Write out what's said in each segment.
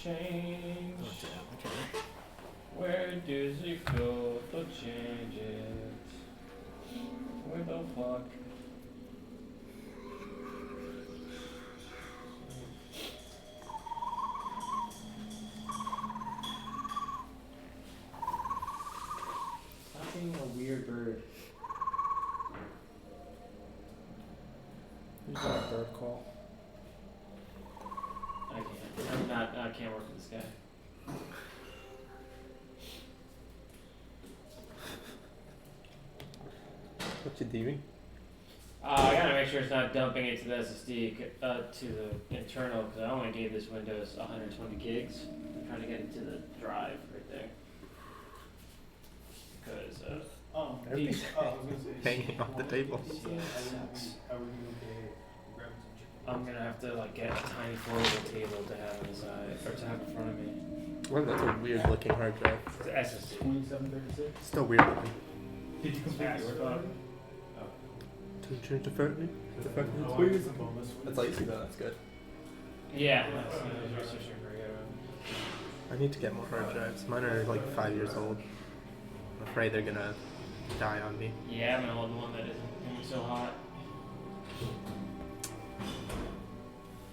change? Where does it go to change it? Where the fuck? Stop being a weird bird. You got a bird call. I can't work with this guy. What you doing? I gotta make sure it's not dumping it to the SSD, to the internal, because I only gave this Windows 120 gigs. I'm trying to get it to the drive right there. Because, Everything's hanging off the table. Yeah, it sucks. I'm gonna have to like get a tiny foldable table to have on the side, or to have in front of me. Well, that's a weird looking hard drive. It's the SSD. 2736. Still weird looking. Did you complete the work? To change the phone? That's lazy though, that's good. Yeah, that's researching for you. I need to get more hard drives. Mine are like 5 years old. I'm afraid they're gonna die on me. Yeah, I'm gonna hold the one that isn't so hot.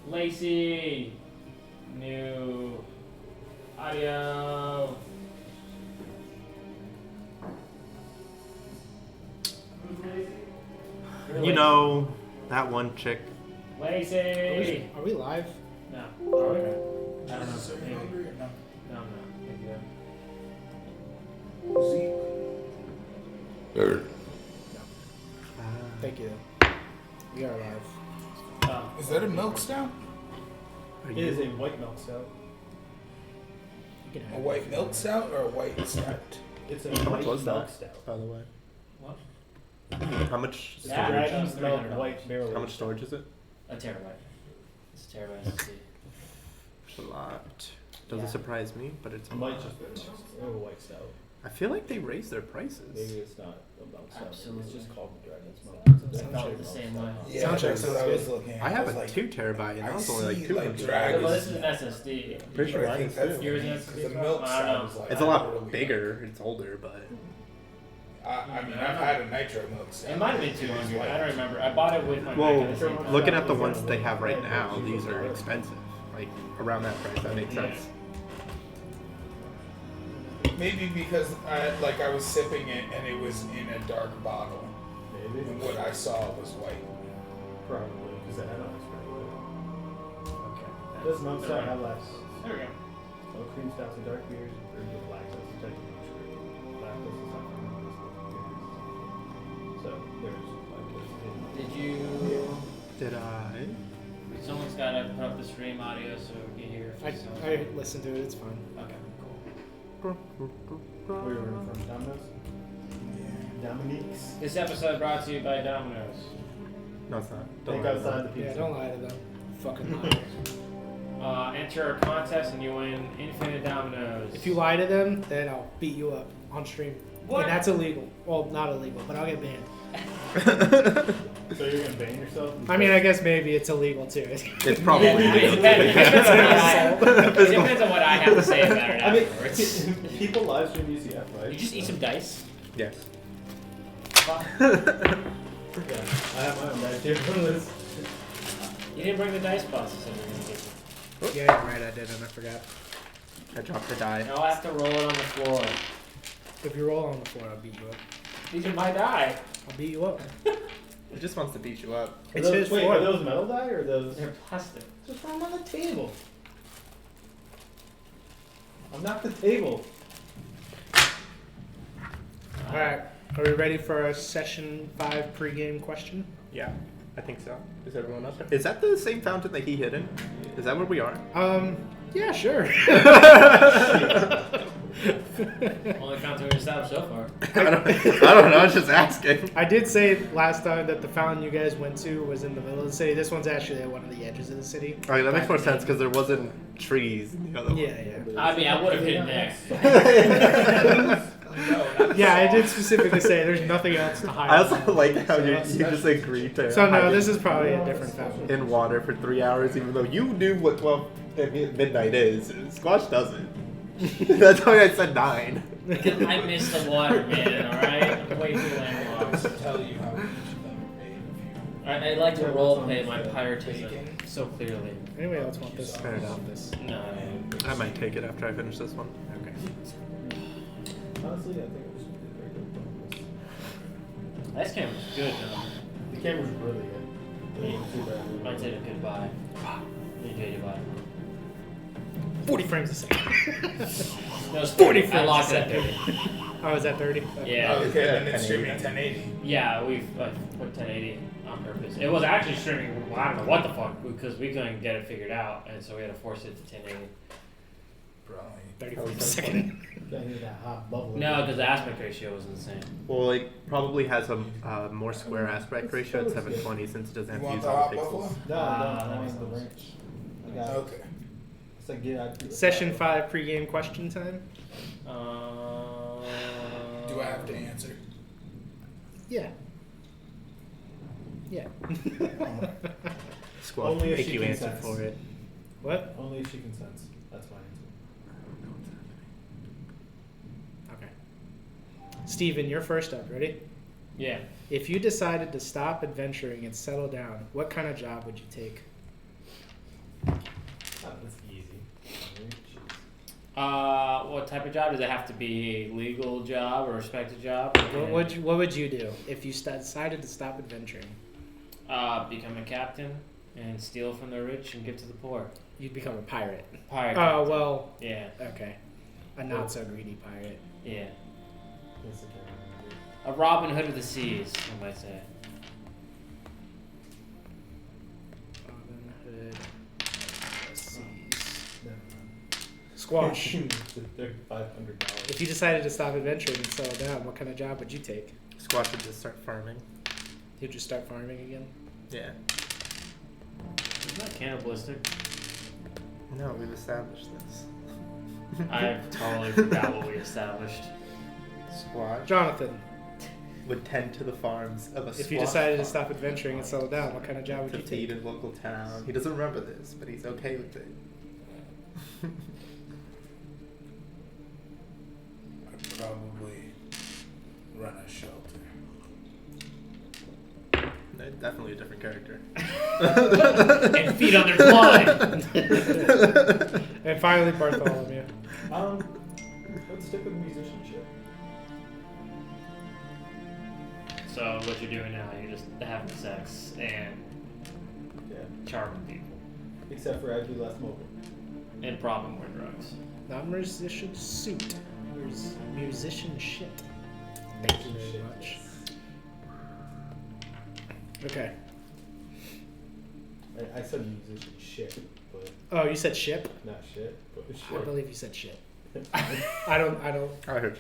Lacey! New audio. You know, that one chick. Lacey! Are we live? No. Are we? I don't know. Maybe. No, I'm not. Maybe Thank you. We are live. Is that a milk stout? It is a white milk stout. You can A have white it. milk stout or a white stout? It's a How much white was milk that, stout. by the way? What? How much It's Yeah, a storage? dragon's milk $300. white barrel. How much storage is it? A terabyte. It's a terabyte SSD. It's a lot. Doesn't Yeah. surprise me, but it's a It might lot. just be a white stout. I feel like they raised their prices. Maybe it's not a milk stout. Absolutely. It's just called the dragon's milk. I felt it the same way. Yeah, Soundtrack that's what sounds I was good. looking at. I have was a like, 2 terabyte and I that was only like see, 200. like, dragons. Well, this is an SSD. Pretty sure But I mine think is that's too. Yours is because the milk I don't stout know. is like It's a lot literally- bigger. It's older, but I mean, I've had a nitro milk stout. It might have been 200. I don't remember. I bought it with my well, Mac at the same time. looking at the ones they have right now, these are expensive. Like around that price, that makes sense. Maybe because I was sipping it and it was in a dark bottle, Maybe. and what I saw was white. Probably. Because I don't expect it. Okay. Does milk stout have less? There we go. Well, cream stouts and dark beers are brewed with lactose and technically sugar. Lactose is not from this beers. So there's lactose in. Did you? Did I? Someone's got to put up the stream audio so we can hear. If it sounds I listened to it. It's fine. Okay, cool. Where were we from? Domino's? Dominique's? This episode brought to you by Domino's. No, it's not. Think lie outside about the Yeah, pizza. don't lie to them. Fucking lie. Enter a contest and you win infinite Domino's. If you lie to them, then I'll beat you up on stream. What? And that's illegal. Well, not illegal, but I'll get banned. So you're gonna ban yourself? I mean, I guess maybe it's illegal too. It's probably. Yeah, it depends on what I have to say about it I mean, afterwards. people live stream UCF, right? You just eat some dice. Yes. Yeah, I have my own dice here from this. You didn't bring the dice boxes in your kitchen. Yeah, you're right. I did, and I forgot. I dropped the die. Now I have to roll it on the floor. If you roll on the floor, I'll beat you up. These are my die. I'll beat you up. He just wants to beat you up. Are It's those, his wait, floor. are those metal die or those? They're plastic. Just throw them on the table. I'm not the table. All right. Are we ready for a session 5 pregame question? Yeah, I think so. Is everyone up there? Is that the same fountain that he hid in? Is that where we are? Yeah, sure. Only fountain we've established so far. I don't know. I was just asking. I did say last time that the fountain you guys went to was in the middle of the city. This one's actually at one of the edges of the city. Okay, that makes more sense because there wasn't trees in the other one. Yeah. I mean, I would have hidden there. Yeah, I did specifically say there's nothing else to hide. I also like how you just agreed to So no, hide this is probably a different fountain. in water for 3 hours, even though you knew what 12 I mean, midnight is. Squash doesn't. That's why I said 9. Because I miss the water, man, alright? I'm way too landlocked. To tell you how each of them are made if you I like to roleplay my piratism so clearly. Anybody else want this? Fair enough. This. No. I might take it after I finish this one. Okay. Honestly, I think it was very good. This camera's good, though. The camera's really good. Me. Might say a good buy. You buy. 40 frames a second. No, it's 40 I frames locked a it at second. 30. Oh, is that 30? Yeah. Okay, Yeah, and it's 1080. streaming 1080. Yeah, we've put 1080 on purpose. It was actually streaming, well, I don't know what the fuck, because we couldn't get it figured out, and so we had to force it to 1080. Probably. 30 Oh, frames a that's second. Gotta hear that hot bubble. No, because the aspect ratio was insane. Well, it probably has a more square aspect ratio at 720 since it doesn't have You to want use the all hot the buffalo? pixels. No, that I makes want the sense. ranch. I got it. Okay. It's like get out. Session 5 pregame question time. Do I have to answer? Yeah. Yeah. Squash Only if make she you answer consents. for it. What? Only if she consents. That's my answer. Okay. Steven, you're first up. Ready? Yeah. If you decided to stop adventuring and settle down, what kind of job would you take? Oh, that's easy. Jeez. What type of job? Does it have to be a legal job or a respected job? What would you do if you decided to stop adventuring? Become a captain and steal from the rich and give to the poor. You'd become a pirate. Pirate. Oh, captain. well, Yeah. okay. A not so greedy pirate. Yeah. Yes, I can. A Robin Hood of the seas, some might say. Robin Hood. Seas. Never Squash. mind. $500. If you decided to stop adventuring and settle down, what kind of job would you take? Squash would just start farming. You'd just start farming again? Yeah. Isn't that cannibalistic? No, we've established this. I totally forgot what we established. Squash Jonathan, would tend to the farms of a if you squash decided to farm stop adventuring and settle down, what kind of job would to you feed take? his local town. He doesn't remember this, but he's okay with it. I'd probably run a shelter. No, definitely a different character. And feed on their blood! And finally, Bartholomew. Let's stick with musicianship. So what you're doing now, you're just having sex and Yeah. charming people. Except for I'd be less mobile. And probably more drugs. Not musician suit. Musician shit. Thank you very much. Okay. I said musician shit, but Oh, you said ship? not shit, but I shit. believe you said shit. I don't. I heard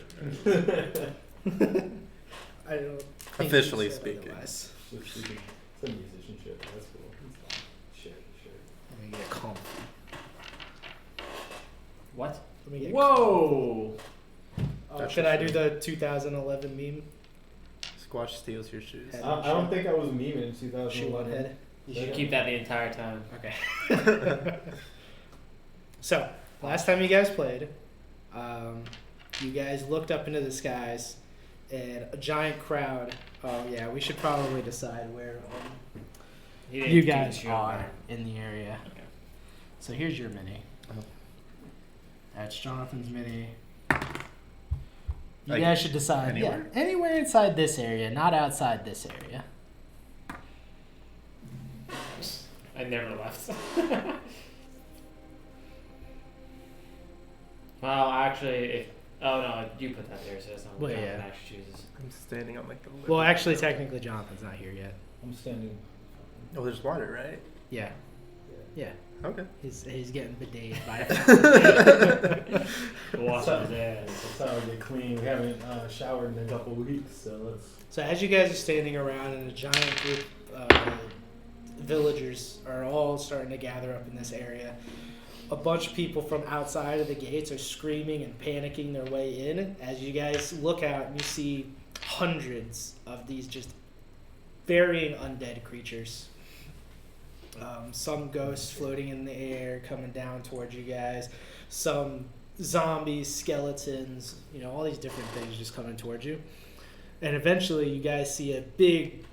I don't. think you Officially said speaking. otherwise. Some musicianship. That's cool. It's fine. Shit. Let me get calm. What? Let me get Whoa! That's Should for I do sure. the 2011 meme? Squash steals your shoes. Head. I don't think I was memeing in Shoe on 2011. head. You should keep that the entire time. Okay. So, last time you guys played, you guys looked up into the skies, and a giant crowd. Oh yeah, we should probably decide where He didn't you keep guys his shoe on are there. in the area. Okay. So here's your mini. That's Jonathan's mini. You Like, guys should decide. anywhere? Yeah, anywhere inside this area, not outside this area. I never left. Well, actually, if oh no, you put that there, so it's not what Well, Jonathan yeah. actually chooses. I'm standing on like the lip. Well, actually, technically, Jonathan's not here yet. I'm standing. Oh, there's water, right? Yeah, yeah. Okay. He's getting bideted by. Wash his ass. That's how I get clean. We haven't showered in a couple weeks, so let's. So as you guys are standing around, and a giant group of villagers are all starting to gather up in this area, a bunch of people from outside of the gates are screaming and panicking their way in. As you guys look out, and you see hundreds of these just varying undead creatures. Some ghosts floating in the air coming down towards you guys. Some zombies, skeletons, all these different things just coming towards you. And eventually you guys see a big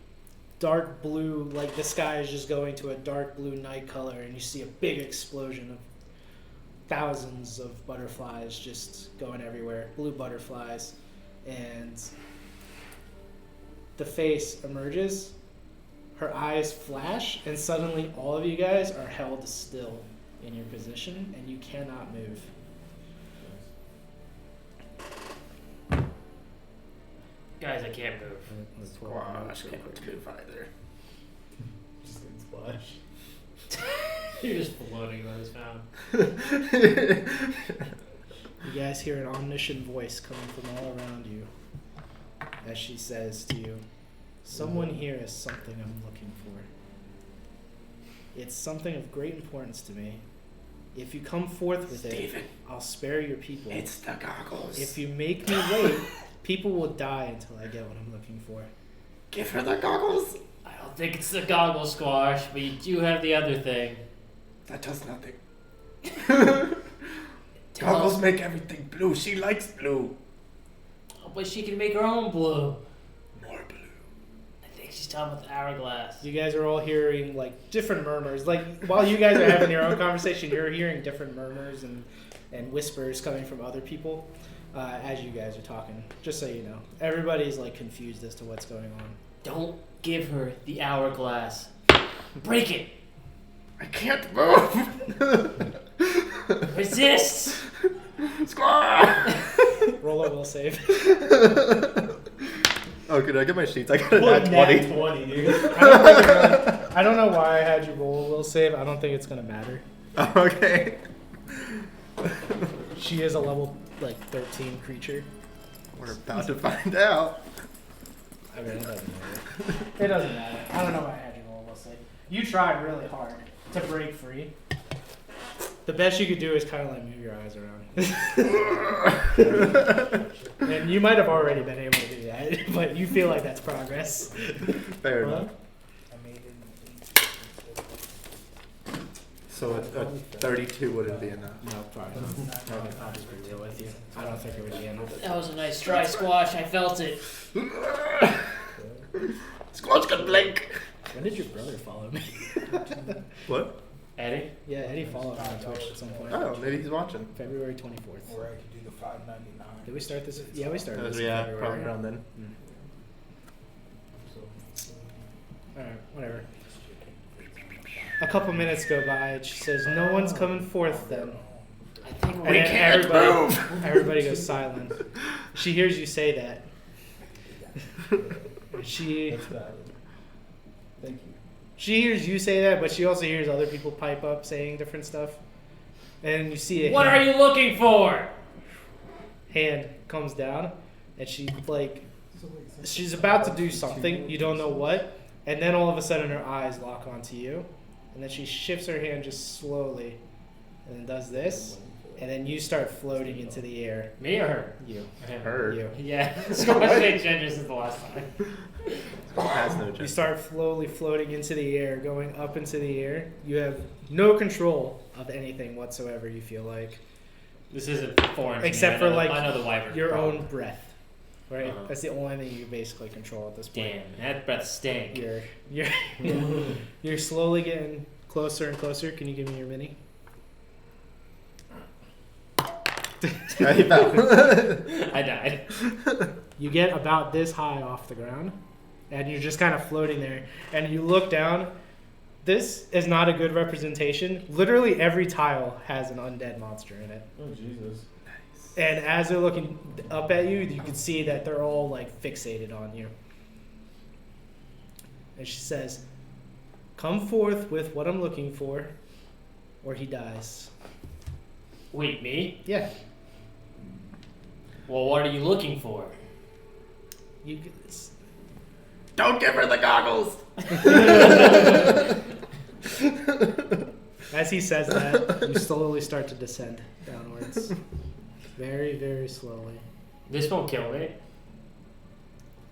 dark blue, like the sky is just going to a dark blue night color, and you see a big explosion of thousands of butterflies just going everywhere, blue butterflies. And the face emerges, her eyes flash, and suddenly all of you guys are held still in your position, and you cannot move. Guys, I can't move. Let's Squash can't move either. Just getting splashed. You're just floating on this fountain. You guys hear an omniscient voice coming from all around you as she says to you, "Someone here has something I'm looking for. It's something of great importance to me. If you come forth with Steven, it, I'll spare your people. it's the goggles. If you make me wait, people will die until I get what I'm looking for." Give her the goggles. I don't think it's the goggle squash, but you do have the other thing. That does nothing. Tell Goggles us- make everything blue. She likes blue. Oh, but she can make her own blue. More blue. I think she's talking about the hourglass. You guys are all hearing like different murmurs. Like while you guys are having your own conversation, you're hearing different murmurs and whispers coming from other people as you guys are talking. Just so you know, everybody's like confused as to what's going on. Don't give her the hourglass. Break it. I can't move. Resist. Squash. Roll a will save. Oh, could I get my sheets? I got a nat 20. 20, dude. I don't know why I had you roll a will save. I don't think it's gonna matter. Oh, okay. She is a level like 13 creature. We're about to find out. I mean, it doesn't matter. It doesn't matter. I don't know why I had you roll a will save. You tried really hard to break free. The best you could do is kind of like move your eyes around. And you might have already been able to do that, but you feel like that's progress. Fair Huh? enough. I made it. So a 32 wouldn't be enough. No, probably not. I'll just be real with you. I don't think it would be enough. That was a nice dry squash. I felt it. Squash can blink. When did your brother follow me? What? Eddie? Yeah, Eddie followed me on Twitch at some point. Oh, maybe he's watching. February 24th. Or I could do the $5.99. Did we start this? Yeah, we started this in Yeah, February. probably around then. Alright, whatever. A couple minutes go by and she says, "No one's coming forth then." I think And we then can't. everybody goes silent. She hears you say that. She That's valid. Thank you. hears you say that, but she also hears other people pipe up saying different stuff. And you see a What are you looking for? hand comes down, and she's about to do something. You don't know what, and then all of a sudden her eyes lock onto you, and then she shifts her hand just slowly, and then does this, and then you start floating into the air. Me or her? You. Her. You. Yeah. Squash ain't ginger since the last time. Has no You chance. start slowly floating into the air, going up into the air. You have no control of anything whatsoever, you feel like. This isn't foreign to me. Except I for, know- like, I know the wyvern. Your problem. own breath. Right? Uh-huh. That's the only thing you basically control at this point. Damn, that breath stank. You're slowly getting closer and closer. Can you give me your mini? Yeah, he fell. I died. You get about this high off the ground, and you're just kind of floating there. And you look down. This is not a good representation. Literally every tile has an undead monster in it. Oh, Jesus. And as they're looking up at you, you can see that they're all like fixated on you. And she says, "Come forth with what I'm looking for, or he dies." Wait, me? Yeah. Well, what are you looking for? You. Don't give her the goggles. As he says that, you slowly start to descend downwards. Very, very slowly. This won't kill me.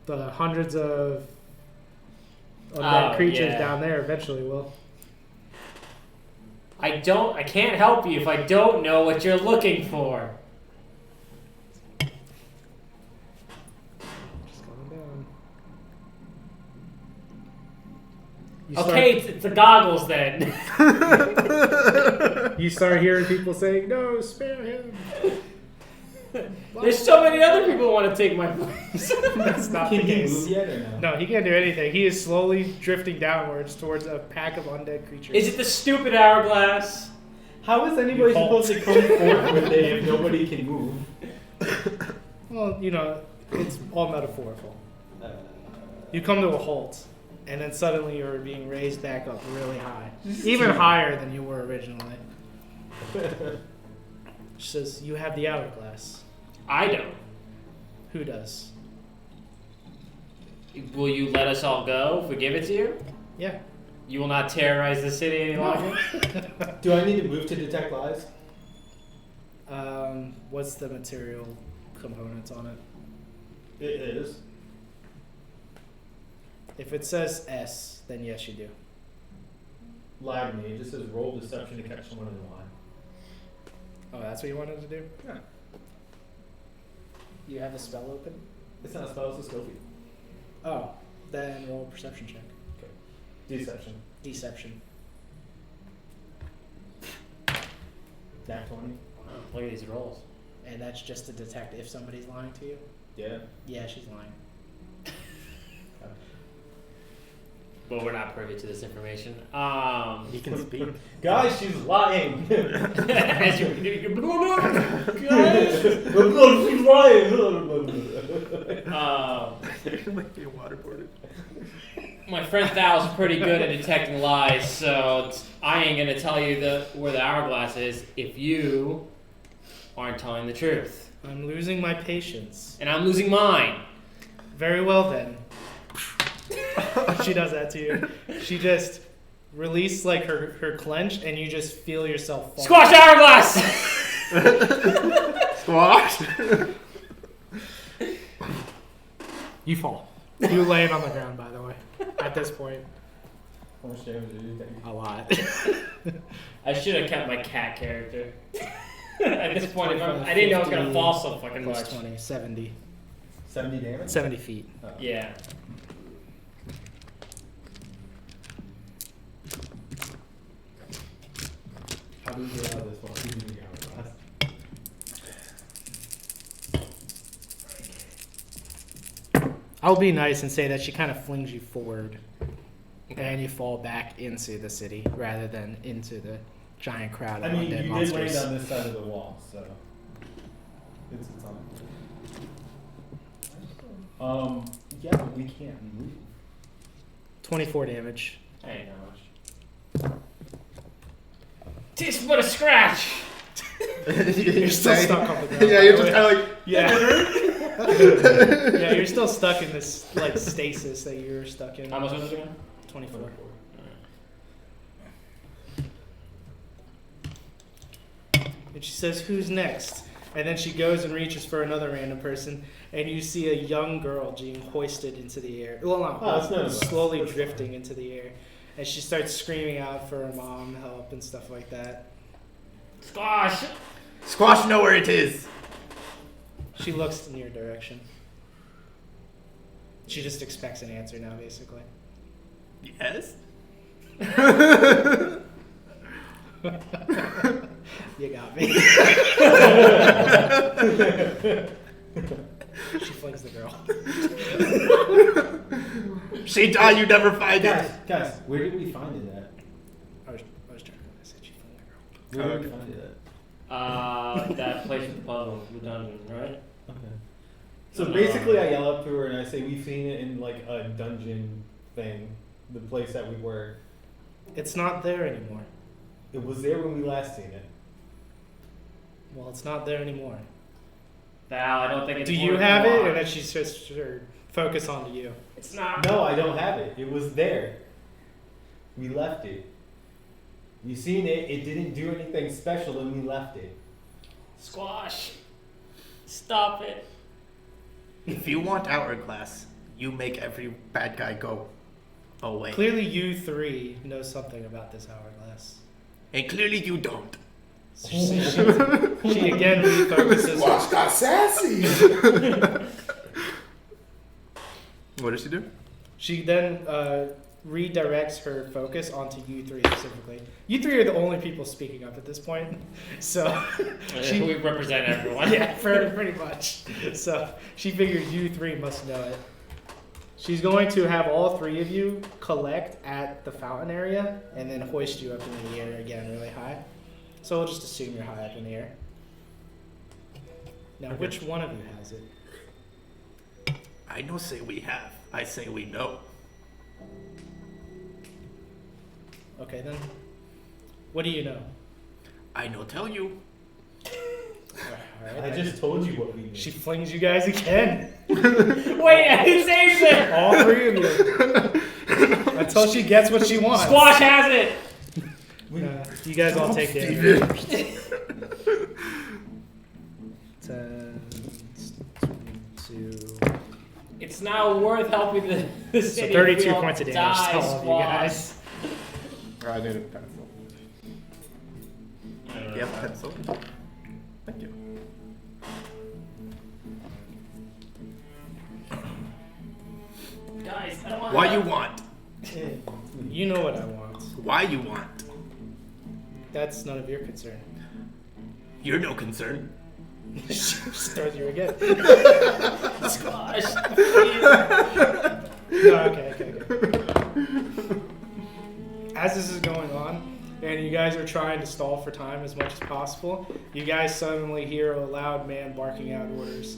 The hundreds of undead creatures yeah. down there eventually will. I can't help you if I don't know what you're looking for. Just going down. Okay, it's the goggles then. You start hearing people saying, "No, spare him." There's so many other people who want to take my place. That's not Can the he case. move yet or no? No, he can't do anything. He is slowly drifting downwards towards a pack of undead creatures. Is it the stupid hourglass? How is anybody You halt. supposed to come forth with it if nobody can move? Well, it's all metaphorical. You come to a halt, and then suddenly you're being raised back up really high. Even higher than you were originally. She says, "You have the hourglass." I don't. Who does? Will you let us all go if we give it to you? Yeah. You will not terrorize the city any longer? Do I need to move to detect lies? What's the material components on it? It is. If it says S, then yes, you do. Lie to me. It just says roll deception to catch someone in a lie. Oh, that's what you wanted to do? Yeah. You have the spell open? It's not a spell, it's a skill feat. Oh, then roll a perception check. Deception. Deception. Nat 20. Look at these rolls. And that's just to detect if somebody's lying to you? Yeah. Yeah, she's lying. Well, we're not privy to this information. He can speak. Guys, she's lying! As you, Guys! She's lying! Like being waterboarded. my friend Thal's pretty good at detecting lies, so I ain't gonna tell you where the hourglass is if you aren't telling the truth. I'm losing my patience. And I'm losing mine. Very well then. She does that to you. She just released like her clench, and you just feel yourself fall. Squash hourglass! Squash. You fall. You land on the ground, by the way. At this point, How much damage did you take? a lot. I should have kept my cat character. At this point, I didn't know it was gonna fall so fucking Plus much. 20, 70. 70 damage? 70 feet. Oh. Yeah. How do we get out of this while using the hourglass? I'll be nice and say that she kind of flings you forward, and you fall back into the city rather than into the giant crowd of I mean, undead you monsters. did land on this side of the wall, so it's on. Yeah, but we can't move. 24 damage. That ain't that much. Just but a scratch! You're still stuck on the ground. Yeah, you're just kind of like. Yeah. Yeah, you're still stuck in this like stasis that you're stuck in. How much was it again? 24. And she says, "Who's next?" And then she goes and reaches for another random person, and you see a young girl being hoisted into the air. Well, not Oh, it's none of us. slowly That's drifting into the air. And she starts screaming out for her mom help and stuff like that. Squash! Squash, know where it is. She looks in your direction. She just expects an answer now, basically. Yes. You got me. She flings the girl. She died. You never find it. Guys, where did we find it at? I was joking. I said she flung the girl. Where did we find it at? That place with the puzzle, the dungeon, right? Okay. So basically, I yell up to her and I say, "We've seen it in like a dungeon thing, the place that we were. It's not there anymore. It was there when we last seen it." Well, it's not there anymore. Val, I don't think it's Do you worth have it? watch. And then she's just her focus onto you. It's not. No, I don't have it. It was there. We left it. You seen it? It didn't do anything special, and we left it. Squash. Stop it. If you want hourglass, you make every bad guy go away. Clearly, you three know something about this hourglass. And clearly you don't. She again refocuses. Watch got sassy. What does she do? She then redirects her focus onto you three specifically. You three are the only people speaking up at this point, so We represent everyone. yeah, pretty much. So she figures you three must know it. She's going to have all three of you collect at the fountain area and then hoist you up in the air again really high. So we'll just assume you're high up in the air. Now, Okay. which one of you has it? I no say we have. I say we know. Okay, then. What do you know? I no tell you. Alright, I just told you what we need. She flings you guys again. Wait, who saves it? All three of you. Until she gets what she wants. Squash has it. You guys all take damage. 10, 22. It's not worth helping the So city. 32 if we all points of damage die, to all of you Squash. guys. I need a pencil. You have a pencil? Thank you. Guys, I don't want Why you want? You know what I want. Why you want? That's none of your concern. You're no concern. She just throws you again. Squash. No, okay. As this is going on, and you guys are trying to stall for time as much as possible, you guys suddenly hear a loud man barking out orders.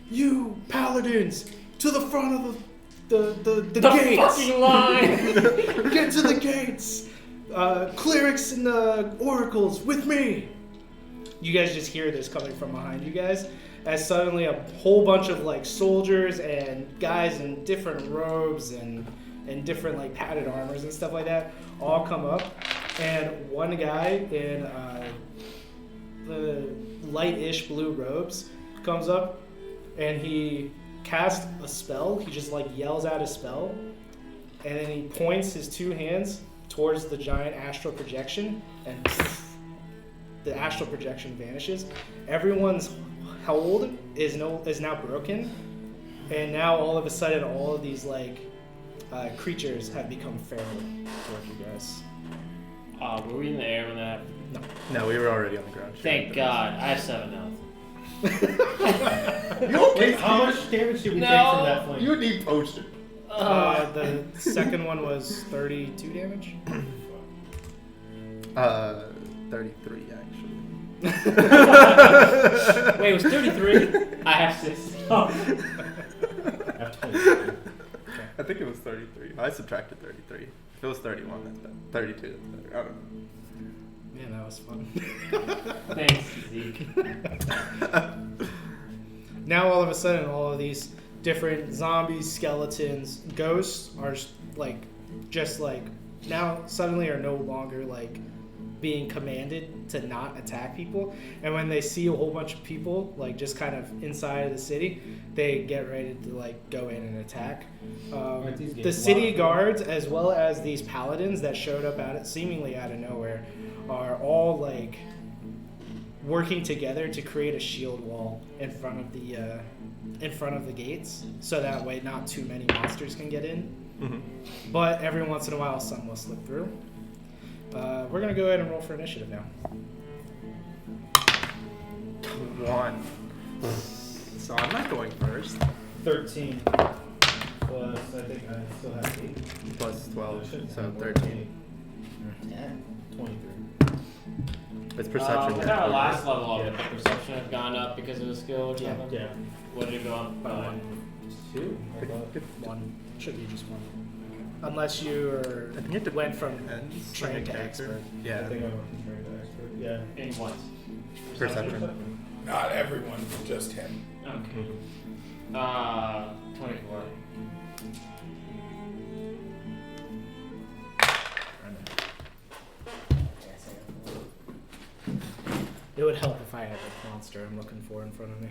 You paladins, to the front of the The gates! fucking line. Get to the gates! Clerics and oracles, with me! You guys just hear this coming from behind you guys, as suddenly a whole bunch of like soldiers and guys in different robes and different like padded armors and stuff like that all come up, and one guy in the light-ish blue robes comes up, and he casts a spell. He just like yells out a spell, and then he points his two hands towards the giant astral projection, and the astral projection vanishes. Everyone's hold is now broken, and now all of a sudden all of these like creatures have become feral toward you guys. Were we in the air when that? No, we were already on the ground. Thank God. I have 7 health. Wait, how much damage did we take No. from that flame? You need potion. The second one was 32 damage. 33 actually. Wait, it was 33? I have 6. Oh. I have 20. I think it was 33. I subtracted 33. If it was 31, that's better. 32, that's better. I don't know. Man, that was fun. Thanks, Zeke. Now all of a sudden, all of these different zombies, skeletons, ghosts are like, just like, now suddenly are no longer like being commanded to not attack people. And when they see a whole bunch of people like just kind of inside of the city, they get ready to like go in and attack. Aren't these The gates city locked? guards, as well as these paladins that showed up seemingly out of nowhere, are all like working together to create a shield wall in front of the gates, so that way not too many monsters can get in. Mm-hmm. But every once in a while, some will slip through. We're gonna go ahead and roll for initiative now. 1. So I'm not going first. 13. Plus, I think I still have 8. Plus 12, Shouldn't so have more 13. 10. 23. It's perception. What's our last level of it? The perception has gone up because of the skill or Yeah. something? Yeah. What did it go up By by? one. 2. I thought. One should be just one, unless you I think it went from depends trained on the to character. expert. I Yeah. think I went from trained to expert. Yeah. In what? Perception. Not everyone, just him. Okay. 24. It would help if I had the monster I'm looking for in front of me.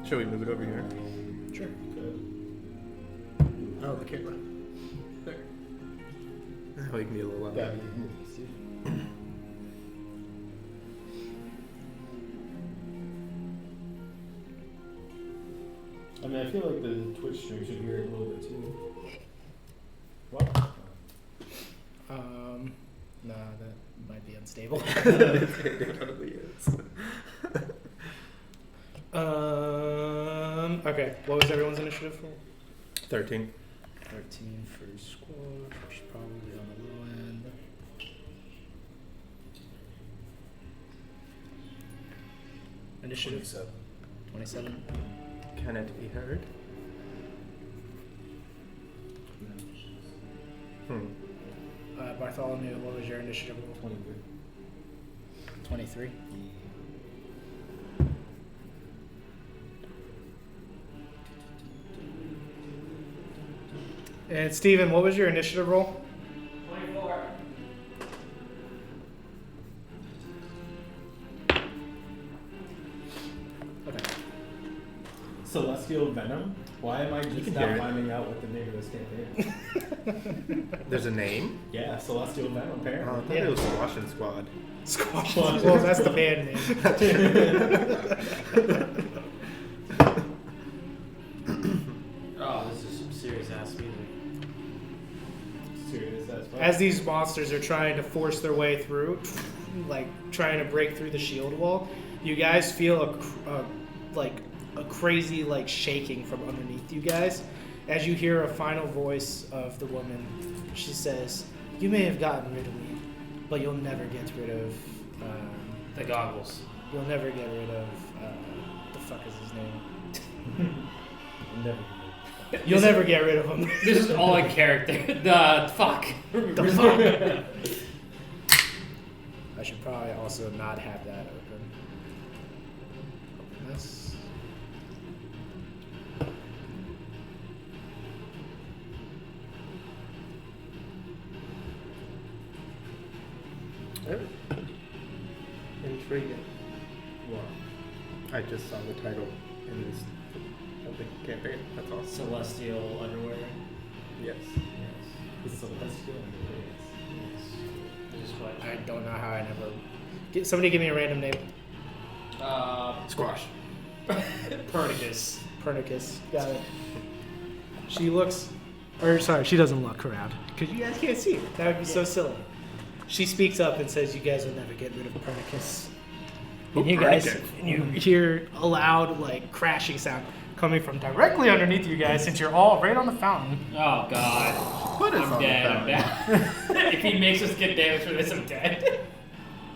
Should we move it over here? Sure. Oh, the camera. There. Oh, you can be a little louder. Gotta be here to see. I mean, I feel like the Twitch stream should hear it a little bit too. What? No, that might be unstable. It totally is. Okay, what was everyone's initiative for? 13. 13 for squad, which is probably on the low end. Initiative 27. Can it be heard? Bartholomew, what was your initiative roll? 23. 23. And Steven, what was your initiative roll? 24. Okay. Celestial Venom? Why am I You just can now hear it. finding out what the name of this campaign is? There's a name? Yeah, Celestial Venom, Oh, I apparently. thought it was Squashin' Squad. Squash. Well, that's the band name. Oh, this is some serious ass music. Serious as fuck. As these monsters are trying to force their way through, like trying to break through the shield wall, you guys feel a crazy like shaking from underneath you guys as you hear a final voice of the woman. She says, "You may have gotten rid of me, but you'll never get rid of The goggles. you'll never get rid of the fuck is his name? Never. You'll never get rid of him." This is all in character. The fuck. The fuck. I should probably also not have that open. Open this. Intriguing. What? I just saw the title in this of the campaign. That's awesome. Celestial underwear. Yes. The Celestial This is what. I don't know how I never. Somebody give me a random name. Squash. Pernicus. Pernicus. Got it. She looks. Or, sorry, she doesn't look around. Because you guys can't see her. That would be so silly. She speaks up and says, "You guys will never get rid of Pernicus." And you guys, and you hear a loud, like, crashing sound coming from directly underneath you guys since you're all right on the fountain. Oh god. What is I'm on dead. the I'm dead. If he makes us get damage for this, I'm dead.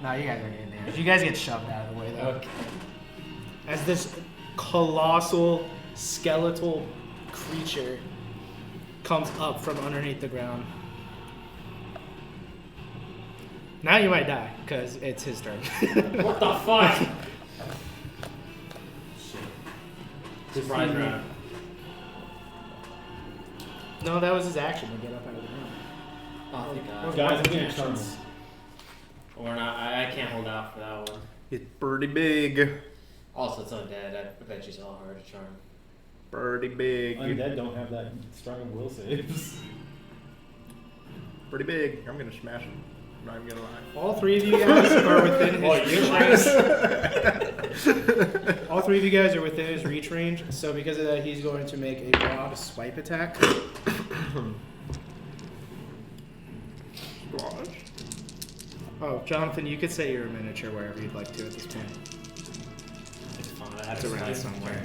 No, you guys are getting damaged. You guys get shoved out of the way, though. Okay. As this colossal skeletal creature comes up from underneath the ground. Now you might die, because it's his turn. What the fuck? Surprise round. No, that was his action to get up out of the ground. Oh, thank God. Guys, I'm getting Actions. Or not. I can't hold out for that one. It's pretty big. Also, it's undead. I bet she's all hard to charm. Pretty big. Undead don't have that strong will saves. Pretty big. I'm gonna smash him. I'm not even gonna lie. All three of you guys are within his reach range. All three of you guys are within his reach range, so because of that, he's going to make a broad swipe attack. Squash. Oh, Jonathan, you could say you're a miniature wherever you'd like to at this point. It's fine. I have It's to around ride somewhere.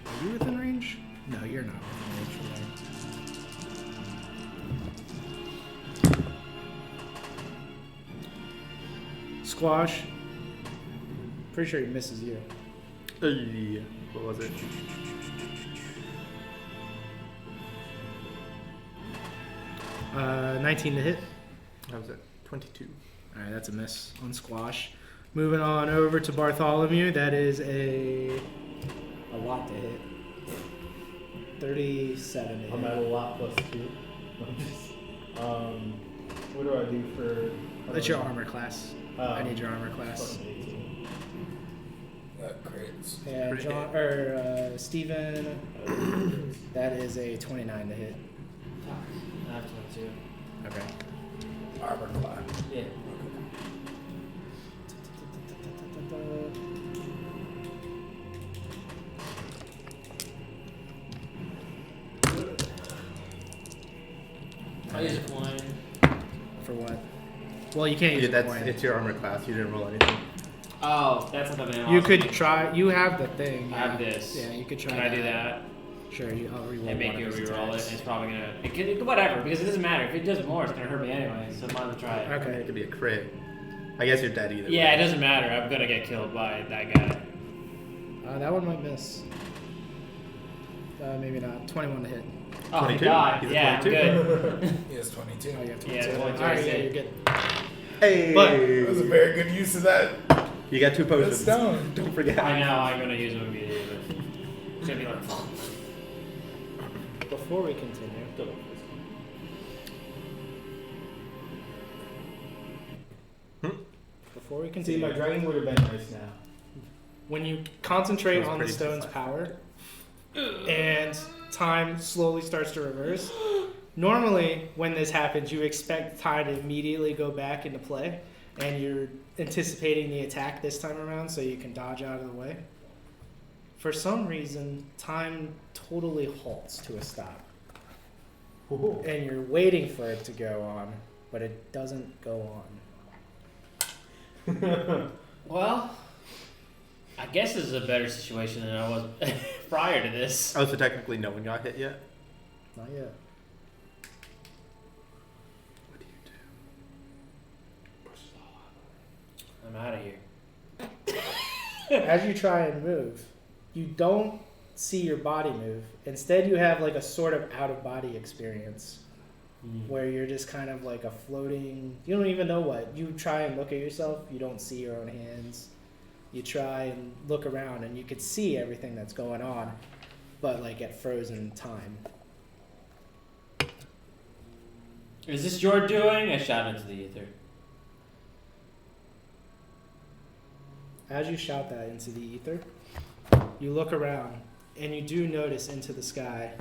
Are you within range? No, you're not within range from there. Squash. Pretty sure he misses you. Yeah. What was it? Uh, 19 to hit. That was it. 22. All right, that's a miss on Squash. Moving on over to Bartholomew. That is a lot to hit. 37 to I'm hit. at a lot plus 2. What do I do for? That's your armor class. I need your armor class. Fucking 18. That crits. And Pretty John Steven, that is a 29 to hit. I have 22. Okay. Armor class. Yeah. I'll use a coin. For what? Well, you can't use a coin. It's your armor class. You didn't roll anything. Oh, that's not the name. You could try. You have the thing. I have this. Yeah, you could try. Can I do that? Sure. I'll reroll. And make one you of his reroll it. attacks. It's probably gonna. It could, whatever, because it doesn't matter. If it does more, it's gonna hurt me anyway. So might as well try it. Okay, it could be a crit. I guess you're dead either. Yeah, way. it doesn't matter. I'm gonna get killed by that guy. That one might miss. Maybe not. 21 to hit. Oh, 22? God. He's a Yeah, I'm 22. good. He has 22. Oh, you have 22. Yeah, 22. Alright, yeah, you're good. Hey. But- That was a very good use of that. You got 2 potions. stone. Don't forget. I know. I'm gonna use them immediately. But it's gonna be like fun. Before we continue, before we See, continue, my dragon would have been nice now. when you concentrate That was on the pretty stone's deflected. power and time slowly starts to reverse, normally when this happens, you expect time to immediately go back into play, and you're anticipating the attack this time around so you can dodge out of the way. For some reason, time totally halts to a stop, Ooh. and you're waiting for it to go on, but it doesn't go on. Well, I guess this is a better situation than I was prior to this. Oh, so technically no one got hit yet? Not yet. What do you do? I'm out of here. As you try and move, you don't see your body move. Instead, you have like a sort of out of body experience where you're just kind of like a floating, you don't even know what. You try and look at yourself, you don't see your own hands. You try and look around and you could see everything that's going on, but like at frozen time. Is this your doing? I shout into the ether. As you shout that into the ether, you look around and you do notice into the sky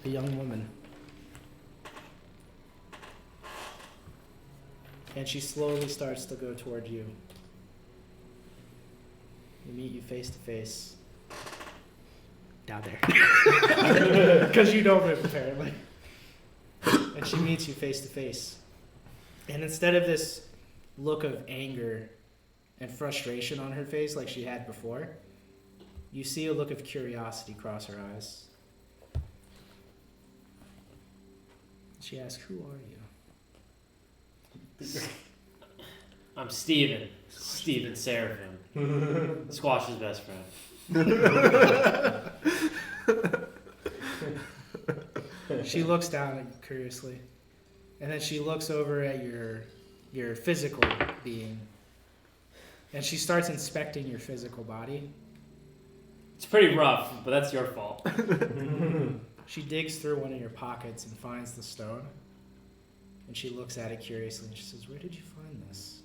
a young woman. And she slowly starts to go toward you. We meet you face to face. Down there. Because you don't move, apparently. And she meets you face to face. And instead of this look of anger and frustration on her face like she had before, you see a look of curiosity cross her eyes. She asks, "Who are you?" I'm Steven. Steven Seraphim. Squash's best friend. She looks down curiously, and then she looks over at your physical being, and she starts inspecting your physical body. It's pretty rough, but that's your fault. She digs through one of your pockets and finds the stone, and she looks at it curiously, and she says, "Where did you find this?"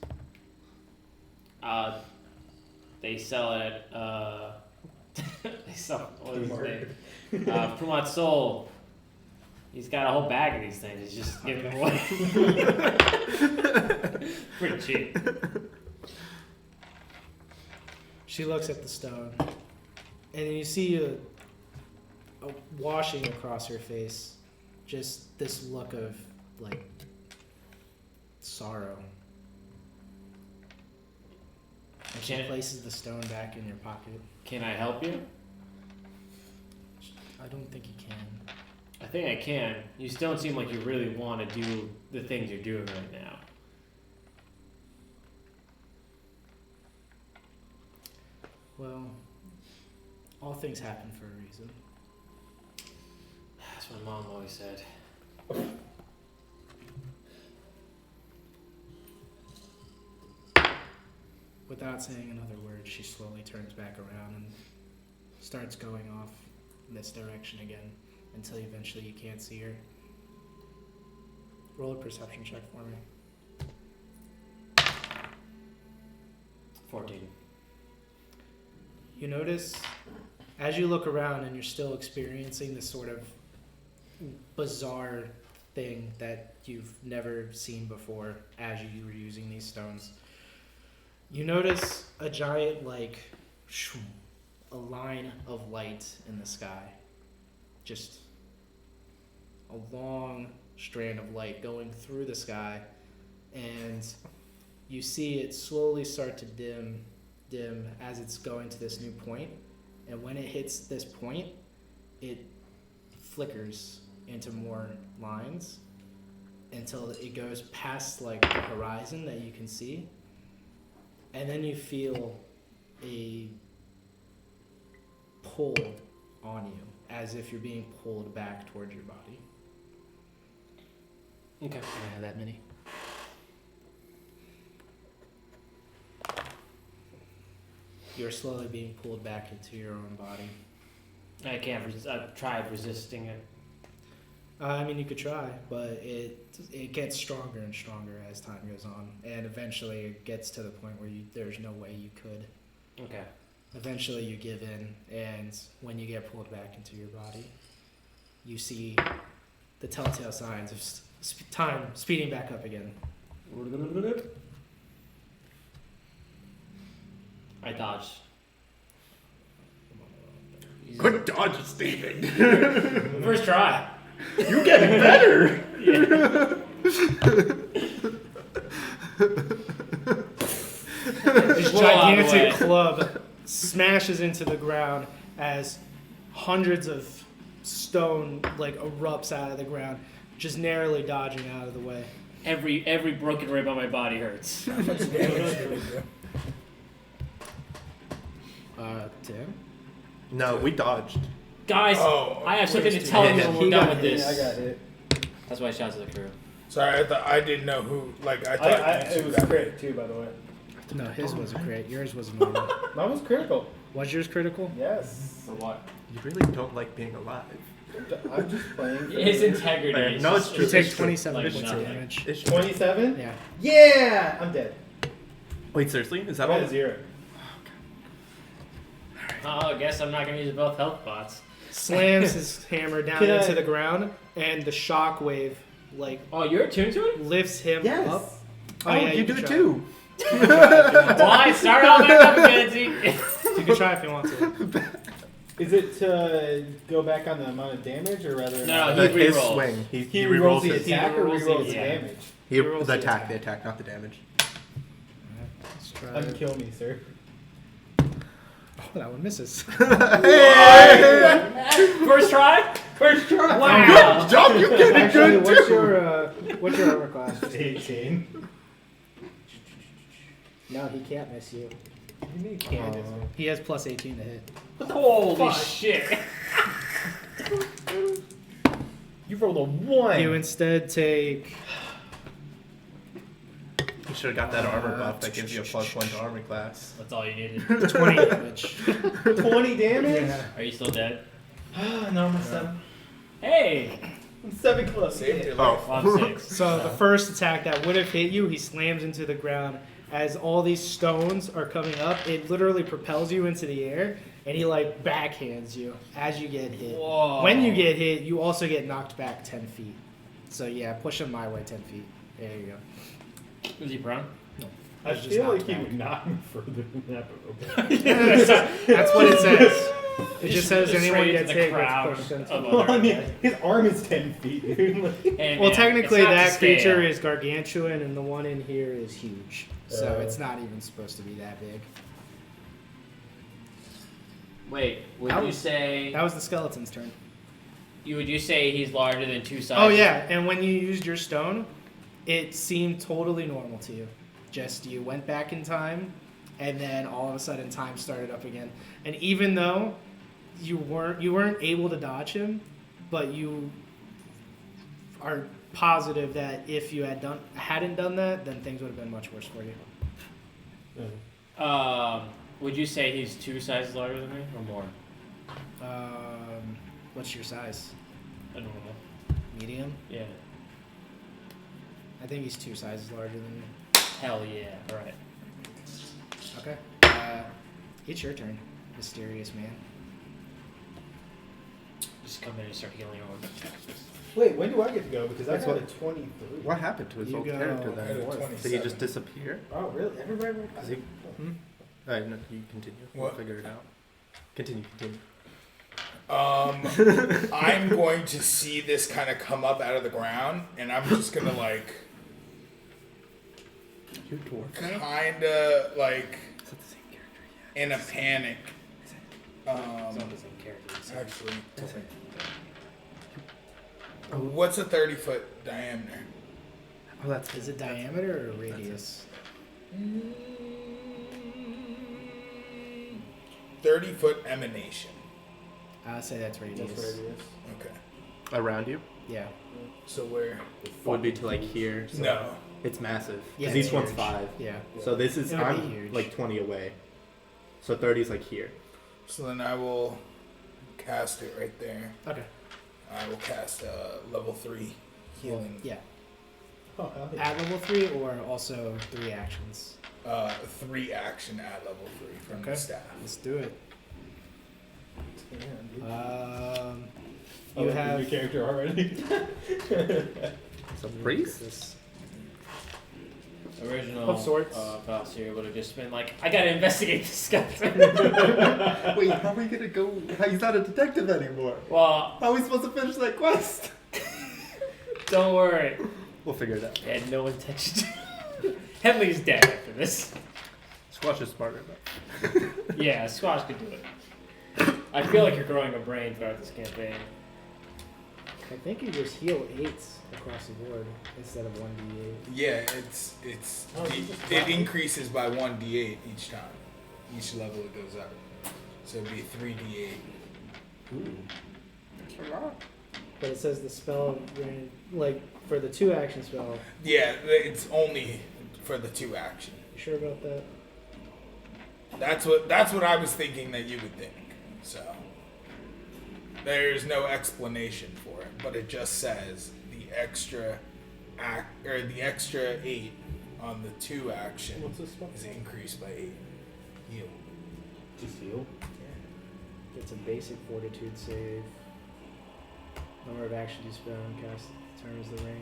They sell it. They sell. What is his name? Pumat Soul. He's got a whole bag of these things. He's just giving them away. Pretty cheap. She looks at the stone, and then you see a washing across her face, just this look of like sorrow. And she Can- places the stone back in your pocket. Can I help you? I don't think you can. I think I can. You still don't seem like you really want to do the things you're doing right now. Well, all things happen for a reason. That's what Mom always said. Without saying another word, she slowly turns back around and starts going off in this direction again until eventually you can't see her. Roll a perception check for me. 14. You notice as you look around and you're still experiencing this sort of bizarre thing that you've never seen before as you were using these stones. You notice a giant, a line of light in the sky. Just a long strand of light going through the sky, and you see it slowly start to dim as it's going to this new point. And when it hits this point, it flickers into more lines until it goes past the horizon that you can see. And then you feel a pull on you, as if you're being pulled back towards your body. Okay. I have that many. You're slowly being pulled back into your own body. I can't resist. I've tried resisting it. You could try, but it gets stronger and stronger as time goes on, and eventually it gets to the point where there's no way you could. Okay. Eventually you give in, and when you get pulled back into your body, you see the telltale signs of time speeding back up again. I dodged. Good dodge, Steven. First try. You getting better. This gigantic club smashes into the ground as hundreds of stone erupts out of the ground, just narrowly dodging out of the way. Every broken rib on my body hurts. How much damage did it do? Tim? No, we dodged. Guys, I have something to tell you when we're done with this. I got hit. That's why I shouted to the crew. Sorry, I didn't know who. I thought it was a crit too, by the way. No, his was a crit. Yours was normal. Mine was critical. Was yours critical? Yes. For what? You really don't like being alive. I'm just playing. His integrity. No, it's true. You take It's true. 27 Like points of nothing. damage. It's true. 27? Yeah. Yeah! I'm dead. Wait, seriously? Is that I'm all? at 0. Oh, I guess I'm not going to use both health pots. Slams his hammer down Can into I- the ground, and the shockwave Oh, you're attuned to it? lifts him Yes. up. Oh, yeah, you do can it try. too. Well, I started all back up again, see? You can try if you want to. Is it to go back on the amount of damage or rather? No, His re-rolls. swing. He He rerolls rerolls the his. attack or He rerolls the rerolls the attack. damage? He rerolls the the attack, attack. the attack, not the damage. Let's try. Unkill me, sir. Oh, that one misses. First try? First try! Wow. Good job, you did it Actually, good too. what's your armor class? 18. No, he can't miss you. You mean Candace? He has plus 18 to hit. Holy Fuck. shit. You rolled a 1. You instead take. You should have got that armor buff that gives you a +1 to armor class. That's all you needed. 20 damage. 20 damage? Yeah. Are you still dead? No, I'm 7. Hey! I'm 7 close. Saved your Oh. life. Well, I'm 6. So the first attack that would have hit you, he slams into the ground. As all these stones are coming up, it literally propels you into the air, and he backhands you as you get hit. Whoa. When you get hit, you also get knocked back 10 feet. So yeah, push him my way 10 feet. There you go. Was he prone? I It's just feel like knocked he back. would knock me further than that, but okay. That's what it says. It just says Just anyone straight gets into the hit crowd gets pushed into of the other- Well, I mean, his arm is 10 feet, dude. Like, Hey, Well, man, technically it's not to that scale. creature is gargantuan, and the one in here is huge. So Oh. it's not even supposed to be that big. Wait, would That you was- say... That was the skeleton's turn. Would you say he's larger than 2 sides? Oh yeah, and when you used your stone, it seemed totally normal to you. Just you went back in time, and then all of a sudden time started up again. And even though you weren't able to dodge him, but you are positive that if you hadn't done that, then things would have been much worse for you. Would you say he's 2 sizes larger than me, or more? What's your size? I don't know. Medium? Yeah. I think he's 2 sizes larger than you. Hell yeah. Right. Okay. It's your turn, mysterious man. Just come in and start healing over. Wait, when do I get to go? Because I That's got a what- 23. What happened to his You old go character I had then? a fourth. 27. Did he just disappear? Oh, really? Everybody? Cause he, Alright, no, you continue. We'll What? figure it out. Continue. I'm going to see this kind of come up out of the ground, and I'm just gonna like, You dwarf. kind of like, Is that the same character? in a panic. It's not the same character. It's Actually, Oh. what's a 30-foot diameter? Oh, that's Is it diameter or radius? 30-foot emanation. I'll say that's radius. That's radius. Okay. around you. Yeah. So where? Would be to like here. So No. It's massive. Yeah, Because each it's one's huge. 5. Yeah. So this is It'll be I'm huge. like 20 away. So 30 is like here. So then I will cast it right there. Okay. I will cast level 3 healing. Yeah. Oh, hell yeah. At level 3 or also 3 actions? 3 action at level 3 from Okay. the staff. Let's do it. Damn, dude. You Oh, have your character already. It's a priest? This. Original Of sorts. boss here would have just been like, I gotta investigate this guy. Wait, how are we gonna go? He's not a detective anymore. Well, How are we supposed to finish that quest? don't worry. We'll figure it out. I had no intention to. Henley's dead after this. Squash is smarter, but Yeah, Squash could do it. I feel like you're growing a brain throughout this campaign. I think you just heal 8s across the board instead of 1d8. Yeah, it increases by 1d8 each time. Each level it goes up. So it'd be 3d8. that's a lot. But it says the spell, like for the 2 action spell. Yeah, it's only for the 2 action. You sure about that? That's what I was thinking that you would think. So there's no explanation for it, but it just says the extra 8 on the 2 action What's this spell? is increased by 8. Heal. Just heal. It's a basic fortitude save. Number of actions you spend on cast determines the range.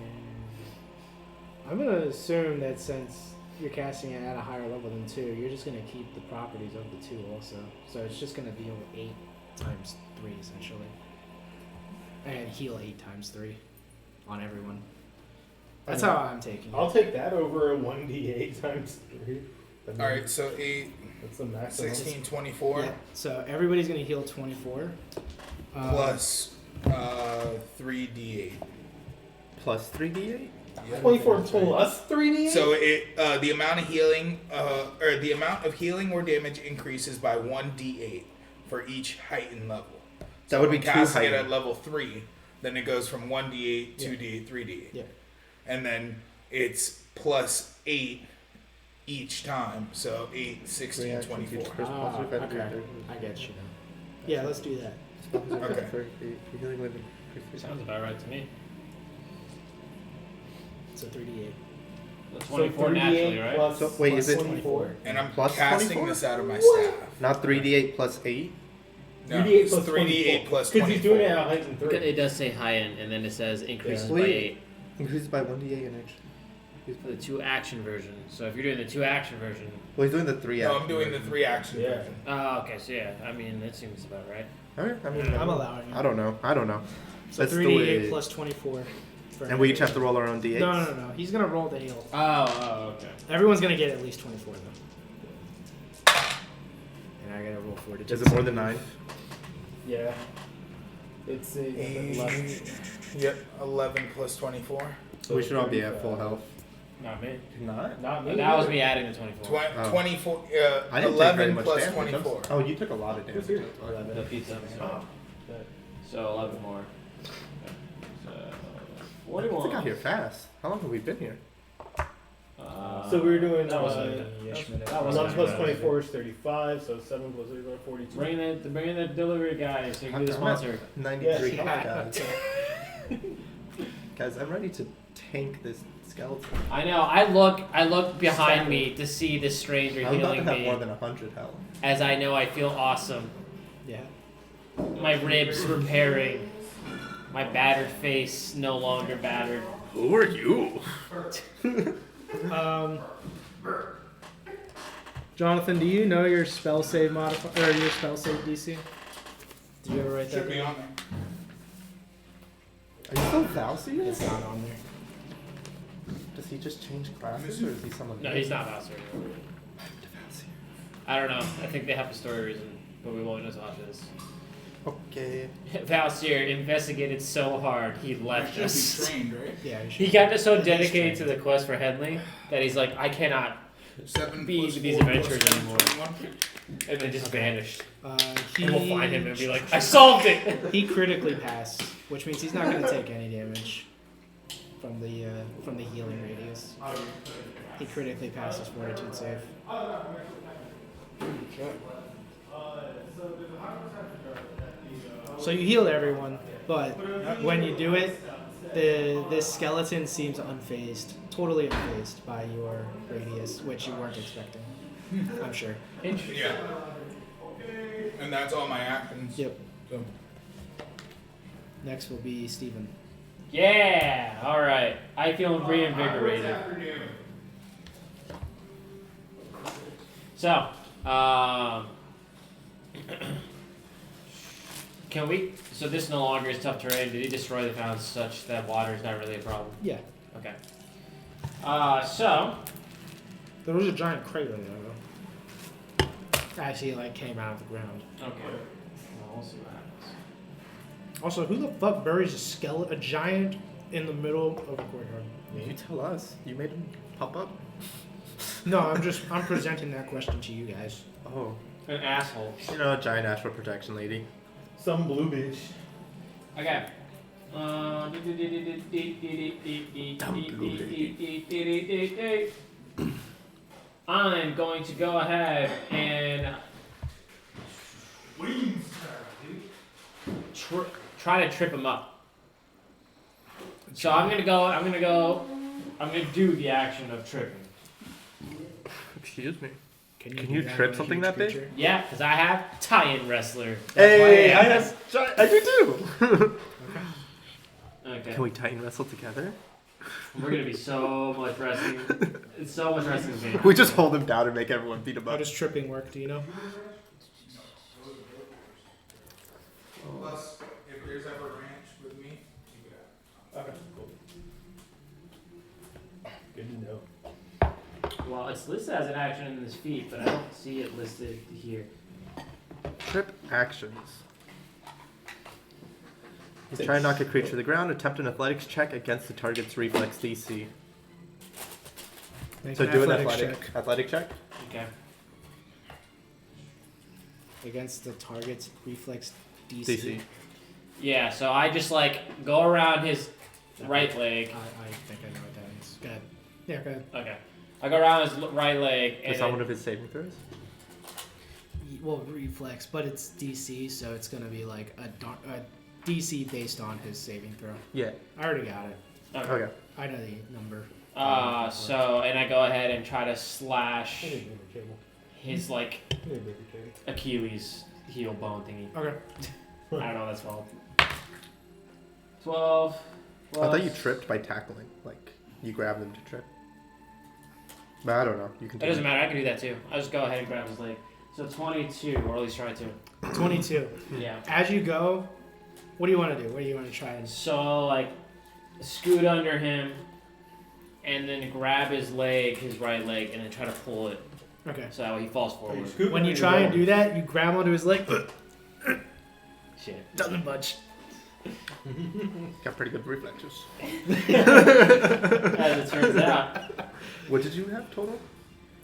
I'm gonna assume that since you're casting it at a higher level than 2, you're just gonna keep the properties of the 2 also. So it's just gonna deal 8 times 3 essentially. And heal 8 times 3 on everyone. That's how I'm taking it. I'll take that over a 1d8 times 3. All right, so 8, That's the maximum. 16, 24 Yeah. So everybody's gonna heal 24. plus 3d8. Plus 3d8? Yeah. 24 plus 3d8? So the amount of healing or the amount of healing or damage increases by 1d8 for each heightened level. So That would be when 2 casting it heightened. at level 3, then it goes from 1d8, 2d8, 3d8. Yeah. And then it's plus 8 each time. So 8, 16, 3 actions, 24. each person plus Ah, your effect, okay. your third- I get you now. Yeah, let's do that. Okay. For healing living. Sounds about right to me. So 3d8. That's 24 naturally, right? Plus, So, wait, plus is it- 24? And I'm Plus casting 24? this out of my staff. Not 3d8 plus 8? No, 3d8 it's plus 3d8 plus Because 24. he's doing it at heightened 3. It does say heightened, and then it says increases Yeah. by Wait. 8 Increases by 1d8 in action. for the 2 action version. So if you're doing the 2 action version, Well, he's doing the 3 No, action. I'm doing the version. 3 action Yeah. version. oh, okay, so yeah, I mean that seems about right. Alright, I mean, I'm allowing it. I don't know. So Let's do 3d8 it. plus 24. for And we each have everybody. to roll our own d8s? No. He's gonna roll the heal. Oh, okay. Everyone's gonna get at least 24 though. And I gotta roll fortitude. Is it more than 9? Yeah. It's a 11. Yep, 11 plus 24. So We should all be at 35. full health. Not me. Not? Not me. But that was either. me adding the 24. Oh. 24. I didn't take very 11 much plus damage. 24. Oh, you took a lot of damage. Who's here? The pizza. So, so 11 more. So I think I got 41. here fast. How long have we been here? So we were doing That was like a-ish minute. that was 1 plus bad. 24 is 35, so 7 plus 8 is 42. Bring in the delivery guys. So you can be the I'm at sponsor. 93 Yeah. health, guys. Guys, I'm ready to tank this skeleton. I know. I look behind me to see this stranger I'm about to healing have me. more than 100 health. As I know, I feel awesome. Yeah. My ribs repairing. My battered face no longer battered. Who are you? Jonathan, do you know your spell save modifier or your spell save DC? Did you ever write that? Should be on there. Are you still Valsius? It's not on there. Does he just change classes or is he someone No, new? he's not Valsir. I don't know. I think they have a story reason, but we won't know until after this. Okay. Valsir investigated so hard he You left should us. be trained, right? Yeah. He got so dedicated to the quest for Headley that he's like, I cannot, 7 Be plus with these 4 plus adventurers 1, anymore. 21. and then just vanished. He And we'll find him and be like, I solved it! He critically passed, which means he's not going to take any damage from the healing radius. He critically passed his fortitude save. So you healed everyone, but when you do it, this skeleton seems unfazed, totally unfazed by your radius, which you weren't expecting. I'm sure. Interesting. Yeah. And that's all my actions. Yep. So, Next will be Steven. Yeah! Alright. I feel reinvigorated. So, can we? So this no longer is tough terrain. Did he destroy the fountain such that water is not really a problem? Yeah. Okay. So There was a giant crater there, though. Actually, like, came out of the ground. okay. Well, we'll see what happens. Also, who the fuck buries a giant in the middle of a courtyard? You tell us. You made him pop up? No, I'm presenting that question to you guys. Oh. An asshole. You know, a giant astral protection lady. Some blue bitch. Okay. I'm going to go ahead and try to trip him up. So I'm gonna do the action of tripping. Excuse me. Can you do that trip on a something huge that big? creature? Yeah, because I have tie-in wrestler. Hey, why I I, have- I do too. Okay. Can we Titan wrestle together? We're gonna be so much wrestling. It's so much wrestling. is gonna We happen. just hold him down and make everyone beat him How up. does tripping work? Do you know? plus, if there's ever a ranch with me, you could have. Okay, cool. Good to know. Well, it's listed as an action in this feat, but I don't see it listed here. Trip actions. You try and knock a creature to the ground. Attempt an athletics check against the target's reflex DC. Make So do an athletics athletic check. Okay. against the target's reflex DC. DC. Yeah, so I just like go around his right leg. I think I know what that means. Go ahead. Yeah, go ahead. Okay. I go around his right leg and Is that one of his saving throws? Well, reflex, but it's DC, so it's gonna be like a DC based on his saving throw. Yeah. I already got it. Okay. I know the number. So and I go ahead and try to slash I need a bigger table. his like I need a bigger table. Achilles heel bone thingy. Okay. I don't know what that's called. 12. I thought you tripped by tackling. Like, you grab them to trip. But I don't know. You can It doesn't matter. I can do that too. I just go ahead and grab his leg. So 22, or at least try to. 22. Yeah. As you go, what do you want to do? What do you want to try and? So like, scoot under him, and then grab his leg, his right leg, and then try to pull it Okay. so that way he falls forward. When you try and do that, you grab onto his leg. Shit. Doesn't budge. Got pretty good reflexes. As it turns out, What did you have total?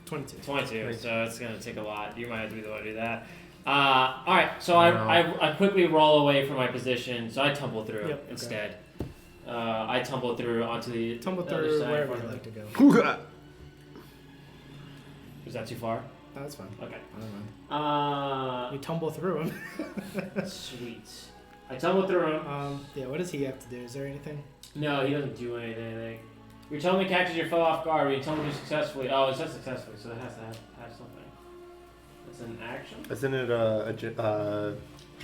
22. 22. Nice. So it's gonna take a lot. You might have to be the one to do that. All right. So I quickly roll away from my position. So I tumble through Yep, okay. instead. I tumble through onto the Tumble the other through side wherever in you'd front of like to go. Is that too far? No, that's fine. Okay. I don't know. You tumble through him. Sweet. I tumble through him. Yeah, what does he have to do? Is there anything? No, he doesn't do anything. Your tumble catches your foe off guard. When you tumble successfully. Oh, it says successfully, so it has to have something. That's an action? Isn't it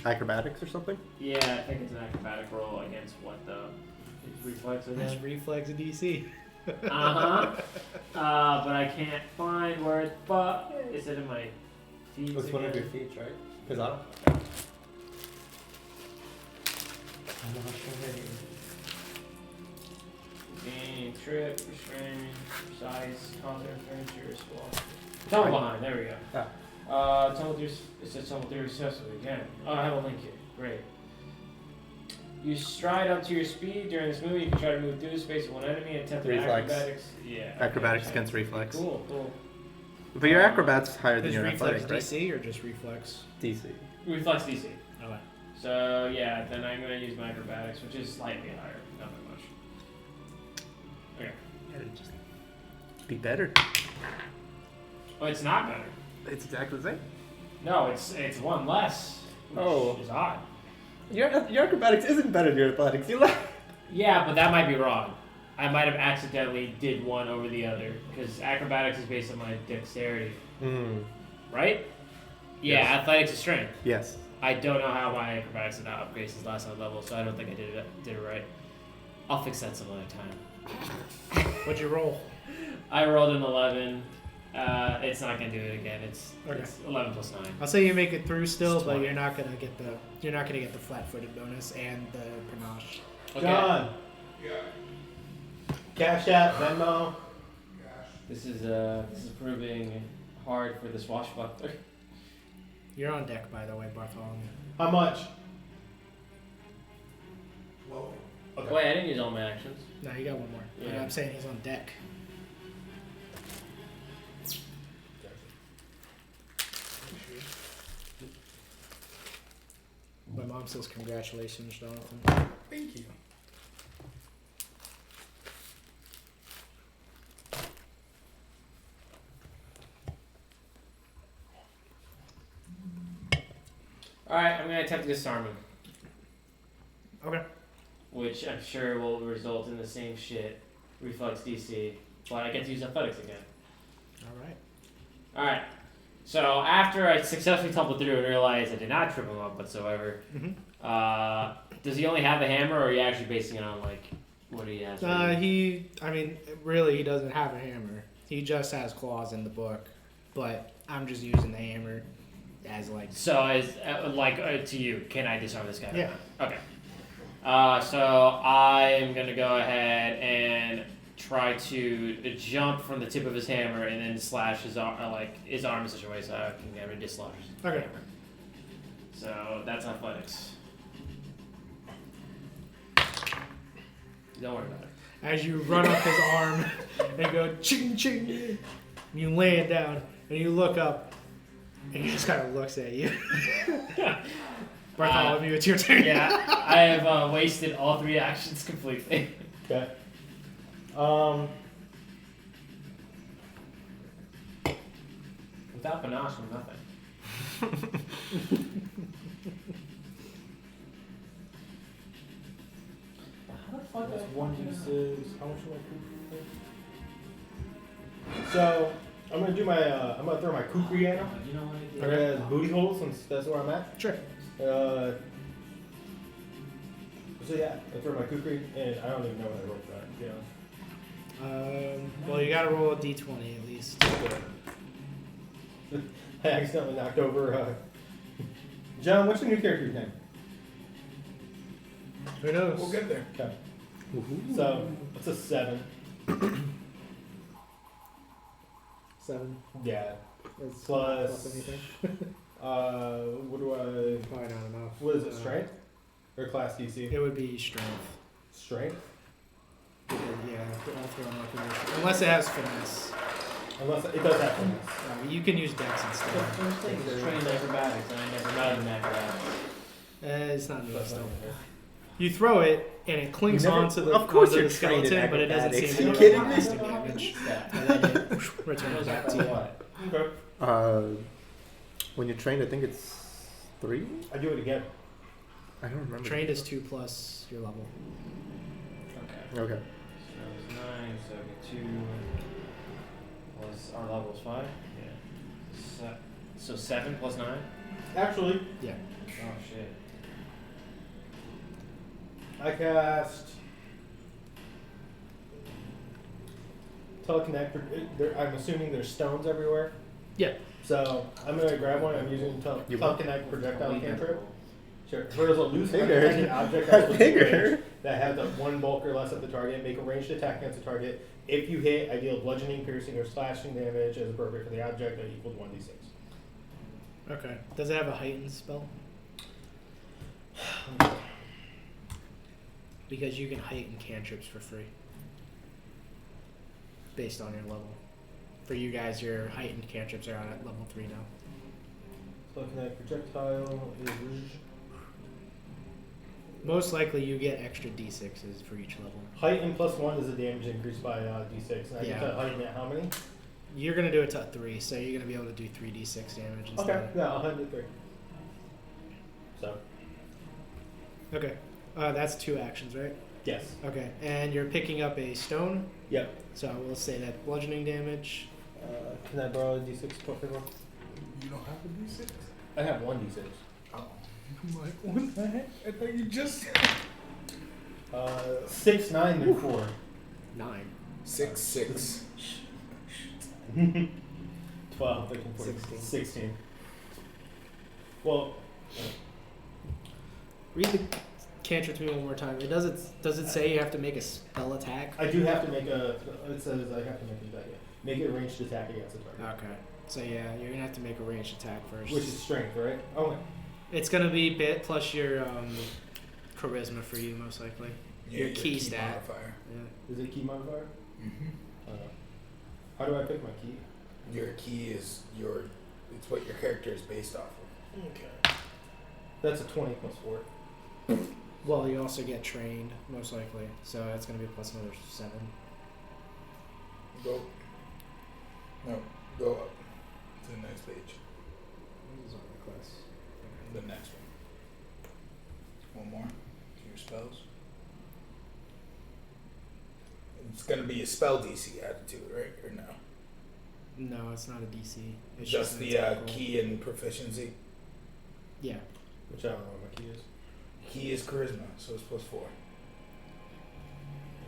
acrobatics or something? Yeah, I think it's an acrobatic roll against what the reflex That's again? reflex DC. Uh-huh. But I can't find where it's is it in my feet? It's one of your feats, right? Because I don't. I'm not sure. Gain, trip, restrain, precise, cause interference to your squall. Tumble behind, there we go. Tumble through, it says tumble through successfully again. Oh, I have a link here. Great. You stride up to your speed. During this move, you can try to move through the space of one enemy and attempt an Reflex. acrobatics. Yeah. Acrobatics okay. against reflex. Cool. But your acrobatics higher than Is your reflex athletics, right? DC or just reflex? DC. Reflex DC. Okay. So, yeah, then I'm going to use my acrobatics, which is slightly higher. Not that much. Okay. Yeah, it'd just be better. Oh, it's not better. It's exactly the same. No, it's one less. Which is odd. Your acrobatics isn't better than your athletics. You laugh. Yeah, but that might be wrong. I might have accidentally did one over the other because acrobatics is based on my dexterity, right? Yeah, Yes. athletics is strength. Yes. I don't know how my acrobatics did not upgrade since last level, so I don't think I did it right. I'll fix that some other time. What'd you roll? I rolled an 11. It's not gonna do it again. It's 11 plus 9. I'll say you make it through still, It's but 20. you're not gonna get the flat-footed bonus and the panache. Okay. John. Cash App, Venmo. This is proving hard for the swashbuckler. You're on deck, by the way, Bartholomew. How much? Wait, I didn't use all my actions. No, you got one more. Yeah. But I'm saying he's on deck. My mom says congratulations, Jonathan. Thank you. Alright, I'm gonna attempt to disarm him. Okay. Which I'm sure will result in the same shit. Reflex DC. But I get to use athletics again. Alright. Alright. So after I successfully tumbled through and realized I did not trip him up whatsoever, does he only have the hammer or are you actually basing it on like what he has? Really he doesn't have a hammer. He just has claws in the book. But I'm just using the hammer as like... So as to you, can I disarm this guy? Yeah. Okay. So I am gonna go ahead and try to jump from the tip of his hammer and then slash his arm in such a way so I can get rid of dislodge his Okay. hammer. So that's athletics. Don't worry about it. As you run up his arm and go ching ching, and you land down and you look up and he just kind of looks at you. Bartholomew, it's your turn. Yeah, I have wasted all 3 actions completely. Okay. Without panache, I'm nothing. How the fuck That's did I 1d6. How much am I? So I'm gonna do my. I'm gonna throw my kukri at him. You know what I did? I'm gonna have booty holes since that's where I'm at. Sure. So yeah, I throw my kukri, and I don't even know what I rolled for that. To be honest. Well, you gotta roll a d20 at least. I accidentally knocked over. John, what's your new character's name? Who knows? We'll get there. Okay. So it's a 7. 7. Yeah. That's Plus- anything. What do I? Probably not enough. What is it? Strength or class DC? It would be strength. Strength. Yeah, all thrown up in there. Unless it has finesse. Unless it does have finesse. You can use dex The instead. first thing is trained acrobatics, and I never got an acrobatics. It's not neat still. You throw it and it clings You never- onto the, of course onto you're the trained in skeleton, but it doesn't acrobatics. seem Are to you do kidding me? lasting damage. And then it returns back to you. What? Okay. When you're trained, I think it's 3. I do it again. I don't remember. Trained is 2 plus your level. Okay. Okay. So that was 9, so I get 2. Plus our level is 5? Yeah. So 7 plus 9? Actually, Yeah. Oh shit. I cast Teleconnect. I'm assuming there's stones everywhere. Yeah. So I'm gonna grab one. I'm using You Teleconnect projectile Leave that cantrip. roll. Sure. There's a loose Bigger. unattended object that's within Bigger. range that has a 1 bulk or less of the target. Make a ranged attack against the target. If you hit, I deal bludgeoning, piercing, or slashing damage as appropriate for the object that equals 1d6. Okay. Does it have a heightened spell? Because you can heighten cantrips for free. Based on your level. For you guys, your heightened cantrips are at level 3 now. Teleconnect projectile is Most likely you get extra d6s for each level. heighten plus 1 is the damage increased by d6. And I get to heighten at how many? You're going to do it to 3, so you're going to be able to do 3d6 damage instead. Okay, yeah, I'll heighten to 3. So, Okay. That's 2 actions, right? yes. Okay. And you're picking up a stone. Yep. So we'll say that bludgeoning damage. Can I borrow a d6 for everyone? You don't have a d6? I have 1 d6. Oh. I'm like, what the heck? I thought you just. 6, 9, and 4. 9. 6, 6. 12, 13, 14, 16. 16. Well, Read the cantrip to me one more time. Does it say you have to make a spell attack? I do have to make a. It says I have to make a attack. Make a ranged attack against the target. Okay. So yeah, you're gonna have to make a ranged attack first. Which is strength, right? Okay. It's gonna be bit plus your charisma for you most likely. Yeah, Your key stat. modifier. Yeah. Is it key modifier? Mm-hmm. How do I pick my key? Your key is it's what your character is based off of. Okay. That's a 20 plus 4. Well, you also get trained most likely, so that's gonna be plus another 7. Go. No, go up to the next page. This is on the quest. The next one. One more. Your spells. It's gonna be a spell DC added to it, right? Or no? No, it's not a DC. It's Just an the attack roll. key and proficiency. Yeah. Which I don't know what my key is. Key is charisma, so it's plus 4.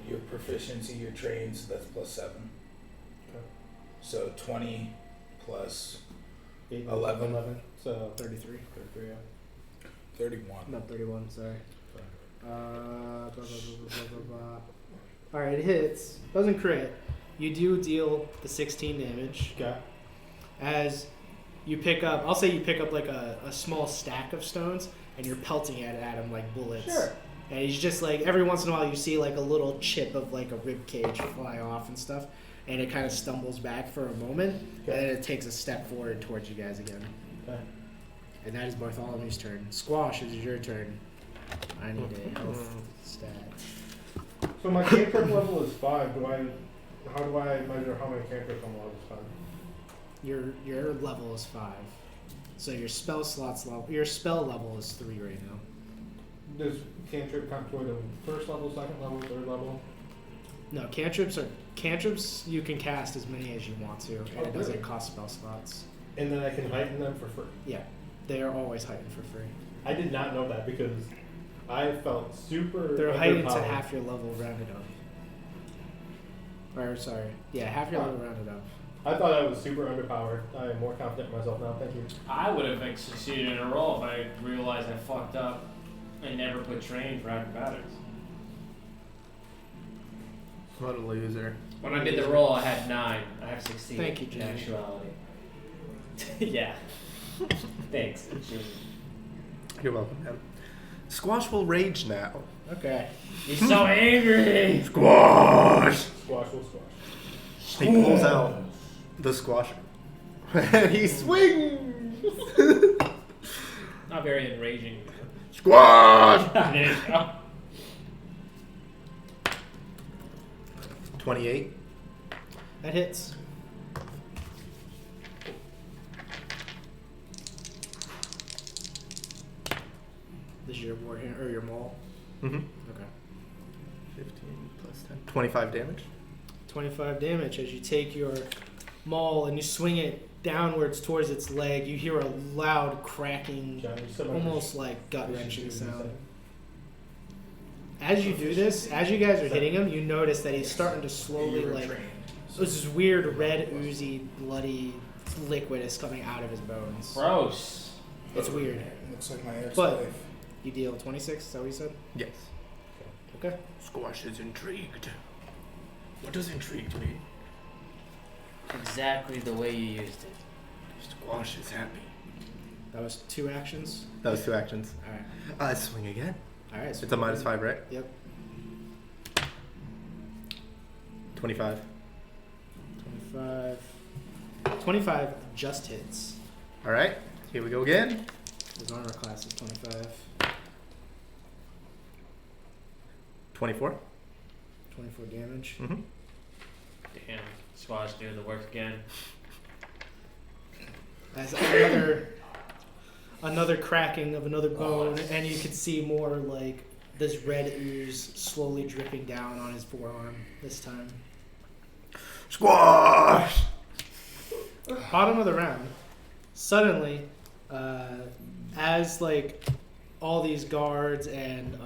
Your proficiency, your trained, so that's plus 7. Okay. So 20 plus 8, 11. 11. So 33. 33, yeah. 31. Not 31. Sorry. Blah, blah, blah. All right, it hits. Doesn't crit. You do deal the 16 damage Okay. as you pick up. I'll say you pick up like a small stack of stones and you're pelting at him like bullets. Sure. And he's just like every once in a while you see like a little chip of like a rib cage fly off and stuff, and it kind of stumbles back for a moment, and then it takes a step forward towards you guys again. Okay. And that is Bartholomew's turn. Squash, it is your turn. I need a health stat. So my cantrip level is 5. How do I measure how many cantrips I'm allowed to spend? Your level is 5, so your spell level is 3 right now. Does cantrip count toward the first level, second level, third level? No, cantrips you can cast as many as you want to, and it doesn't really? cost spell slots. And then I can heighten them for free. Yeah, they are always heightened for free. I did not know that because I felt super. They're heightened to underpowered. half your level rounded up. Or sorry, yeah, half your level rounded up. I thought I was super underpowered. I am more confident in myself now. Thank you. I would have succeeded in a roll if I realized I fucked up and never put train for acrobatics. What a loser. When I did the roll, I had 9. I have 16. Thank you, in Jimmy. actuality. Yeah. Thanks. You're welcome, man. Squash will rage now. Okay. He's so angry. Squash! Squash will squash. He pulls out the squasher. And he swings! Not very enraging. Squash! There you go. 28. That hits. This is your warhammer or your maul. Mm-hmm. Okay. 15 plus 10. 25 damage. 25 damage as you take your maul and you swing it downwards towards its leg. You hear a loud cracking, Johnny, almost like gut wrenching we should do sound. this As you do this, as you guys are hitting him, you notice that he's starting to slowly like this weird red oozy bloody liquid is coming out of his bones. Gross. It's weird. Looks like my But- ex-wife. You deal 26, is that what you said? Yes. Okay. Squash is intrigued. What does intrigued mean? Exactly the way you used it. Squash is happy. That was 2 actions. That was 2 actions. Alright. Swing again. Alright. So It's a -5, right? Yep. 25. 25 just hits. All right. Here we go again. His armor class is 25. 24. 24 damage. Mm-hmm. Damn. Squad's doing the work again. As another cracking of another bone, and you can see more like this red ooze slowly dripping down on his forearm this time. Squash! Bottom of the round. Suddenly, as like all these guards and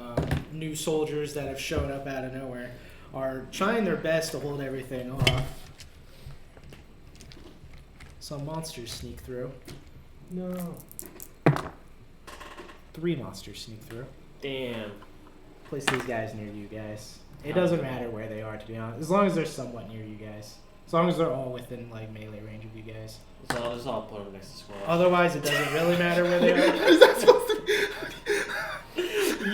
new soldiers that have shown up out of nowhere are trying their best to hold everything off, some monsters sneak through. No. 3 monsters sneak through. Damn. Place these guys near you guys. It doesn't matter where they are, to be honest. As long as they're somewhat near you guys. As long as they're all within like melee range of you guys. So I'll just all put them next to Squad. Otherwise, it doesn't really matter where they are. Is that supposed to be?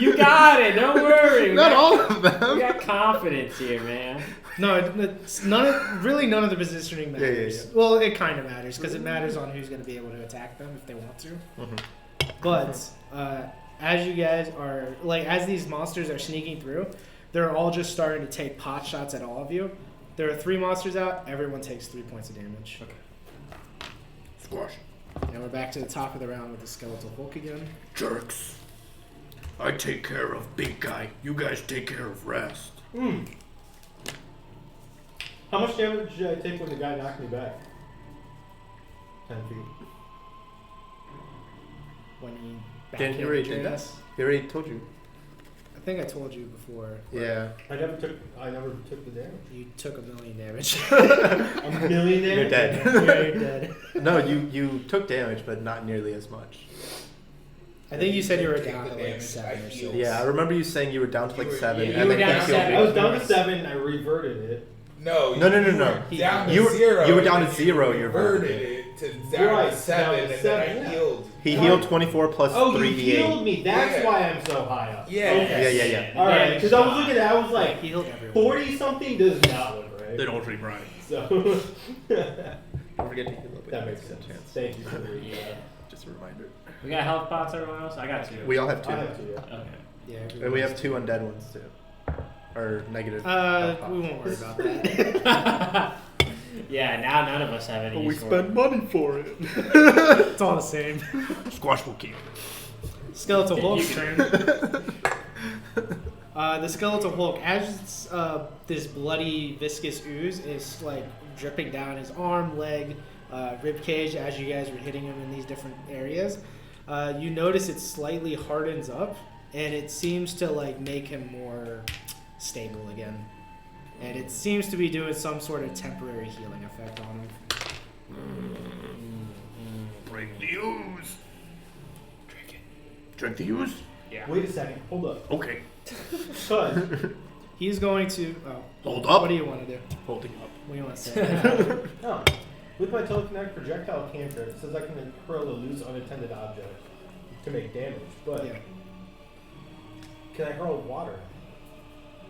You got it. Don't worry. Not all of them. We got confidence here, man. No, it's none of the positioning matters. Yeah. Well, it kind of matters because it matters on who's going to be able to attack them if they want to. Mm-hmm. But as you guys are as these monsters are sneaking through, they're all just starting to take pot shots at all of you. There are 3 monsters out. Everyone takes 3 points of damage. Okay. Squash. And we're back to the top of the round with the skeletal Hulk again. Jerks. I take care of big guy. You guys take care of rest. How much damage did I take when the guy knocked me back? 10 feet. When he Didn't you already backhanded did your that? ass. He already told you. I think I told you before. Yeah. I never took the damage. You took 1 million damage. A million damage? You're dead. Yeah, you're dead. No, you took damage, but not nearly as much. I think you said you were Take down the to like damage, 7 I or healed. 6. Yeah, I remember you saying you were down to like You were- 7. yeah, and you then were he down to killed 7. you. I was down to 7. I reverted it. No. No. You were down to You were- 0. you were down to and 0, You you're reverted verted. it to You're down right, to 7, down to and then 7, I yeah. healed. He healed 24 plus Oh, 3d8. you healed me. That's Yeah. why I'm so high up. Yeah. Okay. Yeah. All right, because I was looking at it, I was like, He healed everyone. 40 something does not look right. don't treat right. So Don't forget to heal up. that makes sense. Thank you for the. Just a reminder. We got health pots, everyone else? I got 2. We all have 2. I have to. Yeah. Okay. Yeah. And we have 2 undead ones too. Or negative. We won't worry about that. Yeah, now none of us have any. use for it. money for it. It's all the same. Squash will keep. Skeletal Hulk's You turn. The Skeletal Hulk, as this bloody viscous ooze is like dripping down his arm, leg, rib cage, as you guys were hitting him in these different areas, you notice it slightly hardens up, and it seems to like make him more stable again. And it seems to be doing some sort of temporary healing effect on him. Bring the ooze. Drink it. Drink the ooze? Yeah. Wait a second. Hold up. Okay. Because He's going to. Hold up. What do you want to do? Holding up. What do you want to say? oh, with my telekinetic projectile cantrip, it says I can hurl a loose unattended object to make damage. But Yeah. can I hurl water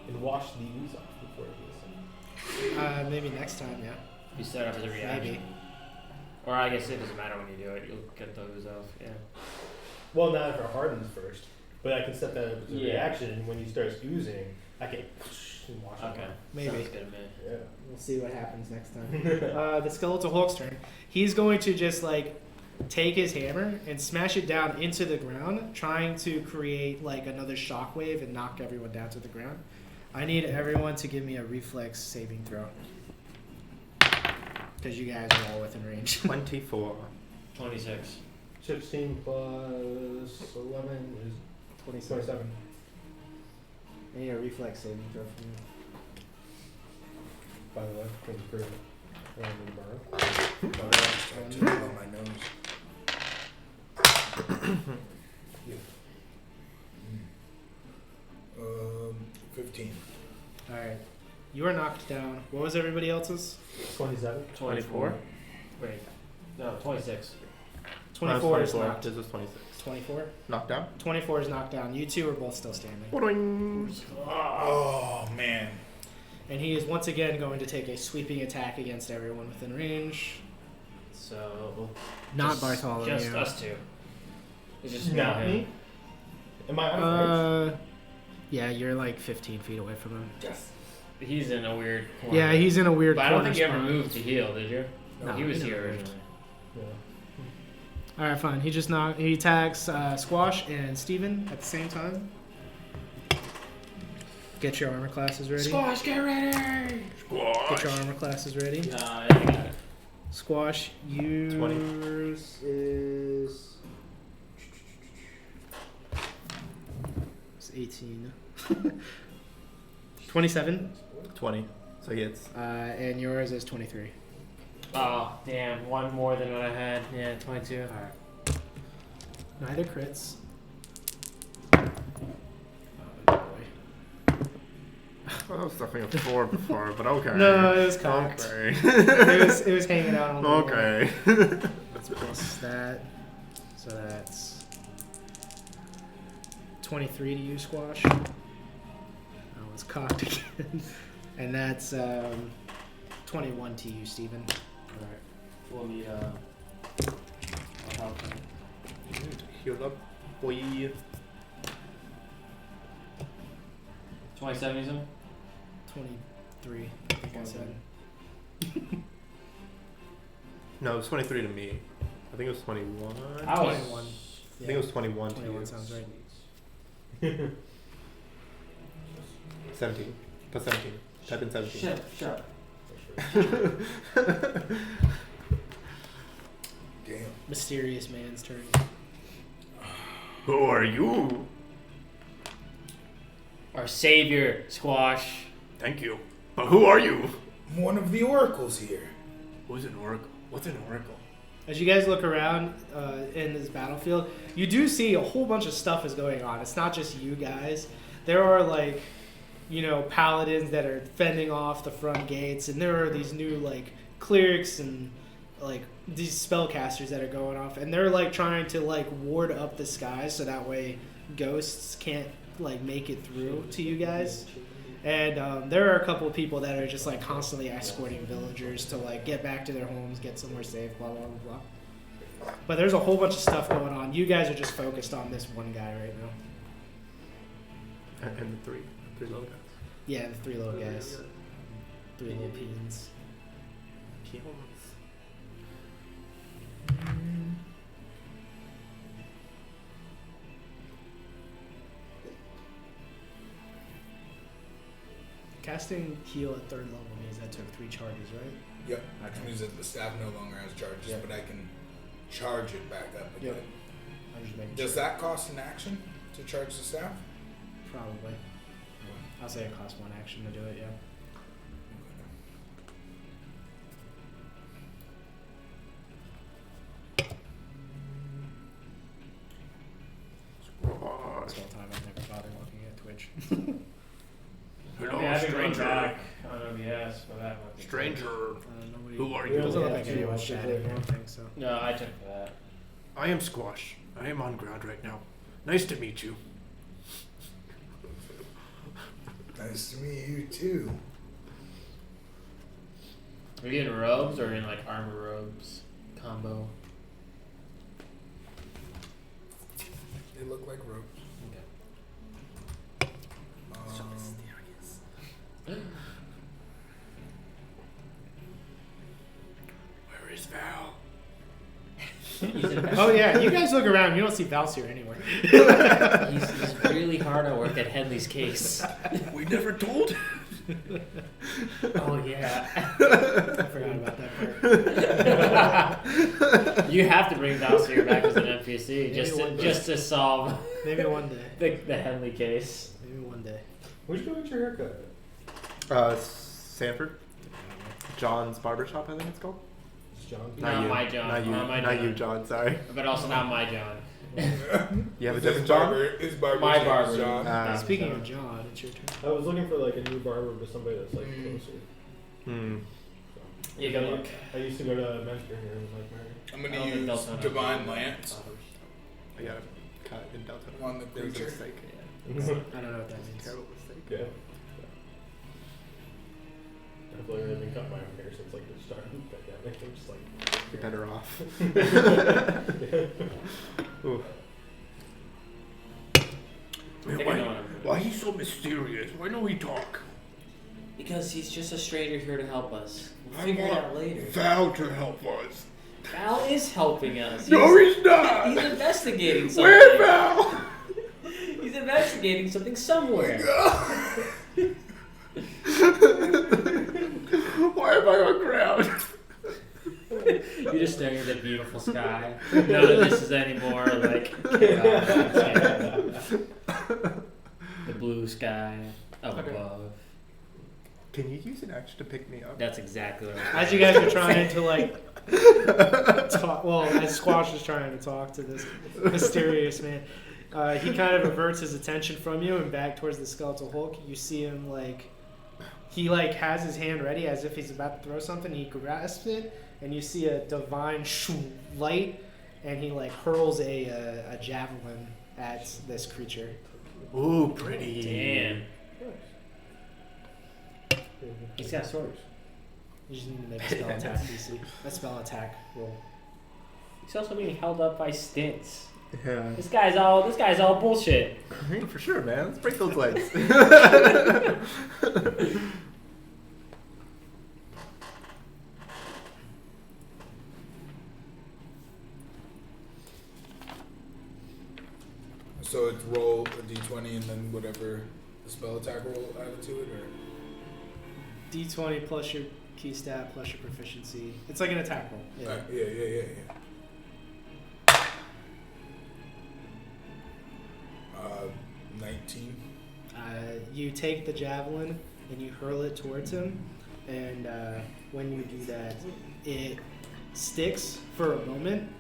and wash the ooze off before it heals? Maybe next time, yeah. You set up as a reaction. Maybe. Or I guess it doesn't matter when you do it. You'll get those off. Yeah. Well, not if it hardens first. But I can set that up as a Yeah. reaction, and when he starts oozing, I can and wash it Okay. off. Maybe. Sounds good to me. Yeah. We'll see what happens next time. The Skeletal Hulk's turn. He's going to just like take his hammer and smash it down into the ground, trying to create like another shockwave and knock everyone down to the ground. I need everyone to give me a reflex saving throw. Because you guys are all within range. 24. 26. 16 plus 11 is 27. I need a reflex saving throw from you. By the way, 23. On my nose. 15. Alright. You are knocked down. What was everybody else's? 27. 24. Wait. No, 26. 24 is 24. knocked. This is 26. 24? Knockdown? 24 is knocked down. You two are both still standing. Boing. Oh, man. And he is once again going to take a sweeping attack against everyone within range. So. Not just, Bartholomew. Just us two. It's just Not him. me? Am I out of range? Yeah, you're like 15 feet away from him. Yes. He's in a weird corner. Yeah, he's in a weird But I don't corner think you ever spot. moved to heal, did you? No, he was he here never moved. originally. Yeah. Alright, fine. He attacks Squash and Steven at the same time. Get your armor classes ready. Squash, get ready! Get your armor classes ready. I got it. Squash, yours is... It's 18. 27. 20. So he hits. And yours is 23. Oh, damn. One more than what I had. Yeah, 22. Alright. Neither crits. Oh, boy. I was stuffing a 4 before, but okay. No, it was cocked. Okay. it was hanging out on the wall. Okay. Let's plus that. So that's 23 to you, Squash. That was cocked again. And that's 21 to you, Steven. Alright. We'll need, I'll help him. Heal up, boy. 27 is him? 23, I think I said. No, it was 23 to me. I think it was 21. I was 21. I think it was 21 to 21 you. sounds right. 17. Plus 17. Type in 17. Shut Damn. Mysterious man's turn. Who are you? Our savior, Squash. Thank you. But who are you? One of the oracles here. Who's an oracle? What's an oracle? As you guys look around in this battlefield, you do see a whole bunch of stuff is going on. It's not just you guys. There are like, paladins that are fending off the front gates, and there are these new like clerics and like these spellcasters that are going off, and they're like trying to like ward up the skies so that way ghosts can't like make it through to you guys. And there are a couple of people that are just like constantly escorting villagers to like get back to their homes, get somewhere safe, blah, blah, blah, blah. But there's a whole bunch of stuff going on. You guys are just focused on this one guy right now. And the three little guys. Yeah, the 3 little guys. 3 little peons. Peons. Casting heal at 3rd level means that took 3 charges, right? Yep. Which Okay. means that the staff no longer has charges, Yeah. but I can charge it back up again. Yep. I'm just making Does sure. that cost an action to charge the staff? Probably. I'll say it costs 1 action to do it, yeah. Squash. This whole time I've never bothered looking at Twitch. Hello, I haven't gone stranger. back on OBS for that one. Stranger. Nobody, Who are it you? doesn't look Yeah, like yeah, anyone's yeah. chatting, I don't think so. No, I took for that. I am Squash. I am on ground right now. Nice to meet you. Nice to meet you too. Are you in robes or in like armor robes combo? They look like ropes. Okay. Where is Val? He's in Oh yeah, you guys look around. You don't see Valsir anywhere. He's really hard at work at Henley's case. We never told. Oh yeah. I forgot about that part. You have to bring Valsir back as an NPC Maybe just one day. to solve Maybe one day. the Henley case. Maybe one day. Where'd you go get your haircut? Sanford. John's Barbershop, I think it's called. It's John. Not you. my John. Not you. Not my Not John. you, John. Sorry. But also not my John. You have a His different John? barber. His barber. My name is barber. John. Speaking of John, it's your turn. I was looking for like a new barber, but somebody that's like closer. Hmm. You go look. I used to go to Mentor here in like Mary. I'm I gonna don't think use Delta has Divine barbers. Lance I got a cut in Delta. on the It was a creature. mistake. I don't know what that means. Terrible mistake. Yeah. I've literally been cutting my own hair since like the start of the pandemic. I'm just like, You're better off. Ooh. I think I know what I'm Why he's so mysterious? Why don't we talk? Because he's just a stranger here to help us. We'll figure it out later. Val to help us. Val is helping us. No, he's not. He's investigating something. Where's Val? He's investigating something somewhere. Why am I on ground? You're just staring at the beautiful sky. None of this is anymore like chaos. The blue sky up above. Can you use an action to pick me up? That's exactly what As you guys are trying to like talk, well, as Squash is trying to talk to this mysterious man, he kind of averts his attention from you and back towards the skeletal Hulk. You see him like he like has his hand ready as if he's about to throw something. He grasps it, and you see a divine light, and he like hurls a javelin at this creature. Ooh, pretty. Damn. He's got swords. You just need to make a spell attack DC. A spell attack roll. He's also being held up by stints. Yeah. This guy's all bullshit. I mean, for sure, man. Let's break those legs. So it's roll a d20 and then whatever the spell attack roll added to it, or D20 plus your key stat plus your proficiency. It's like an attack roll. Yeah. yeah. 19. You take the javelin and you hurl it towards him, and when you do that, it sticks for a moment,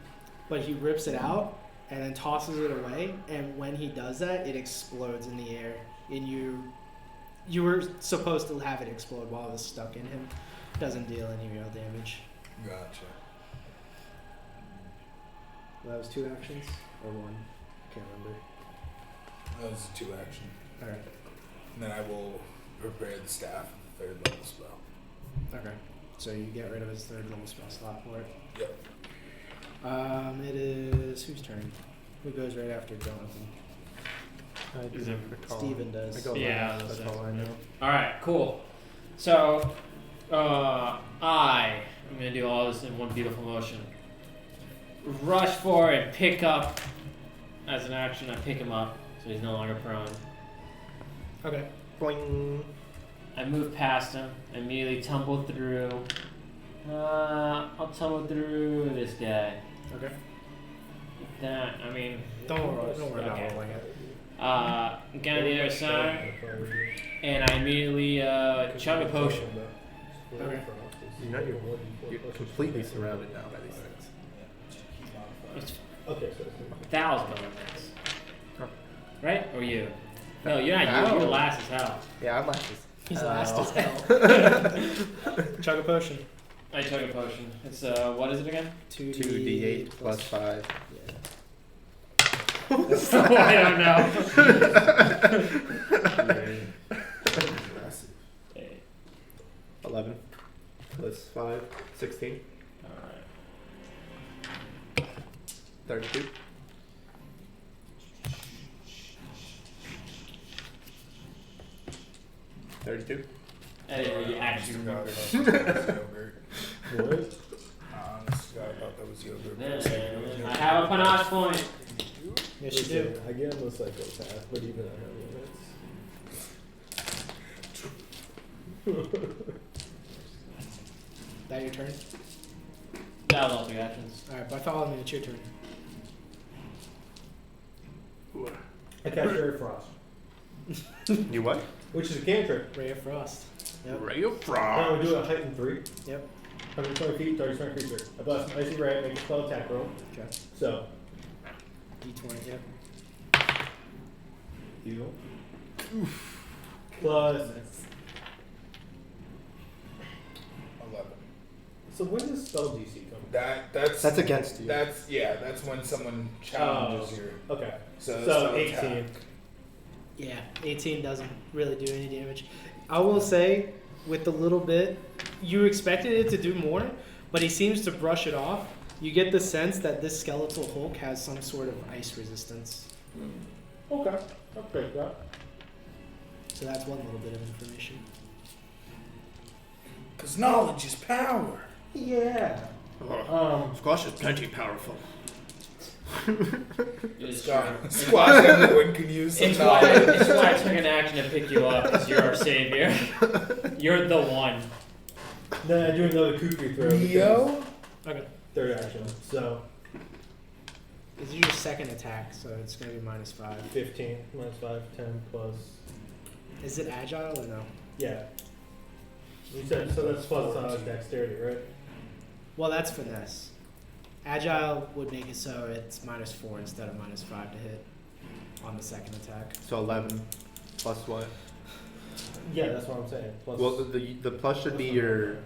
but he rips it out and then tosses it away. And when he does that, it explodes in the air, and you were supposed to have it explode while it was stuck in him. Doesn't deal any real damage. Gotcha. Well, that was 2 actions or 1. Can't remember. That was a 2 action. All right. And then I will prepare the staff, the 3rd level spell. Okay. So you get rid of his 3rd level spell slot for it. Yep. It is whose turn? Who goes right after Jonathan? Is it Steven does. I go Yeah, last, that's that's all I know. Alright, cool. So, I'm going to do all this in one beautiful motion. Rush forward and pick up. As an action, I pick him up, so he's no longer prone. Okay. Boing. I move past him, immediately tumble through. I'll tumble through this guy. Okay. That, I mean, Don't worry about Okay. rolling it. get on the other side, and I immediately chug a potion. Okay. You know you're completely surrounded now by these things. It's Okay, so 1,000 elements. Huh. Right? Or you? No, you're not. You're last as hell. Yeah, I'm last. He's last as hell. Chug a potion. I chug a potion. It's what is it again? 2d8 plus 5. Yeah. I don't know. 11 plus 5, 16. Alright. 32. I didn't really actually remember. Yogurt. what? Just got about thought that was yoga. I have a panache point. Yes, you do. I get him a psychopath, but even I have limits. That your turn? That was all 3 actions. Alright, Bartholomew, it's your turn. I cast Ray of Frost, You what? which is a cantrip. Ray of Frost. Yep. Ray of Now Frost. we do a height in 3. Yep. 120 feet, target strength creature. I blast an icy ray, make a spell attack roll. Okay. So, D20, yep. heal. Plus. 11. So when does spell DC come? That's against you. That's when someone challenges your. Okay. So 18. attack. Yeah, 18 doesn't really do any damage. I will say, with the little bit, you expected it to do more, but he seems to brush it off. You get the sense that this skeletal Hulk has some sort of ice resistance. Okay. I'll take that. So that's one little bit of information. Because knowledge is power. Yeah. Squash is plenty powerful. Squash everyone can use some It's why knowledge. I took an action to pick you up, because you're our savior. You're the one. Then I do another kukri throw. Neo? Okay. Third action. So, This is your second attack, so it's going to be -5. 15 minus 5, 10 plus. Is it agile or no? Yeah. You said, so that's plus dexterity, right? Well, that's finesse. Agile would make it so it's -4 instead of -5 to hit on the second attack. So 11 plus what? Yeah, that's what I'm saying. Plus, Well, the plus should be your.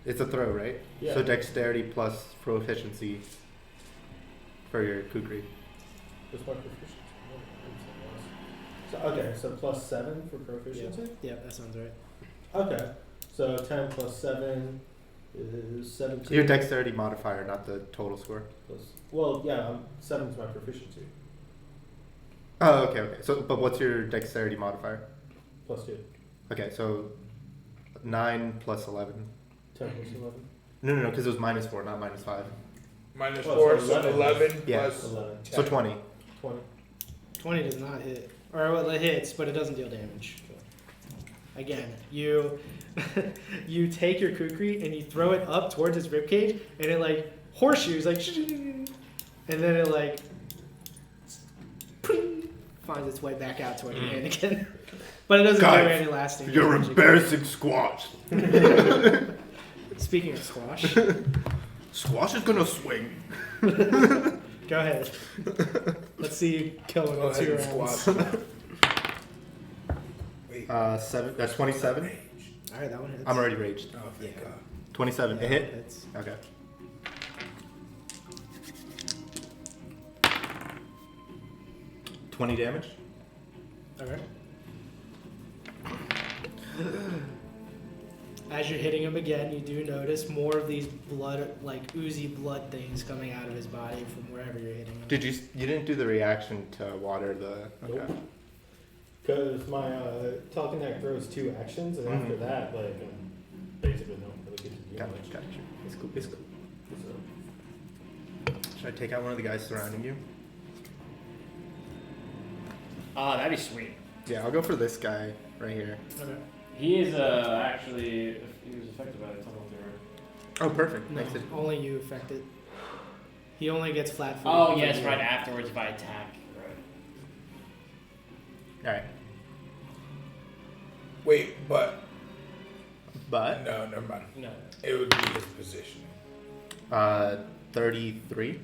It's a throw, right? yeah. So dexterity plus proficiency for your kukri. What's my proficiency? So, okay, so plus 7 for proficiency? Yeah, that sounds right. Okay. So 10 plus 7 is 17. Your dexterity modifier, not the total score. Plus, well, yeah, 7 is my proficiency. Oh, okay. So, but what's your dexterity modifier? Plus 2. Okay, so 9 plus 11. 10 plus 11. No, because it was -4, not -5. Minus Oh, 4, so so 11. 11 Yeah. plus 11. 10. So 20. 20. 20 does not hit. Or well, it hits, but it doesn't deal damage. Again, you you take your kukri and you throw it up towards his ribcage, and it like horseshoes, like, and then it like finds its way back out toward your hand again. But it doesn't do Guys, any lasting You're damage. embarrassing Squash. Speaking of squash, Squash is gonna swing. go ahead. Let's see you kill him Go in 2 ahead and rounds. squash. Wait. 7. That's 27. All right, that one hits. I'm already raged. Oh, thank Yeah. God. 27. Yeah, It hit. hits. Okay. $20 damage. Okay. As you're hitting him again, you do notice more of these blood, like oozy blood things coming out of his body from wherever you're hitting him. Did you didn't do the reaction to water the? Okay. Nope. Because my Talking Neck throws 2 actions, and after that, like, basically don't really get to do Got much. it. It's cool. It's cool. So, Should I take out one of the guys surrounding you? That'd be sweet. Yeah, I'll go for this guy right here. Okay. He is actually, he was affected by the tunnel through. Oh, perfect. No, Makes it. only you affected. He only gets flat-footed. Oh, for yes, you. right afterwards if I attack. Right. All right. Wait, but But no, never mind. No. It would be his position. 33.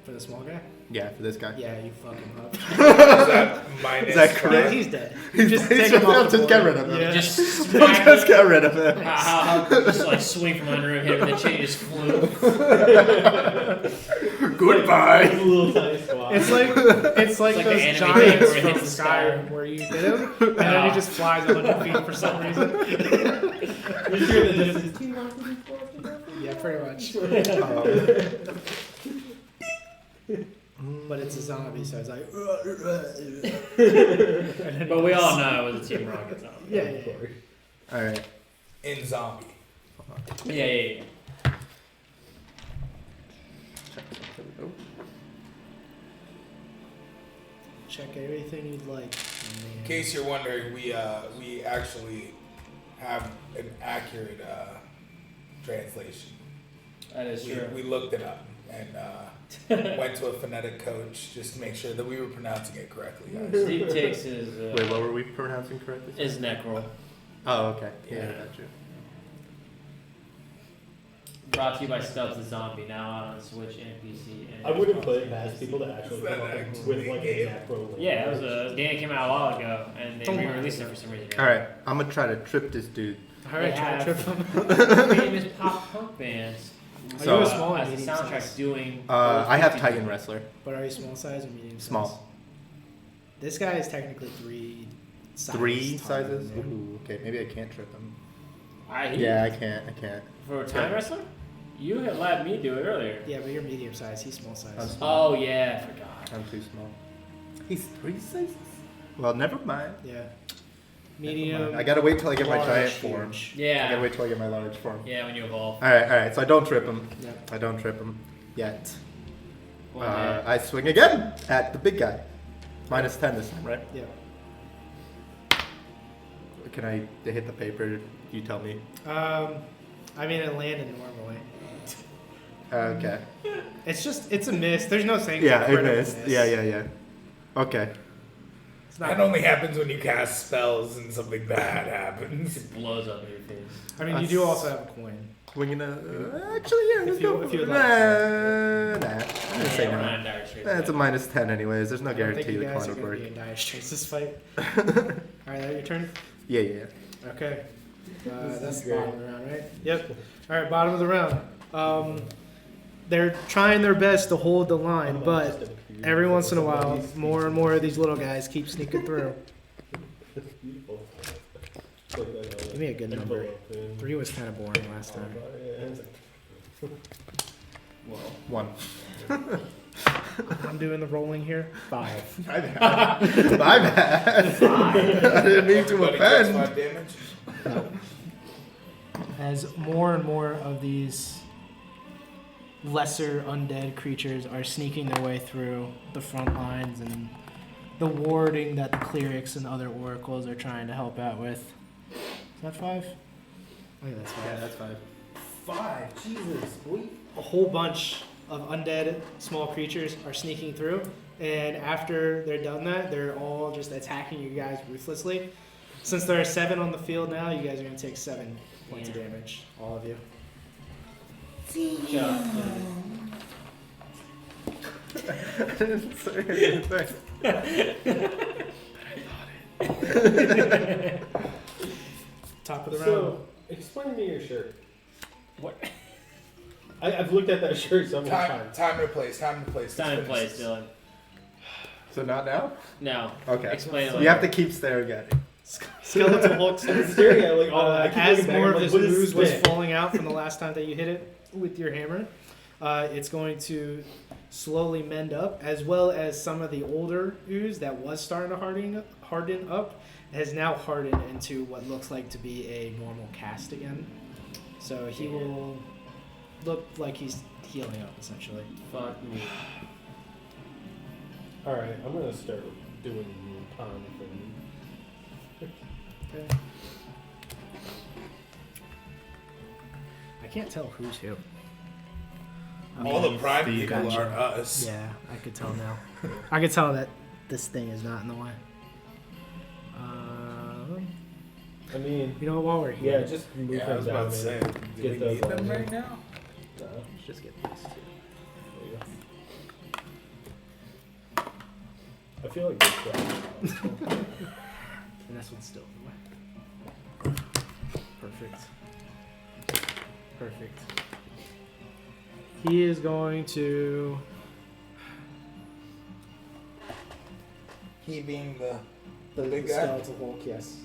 For the small guy? Yeah, for this guy. Yeah, you fuck him up. Is that minus Is that 5? correct? He's dead. He's Just he's take him off the just get board. rid of him. Yeah. Just Just smack get rid of him. how just like swing from under him, hit him, and then change his flu. Goodbye. It's a little tiny squad. It's like It's like the those anime giants thing where it from hits the sky. Skyrim where you hit him and then he just flies 100 feet for some reason. You hear the distance. Yeah, pretty much. But it's a zombie, so it's like. But we all know it was a Team Rocket zombie. Yeah. All right. In zombie. Yeah. Check everything you'd like. In case you're wondering, we actually have an accurate translation. That is true. We looked it up and went to a phonetic coach just to make sure that we were pronouncing it correctly. Steve takes his Wait, what were we pronouncing correctly? his neck roll. Oh, okay. Yeah, Yeah. got you. Brought to you by Stubbs the Zombie. Now on Switch NPC. And I wouldn't put it past people to actually come up with like a macro. Yeah, it was a game that came out a while ago, and they Don't re-released it for some reason. All right, I'm gonna try to trip this dude. All right, They try to have- trip him. My name is Pop Punk Bands. Are So, you a small or as the medium soundtrack's size? doing. I have Titan Wrestler. But are you small size or medium size? Small. This guy is technically 3 sizes. 3 taller sizes? than you. Ooh, okay, maybe I can't trip him. Yeah. I can't. For a time wrestler, you had let me do it earlier. Yeah, but you're medium size. He's small size. I'm small. Oh yeah, I forgot. I'm too small. He's 3 sizes? Well, never mind. Yeah. Never Medium. mind. I gotta wait till I get my large, giant form. huge. I Yeah. gotta wait till I get my large form. Yeah, when you evolve. Alright, so I don't trip him. Yep. I don't trip him yet. One hit. I swing again at the big guy. Minus 10 this time, right? Yeah. Can I hit the paper? You tell me. I mean, it landed normally. Okay. It's a miss. There's no saying. Yeah, it's a it critical missed. miss. Yeah. Okay. It's That not. only happens when you cast spells and something bad happens. It blows up in your face. I mean, you do also have a coin. Swinging actually, yeah, let's If you- go. if you would Nah. like I'm gonna say Yeah, we're no. not in dire straits. It's a minus 10 anyways. There's no I don't think guarantee you the guys coin are would going to work. be in dire straits this fight. All right, that your turn. Yeah. Okay. This That's is the great. bottom of the round, right? Yep. All right, bottom of the round. They're trying their best to hold the line, but every once in a while, more and more of these little guys keep sneaking through. Beautiful. Give me a good number. 3 was kind of boring last time. Whoa. 1. I'm doing the rolling here. 5. My bad. I didn't mean to Everybody takes offend. 5 damage. As more and more of these lesser undead creatures are sneaking their way through the front lines and the warding that the clerics and other oracles are trying to help out with. Is that 5? I think that's 5. Yeah, that's 5. 5. Jesus. A whole bunch of undead small creatures are sneaking through, and after they're done that, they're all just attacking you guys ruthlessly. Since there are 7 on the field now, you guys are going to take 7 points of damage, all of you. Shut I didn't say anything. Top of the round. So, explain to me your shirt. What? I've looked at that shirt several times. Time to place. Time and place, Dylan. So not now? No. Okay. Explain it So later. you have to keep staring at it. Skeletal Hulk I'm staring at it like, I keep as looking back, more I'm of like, this what is ooze was spit? falling out from the last time that you hit it with your hammer, it's going to slowly mend up, as well as some of the older ooze that was starting to harden up has now hardened into what looks like to be a normal cast again. So he will look like he's healing up essentially. Fuck me. Alright, I'm gonna start doing pond thing. Okay. I can't tell who's who. All the prime Steve, people gotcha. are us. Yeah, I could tell now. I could tell that this thing is not in the way. I mean, You know what, while we're yeah, here, just move Yeah, I them was down about to say, there. do Get we those need them on right there. now? No, let's just get these two. there you go. I feel like this guy. And this one's still in the way. Perfect. Perfect. He is going to... He being the The big guy? skeletal Hulk, yes.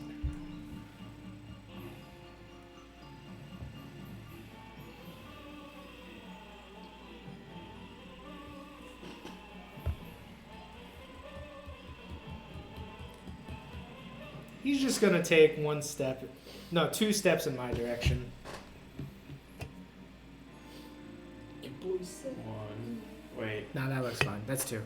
He's just gonna take 2 steps in my direction. One. Wait. No, that looks fine. That's 2.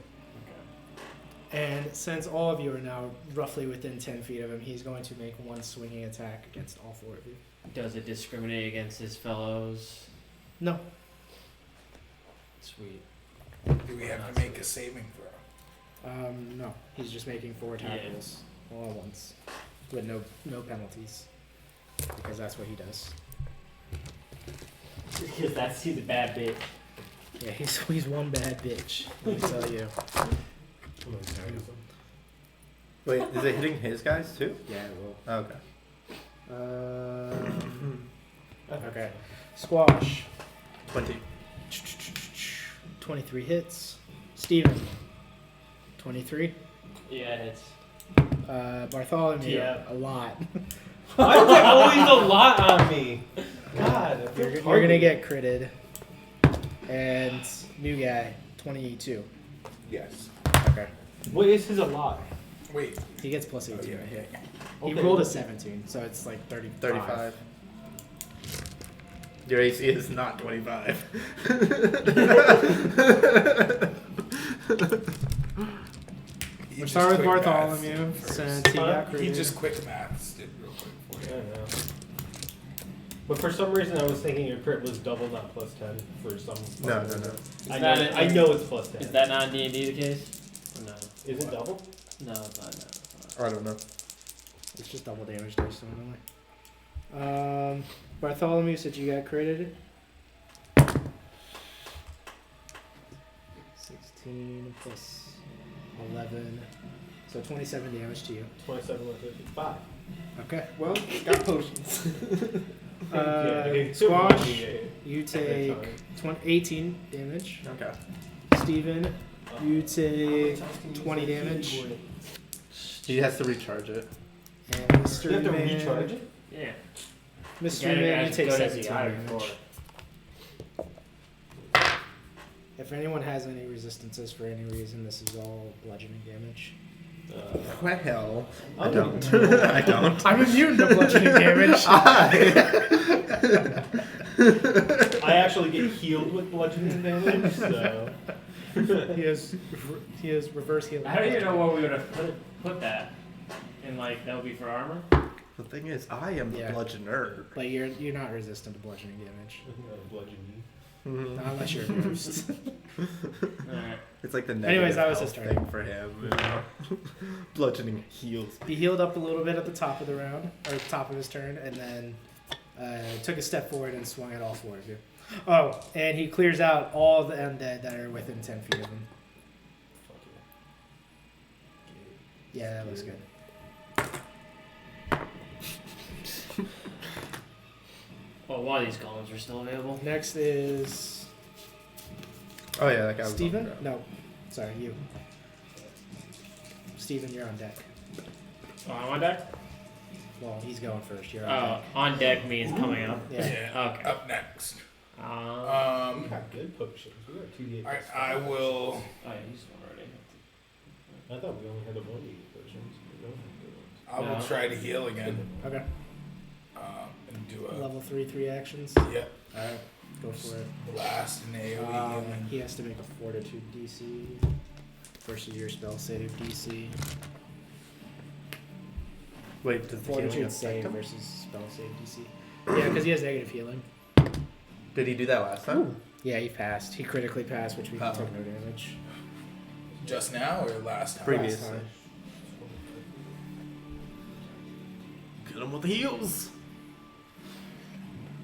And since all of you are now roughly within 10 feet of him, he's going to make one swinging attack against all 4 of you. Does it discriminate against his fellows? No. Sweet. Do we have to make a saving throw? No. He's just making 4 tackles all at once with no penalties because that's what he does. Because he's a bad bitch. Yeah, he's one bad bitch. Let me tell you. Wait, is it hitting his guys too? Yeah, it will. Oh, okay. Okay. Squash. 20. 23 hits. Steven. 23. Yeah, it's. Bartholomew. Yeah. A lot. Why is there always a lot on me? God, I feel You're targeted. gonna get critted. And new guy. 22. Yes. Okay. What is his a lot? Wait. He gets plus 18 Okay. to hit. He Okay. rolled a 17, so it's like 35. 35. Your AC is not 25. We'll start with Bartholomew since he got He critted. just quick maths did real quick for I you. don't know. But for some reason, I was thinking your crit was double, not plus 10 for some. No. I know it's plus 10. Is that not in D&D the case? Or no? Is it double? No, it's not. I don't know. It's just double damage dice normally. Bartholomew said you got critted. 16 plus 11. So 27 damage to you. 27 plus 5. Okay. Well, got potions. Squash, you take 18 damage. Okay. Steven, you take 20 damage. He has to recharge it. And You Mr. have to Man, recharge it? Yeah. Mr. Gotta be Man, you as take good as 17 the eye damage. before. If anyone has any resistances for any reason, this is all bludgeoning damage. Well, I Oh, don't. no. I don't. I'm immune to bludgeoning damage. I actually get healed with bludgeoning damage, so. he has reverse healing. I don't even know where we would have put that. And like that would be for armor. The thing is, I am the Yeah. bludgeoner. But you're not resistant to bludgeoning damage. Bludgeoning. Not unless you're reversed. Alright. It's like the Anyways, negative that was his health turn. thing for him. You know? Bludgeoning heals. He healed up a little bit at the top of the round, or top of his turn, and then took a step forward and swung at all 4 of you. Oh, and he clears out all the undead that are within 10 feet of him. Yeah, that looks good. Well, one of these columns are still available. Next is Oh yeah, that guy was Steven? on the ground. No, sorry, you. Steven, you're on deck. Oh, I'm on deck? Well, he's going first. You're on Oh, deck. on deck means coming up. Yeah. Okay. Up next. We Um, got good potions. We got 2d8. Alright, I will. Oh, yeah, he's already. I thought we only had the 1d8 potions. I will No. try to heal again. Okay. And do a Level 3 actions. yep Alright, go for it. blast and AOE healing. He has to make a Fortitude DC versus your spell save DC. Wait, does the healing Fortitude affect save him? versus spell save DC. Yeah, because he has negative healing. Did he do that last time? Yeah, he passed. He critically passed, which means he Oh. took no damage. Just now or last time? Previous. Last time. Get him with the heals.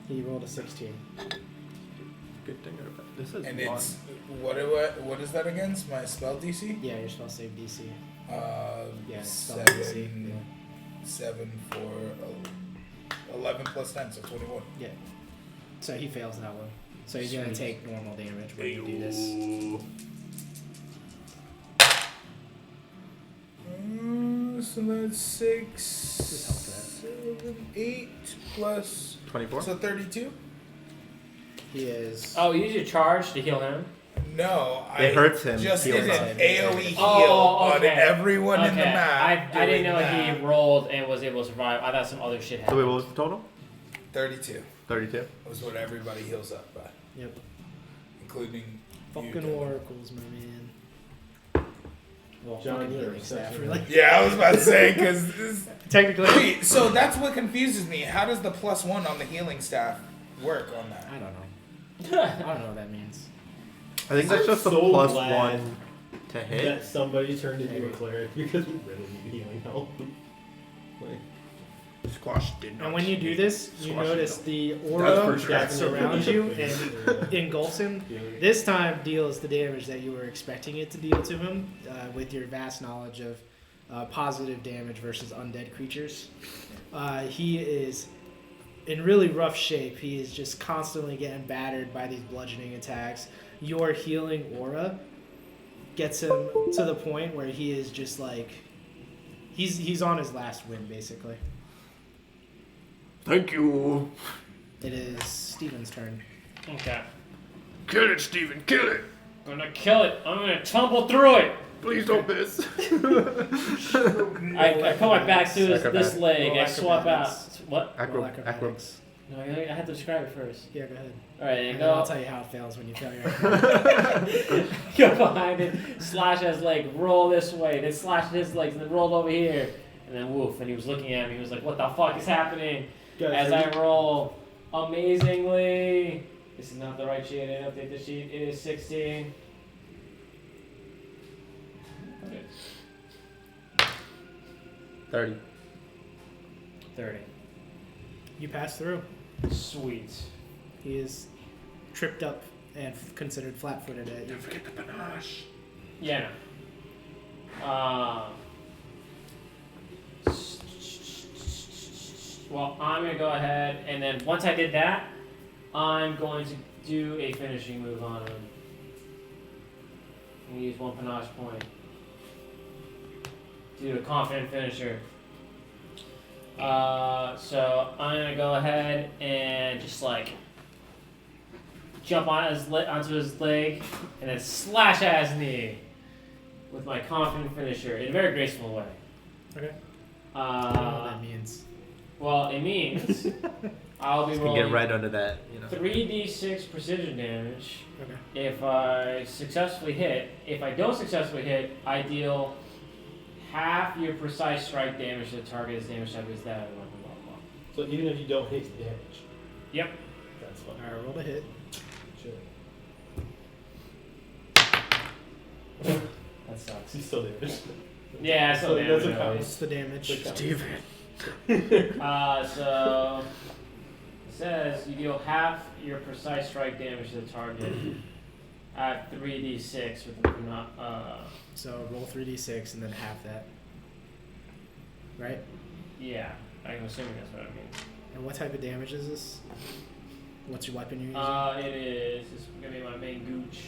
He rolled a 16. Good thing or bad? This is And one. it's what is that against my spell DC? Yeah, your spell save DC. Yeah, spell 7 DC. 7 for 11 plus 10, so 21. Yeah. So he fails that one. So he's gonna take normal damage when you do this. So that's 6, Just help that. 7, 8 plus 24. so 32. He is. Oh, you use your charge to heal him? No, It hurts him, Just heals did an him. AOE heal Oh, on okay. everyone in the Okay. map. I didn't know doing he rolled and was able to survive. I thought some other shit So happened. wait, what was the total? 32 32. was what everybody heals up by, Yep. including Fucking do. oracles, my man. Well, Fucking John, healing you're staff, obsessed really. Yeah, I was about to say because. Technically, Wait, so that's what confuses me. How does the +1 on the healing staff work on that? I don't know. I don't know what that means. I think that's I'm just a so plus glad 1 to hit. that somebody turned into a cleric because we really need healing help. Like, Squash did not. And when you do this, you Squash notice it. the That's aura for sure. that surrounds you and and engulfs him. This time deals the damage that you were expecting it to deal to him with your vast knowledge of positive damage versus undead creatures. He is in really rough shape. He is just constantly getting battered by these bludgeoning attacks. Your healing aura gets him to the point where he is just like he's on his last wind basically. Thank you. It is Steven's turn. Okay. Kill it, Steven. Kill it. I'm gonna kill it. I'm gonna tumble through it. Please don't miss. I put my back to this leg. Roll I swap out. acrobatics. What? Roll Acro. acrobatics. No, I had to describe it first. Yeah, go ahead. All right, And go. then I'll tell you how it fails when you fail your acrobatics. Go behind it, slash his leg, roll this way, then slash his legs, and then rolled over here, and then woof. And he was looking at me. He was like, "What the fuck is happening?" As I roll amazingly. This is not the right sheet. I didn't update the sheet. It is 16. Okay. 30. 30. You pass through. Sweet. He is tripped up and considered flat-footed at you. Don't forget the panache. Yeah. No. Well, I'm going to go ahead, and then once I did that, I'm going to do a finishing move on him. I'm going to use 1 panache point. Do a confident finisher. So I'm going to go ahead and just like jump on onto his leg and then slash at his knee with my confident finisher in a very graceful way. Okay. I don't know what Uh, that means. well, it means I'll be Just gonna rolling get right under that, you know. 3d6 precision damage Okay. if I successfully hit. If I don't successfully hit, I deal half your precise strike damage to the target as damage type is that. Blah, blah, blah, blah. So even if you don't hit the damage, Yep. that's fine. All right, roll to hit. Sure. That sucks. He's still damaged. Yeah, I still So damage. that's a at count. least. What's the damage? Good count. Steven. So it says you deal half your precise strike damage to the target at 3d6 with the So roll 3d6 and then half that. Right? yeah. I'm assuming that's what it means. And what type of damage is this? What's your weapon you're using? It is. It's gonna be my main gooch.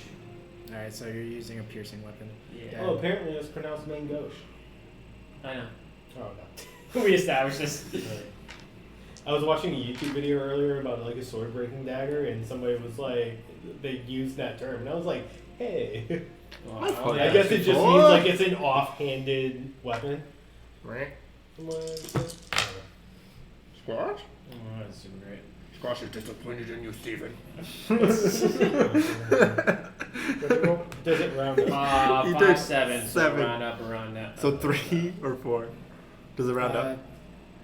All right, so you're using a piercing weapon. Yeah. Oh, apparently it's pronounced main gauche. I know. Oh, no. We established this. I was watching a YouTube video earlier about like a sword breaking dagger, and somebody was like, they used that term, and I was like, hey. Well, My fault. I guess it just means like it's an offhanded weapon. Right? I'm like, Squash? Oh, that's super great. Squash is disappointed in you, Steven. does it round up? He 5, did 7. So 7. round up around that. So 3 or 4? Does it round up?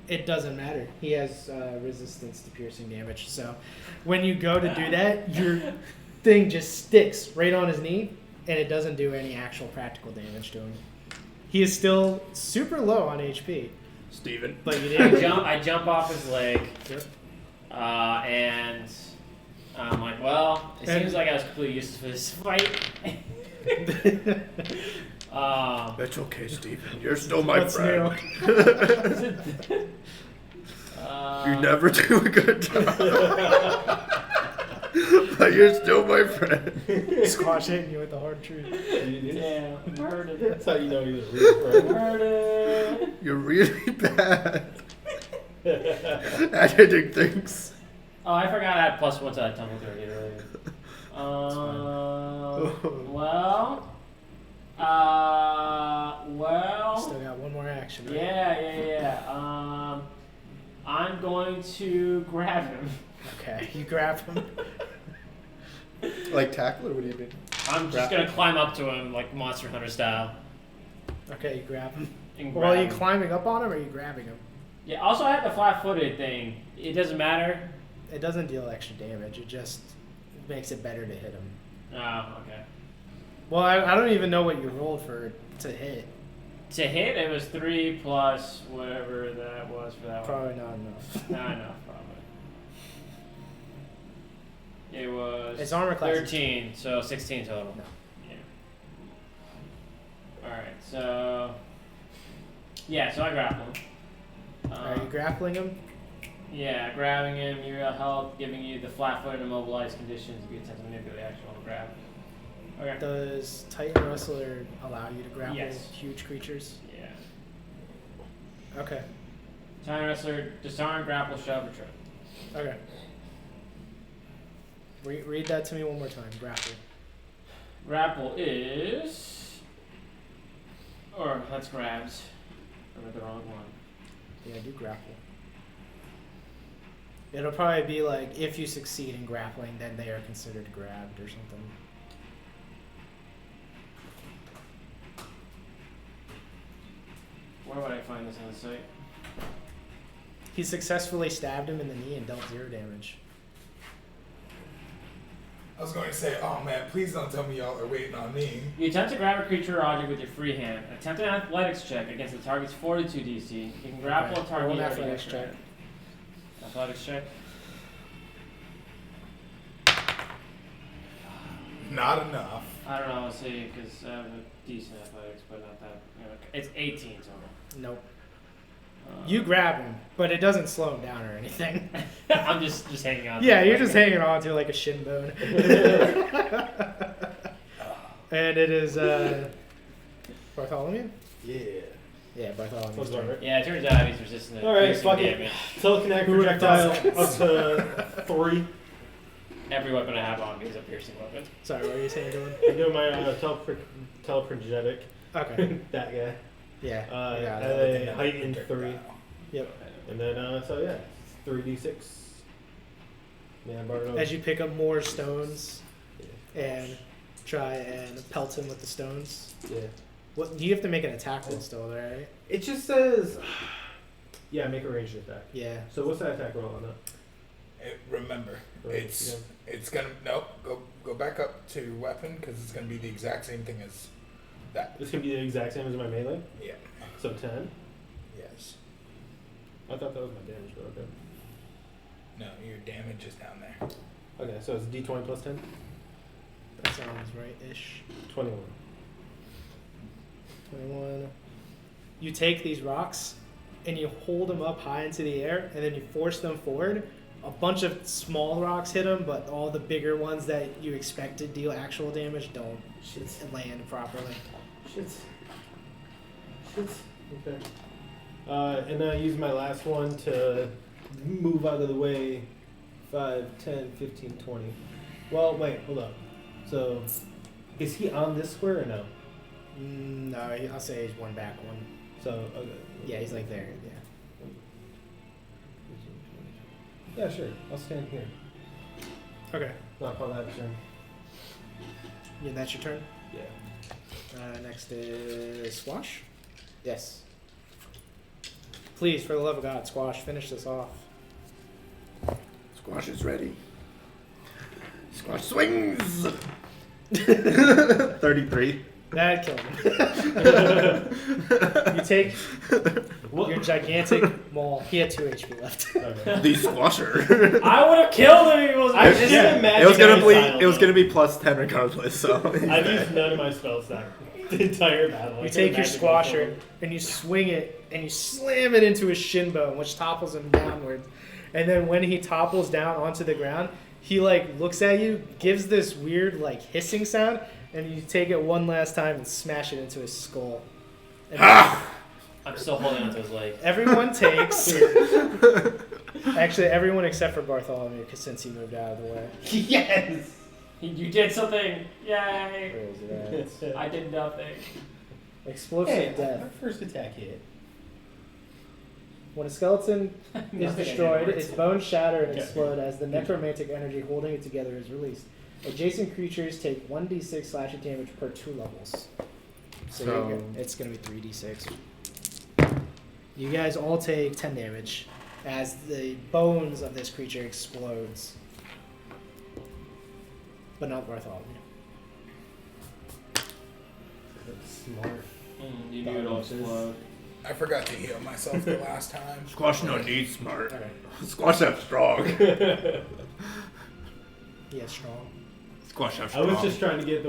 It doesn't matter. He has resistance to piercing damage. So when you go to do that, your thing just sticks right on his knee, and it doesn't do any actual practical damage to him. He is still super low on HP, Steven. but you didn't. I jump off his leg. Yep. And I'm like, well, it seems like I was completely useless for this fight. That's okay, Steven. You're still my What's friend. You You never do a good job. But you're still my friend. Squash hitting you with the hard truth. Damn, I heard it. That's how you know he's a real I friend. heard it. You're really bad at hitting things. Oh, I forgot I had +1 to that tumble through earlier. Well. Still got one more action. Right? Yeah. I'm going to grab him. Okay, you grab him. Like tackle, or what do you mean? I'm just gonna climb up to him like Monster Hunter style. Okay, you grab him. And Well, are grab you him. climbing up on him or are you grabbing him? Yeah. Also, I have the flat-footed thing. It doesn't matter. It doesn't deal extra damage. It just makes it better to hit him. Oh, okay. Well, I don't even know what you rolled for to hit. To hit, it was 3 plus whatever that was for that one. Probably not enough. Not enough, probably. It was Its armor class is 13, so 16 total. No. Yeah. Alright, so... Yeah, so I grapple him. Are you grappling him? Yeah, grabbing him, you real health, giving you the flat-footed immobilized conditions if you attempt to manipulate the actual grab. Okay. Does Titan Wrestler allow you to grapple Yes. huge creatures? Yeah. Okay. Time Wrestler, disarm, grapple, shove, or trip. Okay. Read that to me one more time. Grapple. Grapple is... Or, that's grabs. I read the wrong one. Yeah, do grapple. It'll probably be like, if you succeed in grappling, then they are considered grabbed or something. Where would I find this on the site? He successfully stabbed him in the knee and dealt 0 damage. I was going to say, oh man, please don't tell me y'all are waiting on me. You attempt to grab a creature or object with your free hand. Attempt an athletics check against the target's Fortitude DC. You can grapple Okay, a target. roll an already athletics extra. check. Athletics check. Not enough. I don't know, let's see, because I have a decent athletics, but not that. You know, it's 18 total. Nope. You grab him, but it doesn't slow him down or anything. I'm just hanging on. Yeah, you're just hanging on to like a shin bone. And it is Bartholomew? Yeah. Yeah, Bartholomew. Sounds about right. Yeah, it turns out he's resistant to Alright, piercing fuck it. damage. Telekinetic Who would've projectile thought? up to 3. Every weapon I have on me is a piercing weapon. Sorry, what were you saying, Dylan? I'm doing my teleprogetic. Okay. That guy. Yeah. At yeah. a heightened 3. Yep. And then, so yeah, 3d6. Yeah, Bardo. As you pick up more stones Yeah. and try and pelt him with the stones. Yeah. What you have to make an attack roll still, right? It just says, yeah, make a ranged attack. Yeah. So what's that attack roll on that? Remember, it's gonna go back up to weapon because it's gonna be the exact same thing as that. This can be the exact same as my melee. Yeah. So 10. Yes. I thought that was my damage, but okay. No, your damage is down there. Okay, so it's d20 plus 10. That sounds right-ish. 21. 21. You take these rocks and you hold them up high into the air and then you force them forward. A bunch of small rocks hit them, but all the bigger ones that you expect to deal actual damage don't land properly. Shit. Okay. And then I use my last one to move out of the way. 5, 10, 15, 20. Well, wait, hold up. So, is he on this square or no? No, I'll say he's one back one. So, okay. Yeah, he's like there. Yeah. Yeah, sure. I'll stand here. Okay. Not call that a turn. Yeah, that's your turn. Yeah. Next is Squash. Yes. Please, for the love of God, Squash, finish this off. Squash is ready. Squash swings. 33. That killed him. You take your gigantic maul. He had 2 HP left. Okay. The squasher. I would have killed him if he wasn't. I just imagine It was gonna every style, be. It was though. gonna be plus 10 regardless. So. I've used none of my spell stack the entire battle. I You can take your imagine squasher going and you swing it and you slam it into his shin bone, which topples him downward. And then when he topples down onto the ground, he like looks at you, gives this weird like hissing sound, and you take it one last time and smash it into his skull. And I'm still holding onto his leg. everyone takes. Actually, everyone except for Bartholomew, because since he moved out of the way. Yes! You did something. Yay! Where is it at? I did nothing. Explosive death. my first attack hit. When a skeleton is Nothing destroyed, anymore. its bones shatter and Okay. explode as the necromantic energy holding it together is released. Adjacent creatures take 1d6 slashing damage per 2 levels. So it's going to be 3d6. You guys all take 10 damage as the bones of this creature explodes. But not Bartholomew. Smart. You knew it'll explode. I forgot to heal myself the last time. Squash no need smart. Okay. Squash up strong. Yeah, strong. Squash up I strong. was just trying to get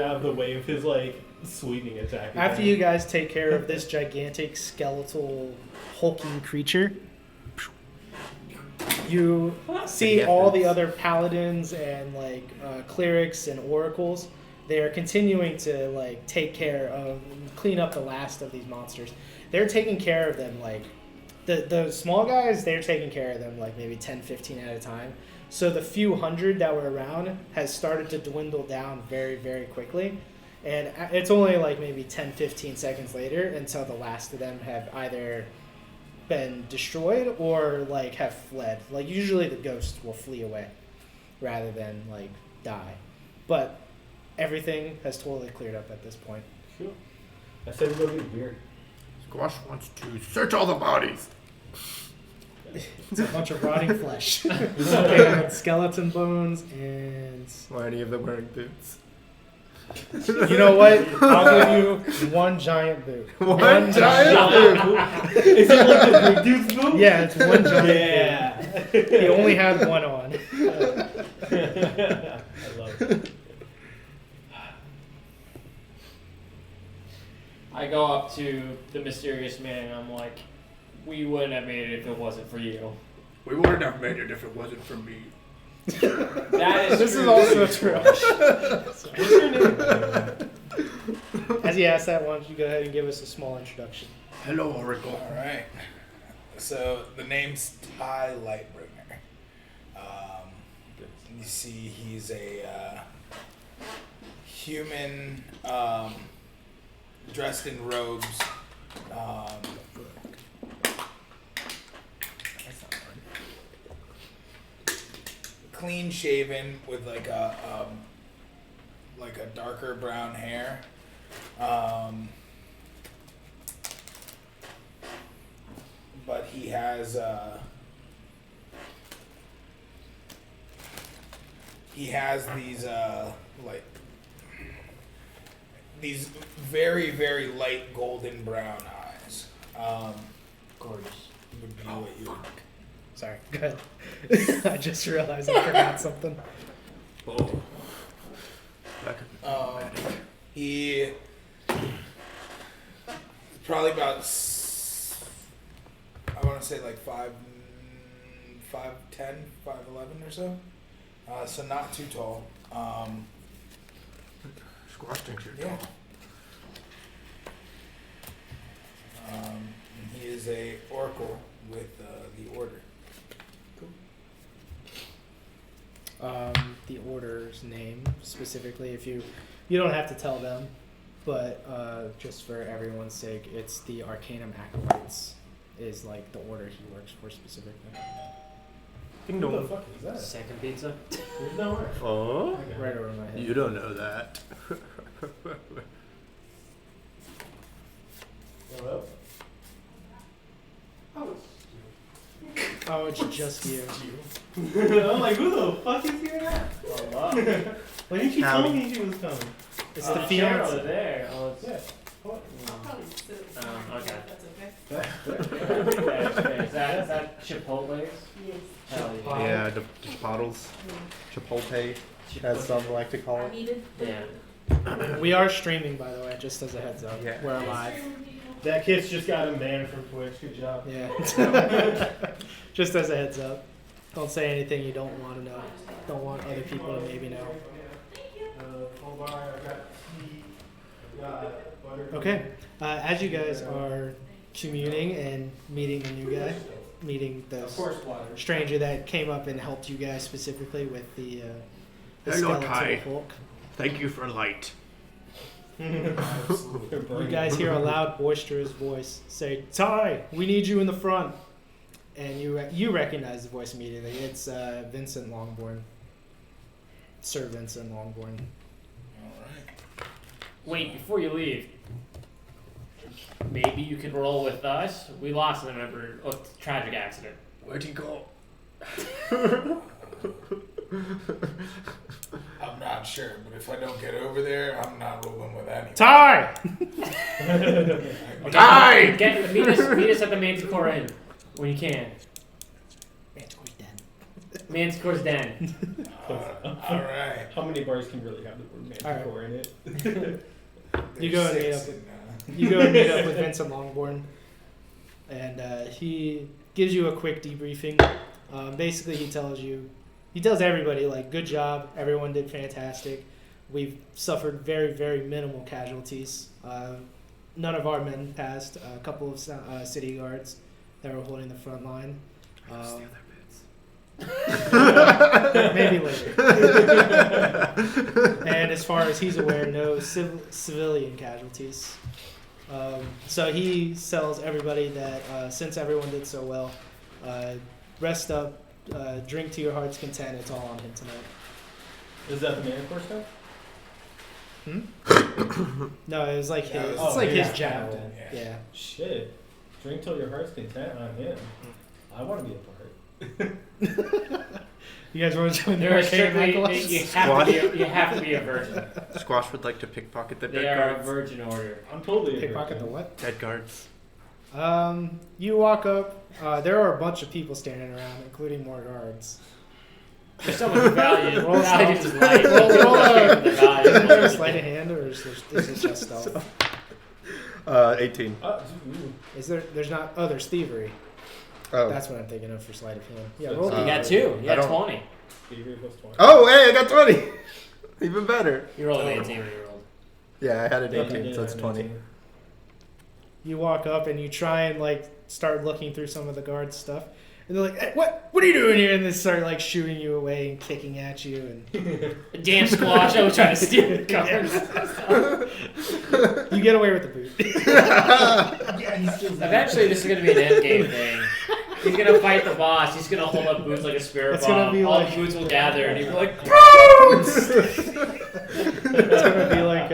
out of the way of his like sweeping attack. After you guys take care of this gigantic skeletal hulking creature, you see all the other paladins and like clerics and oracles. They are continuing to like take care of, clean up the last of these monsters. They're taking care of them like the small guys. They're taking care of them like maybe 10, 15 at a time. So the few hundred that were around has started to dwindle down very, very quickly. And it's only like maybe 10, 15 seconds later until the last of them have either been destroyed or like have fled. Like usually the ghosts will flee away rather than like die. But everything has totally cleared up at this point. Cool. I said we go get a beer. Squash wants to search all the bodies. It's a bunch of rotting flesh. And skeleton bones and... Why any of them wearing boots? You know what? I'll give you one giant boot. One giant boot? Is it like the big dude's boot? Yeah, it's one giant Yeah. boot. He only had one on. I love it. I go up to the mysterious man and I'm like, we wouldn't have made it if it wasn't for you. We wouldn't have made it if it wasn't for me. That is This true. is also true. What's your name? As he asked that, why don't you go ahead and give us a small introduction? Hello, Oracle. All right. So the name's Ty Lightbringer. You see, he's a human dressed in robes. Clean shaven with like a darker brown hair. But he has these very, very light golden brown eyes. Gorgeous. Would be what you would. Sorry, go ahead. I just realized I forgot something. Oh. He probably about I want to say like 5'10", 5'11" or so. So not too tall. Squash thinks you're Yeah. tall. And he is a oracle with the order. The order's name specifically, if you don't have to tell them, but just for everyone's sake, it's the Arcanum Acolytes is like the order he works for specifically. Ding Who the dong. fuck is that? Second pizza. There's no way. Oh? Okay. Right over my head. You don't know that. Hello? Oh, it's just you. I'm like, who the fuck is here now? Wow. Why didn't you tell me he was coming? It's Oh, the over fiance. there. Oh, it's, Yeah. What? Probably sit. okay. That's okay. Is that Chipotle's? Yes. Hell yeah. Yeah, the bottles. Chipotle, as some like to call I it. needed. Yeah. We are streaming, by the way, just as a heads up. Yeah. We're live. That kid's just got him banned from Twitch. Good job. Yeah. Just as a heads up. Don't say anything you don't want to know. Don't want other people to maybe know. Hold on, I got tea. I got butter. Okay. As you guys are communing and meeting the new guy, meeting the Of course, water. stranger that came up and helped you guys specifically with the Hello, skeletal Ty. Hulk. Thank you for light. You guys hear a loud, boisterous voice say, "Ty, we need you in the front." And you recognize the voice immediately. It's Vincent Longbourn. servants in Longbourn. Alright. Wait, before you leave, maybe you can roll with us. We lost a member. Oh, tragic accident. Where'd he go? I'm not sure, but if I don't get over there, I'm not rolling with anyone. Ty! Okay, meet us at the Manticore Inn when you can. Manticore's den. Manticore's Den. Alright. How many bars can really have the word Manticore in it? You go and meet up. You go and meet up with Vincent Longbourn, and he gives you a quick debriefing. Basically, he tells everybody, like, good job, everyone did fantastic. We've suffered very, very minimal casualties. None of our men passed. A couple of city guards that were holding the front line. Maybe later. And as far as he's aware, no civilian casualties. So he tells everybody that since everyone did so well, rest up, drink to your heart's content. It's all on him tonight. Is that the Manticore stuff? No, it was like his. Yeah, It's like his yeah. job. Yeah. Yeah. Shit. Drink till your heart's content on him. I want to be a part. You guys want to join the They're arcade strictly, Nicholas? you have to be a virgin. Squash would like to pickpocket the They dead are a guards. virgin order. I'm totally a Pickpocket the virgin. what? Dead guards. You walk up. There are a bunch of people standing around, including more guards. There's so much value. Roll Value stealth. is life. Roll The value Is is there a life. sleight of hand, or is it just stealth? 18. Ooh. Is there? There's not. Oh, there's thievery. Oh. That's what I'm thinking of for sleight of hand. Yeah, So roll it's- You got thievery. 2. You I got don't- 20. Thievery plus 20. Oh, hey, I got 20. Even better. You rolled an 18 when you rolled. Yeah, I had an Okay, 18, yeah, so it's I'm 20. 18. You walk up and you try and like start looking through some of the guards' stuff, and they're like, hey, "What are you doing here?" And they start like shooting you away and kicking at you, and Damn Squash, I was trying to steal the covers. you get away with the boot. Eventually, this is going to be an endgame thing. He's going to fight the boss. He's going to hold up boots like a spirit It's gonna bomb. be All like- the boots will gather, and he'll be like, It's gonna be like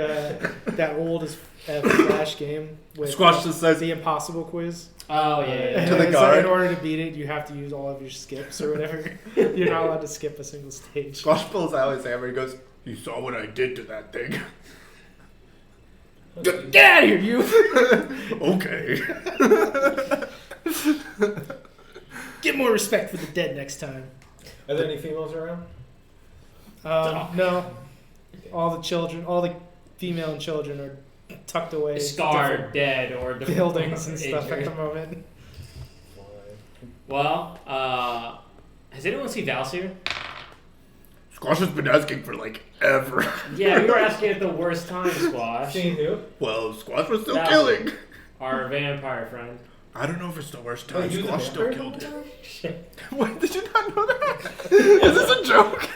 that old as Flash game with Squash just says, the impossible quiz. oh, yeah, yeah. And To the it's guard. like, in order to beat it, you have to use all of your skips or whatever. You're not allowed to skip a single stage. Squash pulls out his hammer and goes, "You saw what I did to that thing." Get out of here, you! Okay. Get more respect for the dead next time. Are there any females around? No. All the female and children are tucked away in Scarred, dead, or different buildings and stuff at injured. the moment. Well, has anyone seen Valsir? Squash has been asking for like ever. Yeah, we were asking at the worst time, Squash. Seeing who? Well, Squash was still That- killing. Our vampire friend. I don't know if it's the worst Oh, time. you the Squash still vampire killed the him. What? Did you not know that? Is this a joke?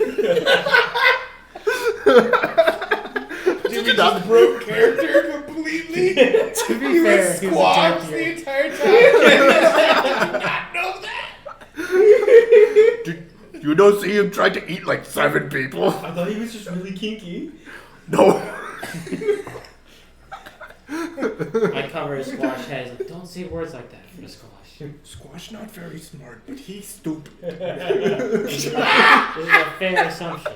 Did you not Broke character completely. To be He fair, was he was a squashed jerk the here. entire time. I did not know that. Did you don't see him trying to eat like 7 people? I thought he was just really kinky. No. I cover his Squash head. Like, don't say words like that for the Squash. Squash not very smart, but he's stupid. This is a fair assumption.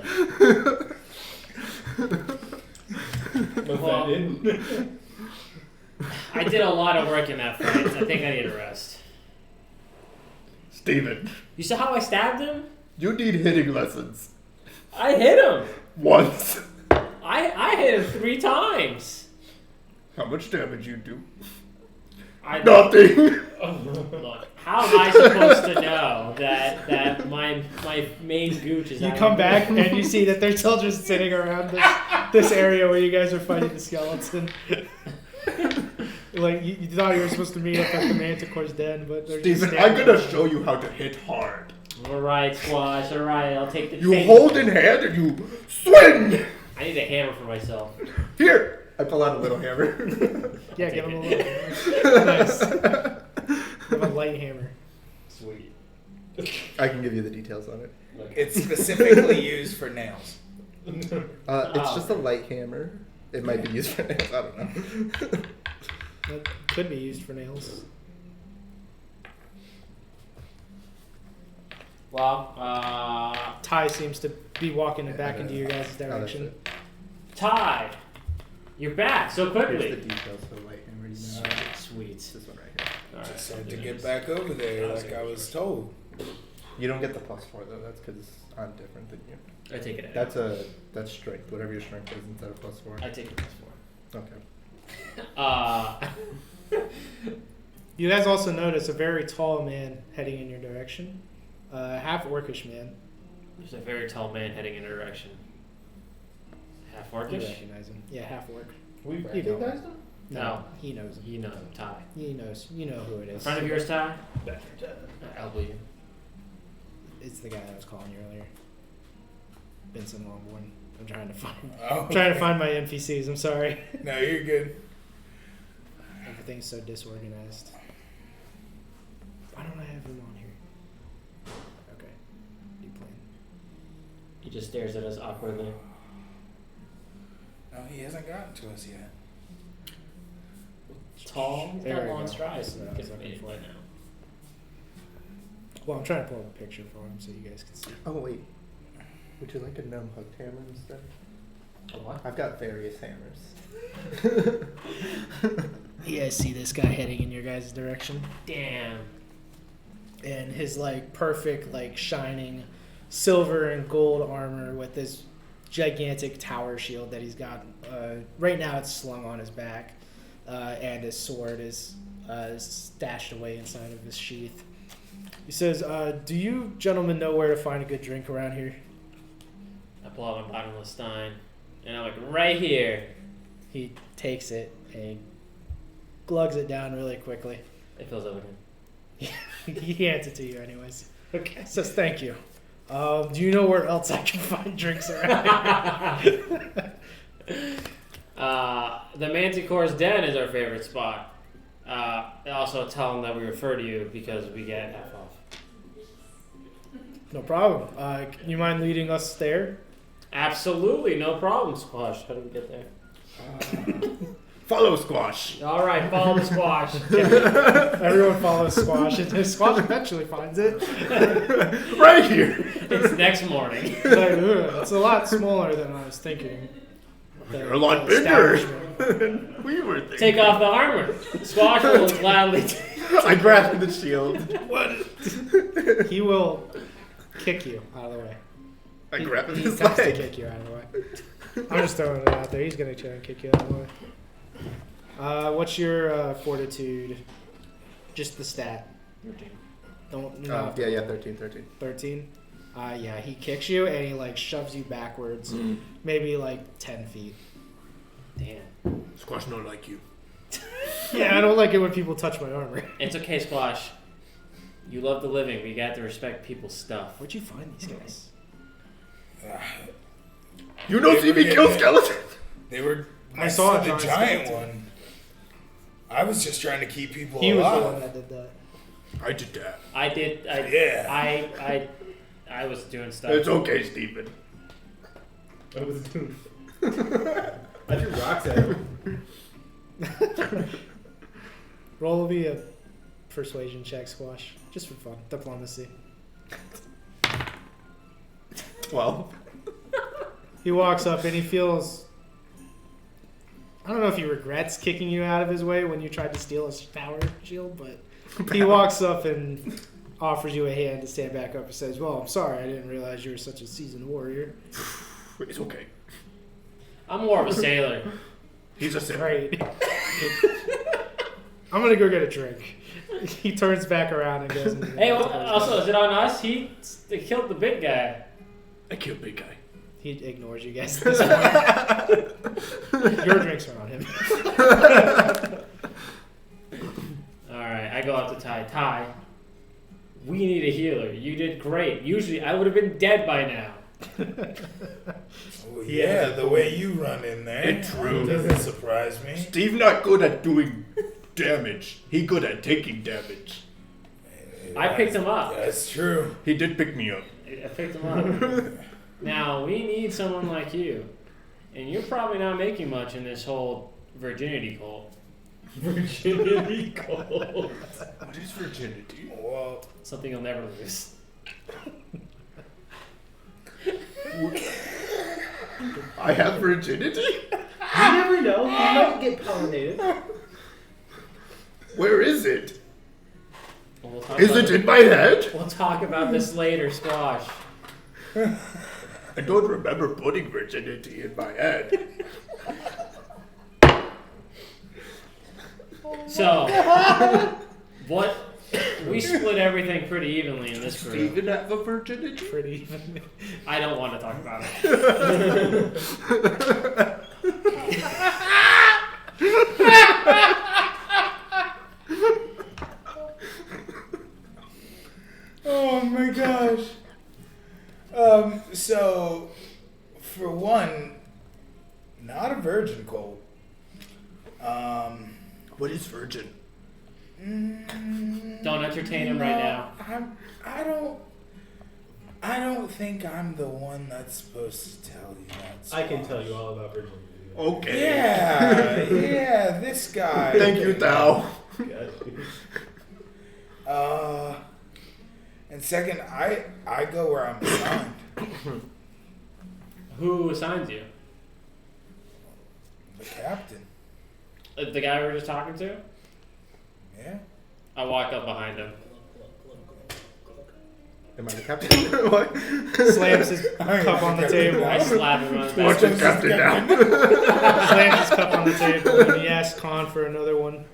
Well, Offended. I did a lot of work in that fight. I think I need a rest. Steven, You saw how I stabbed him? you need hitting lessons. I hit him. Once. I hit him 3 times. How much damage you do? Look, Nothing. how am I supposed to know that my main gooch is You out come of- back and you see that they're still just sitting around this area where you guys are fighting the skeleton. Like, you thought you were supposed to meet up at the Manticore's den, but they're just Steven, I'm standing gonna there. show you how to hit hard. Alright, Squash, alright, I'll take the You take- hold in hand and you swing. I need a hammer for myself. Here. I pull out a little hammer. Yeah, I'll give him a take little. Nice. Give him a light hammer. Sweet. I can give you the details on it. It's specifically used for nails. It's just a light hammer. It might be used for nails. I don't know. That could be used for nails. Well, Ty seems to be walking back into your guys' Oh, that's direction. it. Ty, you're back so Here's quickly. the details for the light hammer. You know. Sweet. It's this one right here. All right, Just had I'll to do get this. back over there like I was told. You don't get the +4 though. That's because I'm different than you. I take it. That's strength. Whatever your strength is instead of +4. I take it +4. Okay. You guys also notice a very tall man heading in your direction. Half orcish man. There's a very tall man heading in a direction. Half You orcish? recognize him. Yeah, half orc. We You know recognize him. them? No. He knows him. You know him, Ty. He knows. You know who it In is. front of yours, Ty? Elbow you. It's the guy that was calling you earlier. Benson Longborn. I'm trying to find. Oh, Trying to find my NPCs. I'm sorry. No, you're good. Everything's so disorganized. Why don't I have him on here? Okay. New plan. He just stares at us awkwardly. No, he hasn't gotten to us yet. Tall? He's There got we long go. strides. That's what I was Gets looking made for. by now. Well, I'm trying to pull up a picture for him so you guys can see. Oh wait. Would you like a gnome hooked hammer instead? A what? I've got various hammers. You guys see this guy heading in your guys' direction? Damn. And his like perfect, like shining silver and gold armor with this gigantic tower shield that he's got. Right now it's slung on his back, and his sword is stashed away inside of his sheath. He says, do you gentlemen know where to find a good drink around here? I pull out my bottomless stein, and I'm like, right here. He takes it and glugs it down really quickly. It fills up again. He hands it to you anyways. Okay. Says thank you. Do you know where else I can find drinks around here? The Manticore's Den is our favorite spot. Also tell them that we refer to you because we get half off. No problem. You mind leading us there? Absolutely, no problem, Squash. How do we get there? Follow Squash. All right, follow the Squash. Everyone follows Squash. And Squash eventually finds it. Right here. It's next morning. He's like, "Ugh, it's a lot smaller than I was thinking. You're a lot bigger. establishment." We were thinking. Take off the armor. Squash will gladly. I grabbed the shield. He will kick you out of the way. I grabbed He his attempts to leg. kick you out of the way. I'm just throwing it out there. He's going to try and kick you out of the way. What's your fortitude? Just the stat. Don't. not Yeah, roll. 13. 13. Yeah, he kicks you and he like shoves you backwards, maybe like 10 feet. Damn. Squash not like you. Yeah, I don't like it when people touch my armor. It's okay, Squash. You love the living. We got to respect people's stuff. Where'd you find these guys? You don't see me kill skeletons. They were. I saw the a giant skeleton. one. I was just trying to keep people He was the alive. one that did that. I did that. I did. Yeah. I was doing stuff. It's okay, Stephen. I was doing. I threw rocks at him. Roll me a persuasion check, Squash, just for fun. Diplomacy. 12. He walks up and he feels. I don't know if he regrets kicking you out of his way when you tried to steal his tower shield, but he walks up and offers you a hand to stand back up and says, "Well, I'm sorry, I didn't realize you were such a seasoned warrior." It's okay. I'm more of a sailor. He's a sailor. Right. I'm gonna go get a drink. He turns back around and goes. Into the Hey, well, also, is it on us? They killed the big guy. I killed big guy. He ignores you guys at this point. Your drinks are on him. Alright, I go up to Ty. Ty, we need a healer. You did great. Usually, I would have been dead by now. Well, yeah, the way you run in there. It's true. Doesn't surprise me. Steve not good at doing damage. He good at taking damage. I picked him up. That's true. He did pick me up. I picked him up. Now, we need someone like you. And you're probably not making much in this whole virginity cult. Virginity cult. What is virginity? Well, Something you'll never lose. I have virginity? You never know. You might get pollinated. Where is it? We'll talk Is about it in my head? We'll talk about this later, Squash. I don't remember putting virginity in my head. So, what? We split everything pretty evenly in this group. Steven have a virginity? Pretty even. I don't want to talk about it. oh my gosh. So, for one, not a virgin cult. What is virgin? Don't entertain him right now. I don't think I'm the one that's supposed to tell you that. I can tell you all about virginity. Okay. Yeah, this guy. Thank you, Thou. And second, I go where I'm assigned. Who assigns you? The captain. The guy we were just talking to? Yeah. I walk up behind him. Am I the captain? What? Slams his cup on the table. I slap him on the Watch back. the captain down. Slams his cup on the table and he asks Khan for another one.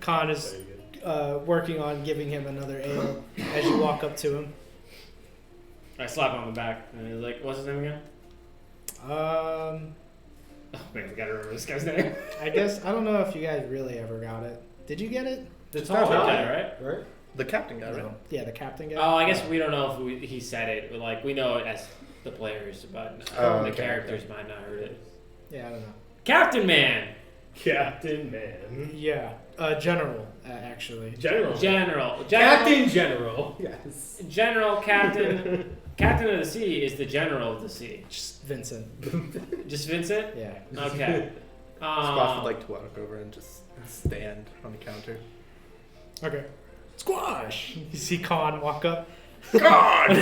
Khan is working on giving him another ale as you walk up to him. I slap him on the back. And he's like, what's his name again? Oh man, we gotta remember this guy's name. I guess, I don't know if you guys really ever got it. Did you get it? The tall guy, right? Right? The captain guy, right? No. Yeah, the captain guy. Oh, I guess we don't know if he said it, but like we know it as the players, but the okay, characters might not heard it. Yeah, I don't know. Captain Man. Captain Man. Yeah, general, actually. General. Captain General. Yes. General Captain. Captain of the Sea is the General of the Sea. Just Vincent. Just Vincent? Yeah. Okay. Squash would like to walk over and just stand on the counter. Okay. Squash! You see Khan walk up. God!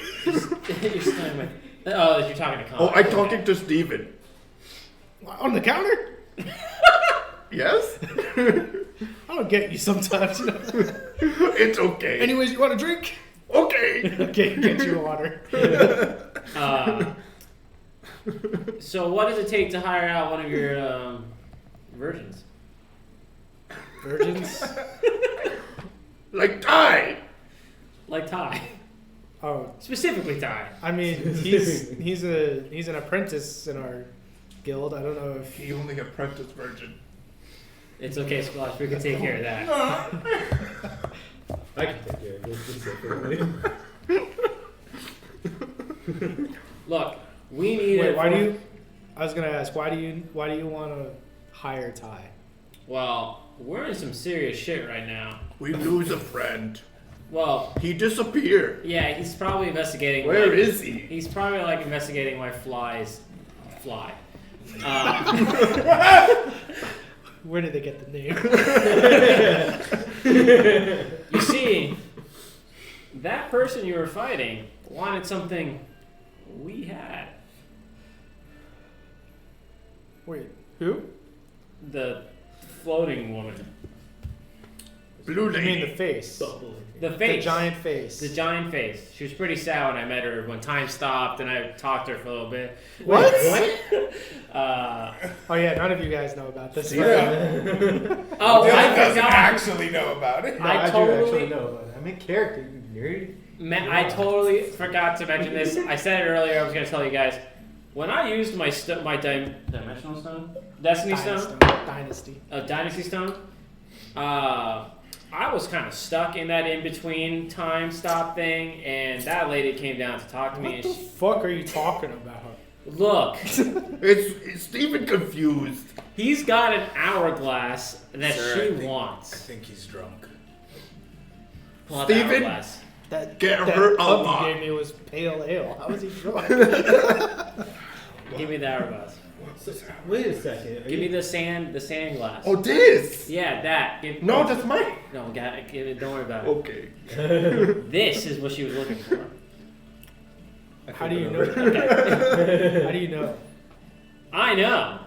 You're standing with. Oh, you're talking to Con. Oh, I'm talking to Steven. On the counter? Yes? I don't get you sometimes. It's okay. Anyways, you want a drink? Okay. Okay, get you water. So, what does it take to hire out one of your virgins? Virgins? Like Ty. Like Ty. Oh, Specifically Ty. I mean, he's an apprentice in our guild. I don't know if He only apprentice virgin. It's okay, Squash. We can take care of that. I can take care of this specifically. Look, we need. Wait, why do you? I was gonna ask, why do you want to hire Ty? Well, we're in some serious shit right now. We lose a friend. Well, He disappeared. yeah, he's probably investigating. Where is he? He's probably like investigating why flies fly. Where did they get the name? You see, that person you were fighting wanted something we had. Wait, who? The floating woman. Blue You mean the lady. face? The face. The giant face. The giant face. She was pretty sad when I met her. When time stopped and I talked to her for a little bit. What? Oh yeah, none of you guys know about this. Oh, Dylan I doesn't forgot. actually know about it. No, I I do totally- actually know about it. I'm a character, you nerd. I totally forgot to mention this. I said it earlier. I was going to tell you guys. When I used my dimensional stone, Destiny stone, Dynasty. Dynasty stone, I was kind of stuck in that in between time stop thing, and that lady came down to talk to me. What And the fuck are you talking about? look, It's Steven confused. he's got an hourglass that Sir, I she think- wants. I think he's drunk. Pull out the Steven? hourglass. That Get that her a pup lot. you gave me was pale ale. How was he drunk? Give me the hourglass. Wait a second. Give me the sand glass. Oh, this? Yeah, that. No, that's mine. No, give it. Don't worry about it. Okay. This is what she was looking for. How do you know that? How do you know? I know.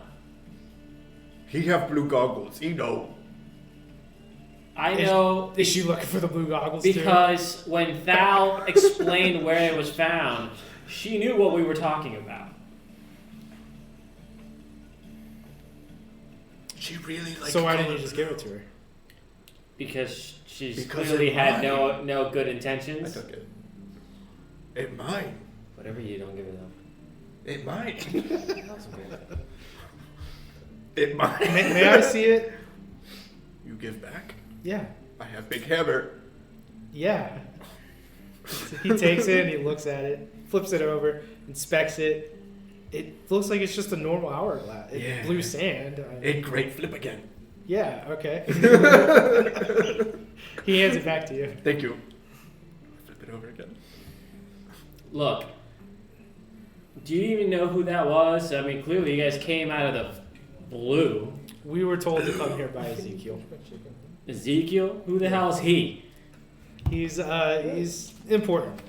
He have blue goggles. He know. I know Is she looking for the blue goggles because when Thal explained where it was found, she knew what we were talking about. She really too? likes. So why didn't you just give it to her? Because she's Because clearly it had lied. no good I intentions. took it. It mine. Whatever you don't give it them. It mine. It mine. May I see it? You give back. Yeah. I have big hammer. Yeah. He takes it and he looks at it, flips it over, inspects it. It looks like it's just a normal hourglass. It's Yeah. blue sand. It great flip again. Yeah, okay. He hands it back to you. Thank you. Flip it over again. Look, do you even know who that was? I mean, clearly you guys came out of the blue. We were told to come here by Ezekiel. Ezekiel? Who the hell is he? He's important.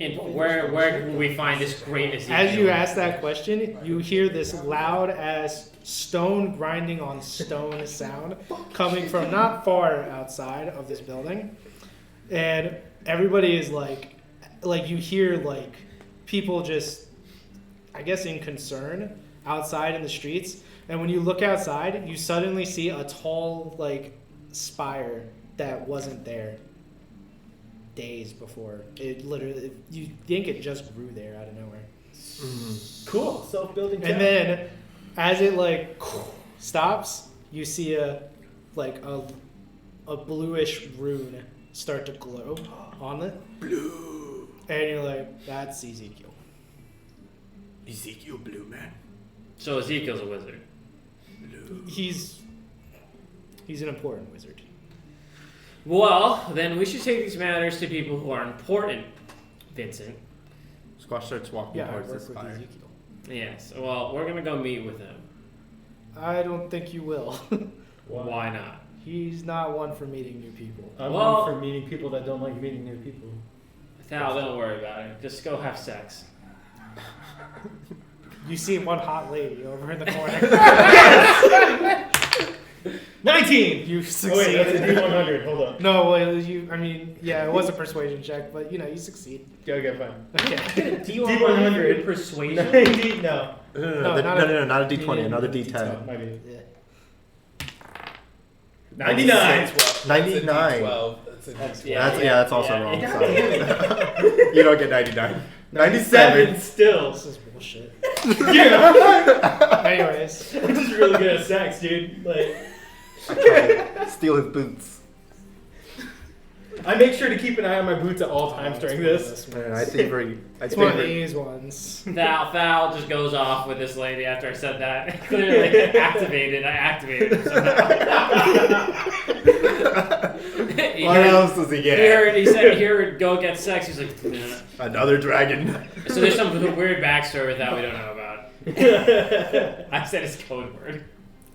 And where can we find this great Ezekiel? As you ask that question, you hear this loud ass stone grinding on stone sound coming from not far outside of this building. And everybody is like you hear like people just, I guess, in concern outside in the streets. And when you look outside, you suddenly see a tall like spire that wasn't there days before. It literally, you think it just grew there out of nowhere. Cool. Self-building town. And then as it like stops, you see a bluish rune start to glow on it. Blue. And you're like, that's Ezekiel. Ezekiel blue man. So Ezekiel's a wizard. Blue. He's an important wizard. Well, then we should take these matters to people who are important, Vincent. Squash starts walking Yeah, I towards work this with fire. Ezekiel. Yes. Well, we're gonna go meet with him. I don't think you will. Why not? He's not one for meeting new people. I'm Well- one for meeting people that don't like meeting new people. Thal, don't worry about it. Just go have sex. You see one hot lady over in the corner. 19! You Oh, wait, that's a succeeded. D100. Hold up. No, well, I mean, yeah, it was a persuasion check, but you succeed. Okay, fine. Okay. D100 persuasion. 90? No. No, not a D20, another D10. Might be. Yeah. 99! 99. 12. That's also wrong. Yeah. Sorry. You don't get 99. 97. Still. This is bullshit. Yeah. Anyways, I'm just really good at sex, dude. Like, Steal his boots. I make sure to keep an eye on my boots at all times during this. Man, I thievery. It's one of these ones. Thal just goes off with this lady after I said that. Clearly I activated him somehow. What else does he get? He said, here, go get sex. He's like, nah. Another dragon. So there's some weird backstory with that we don't know about. I said his code word.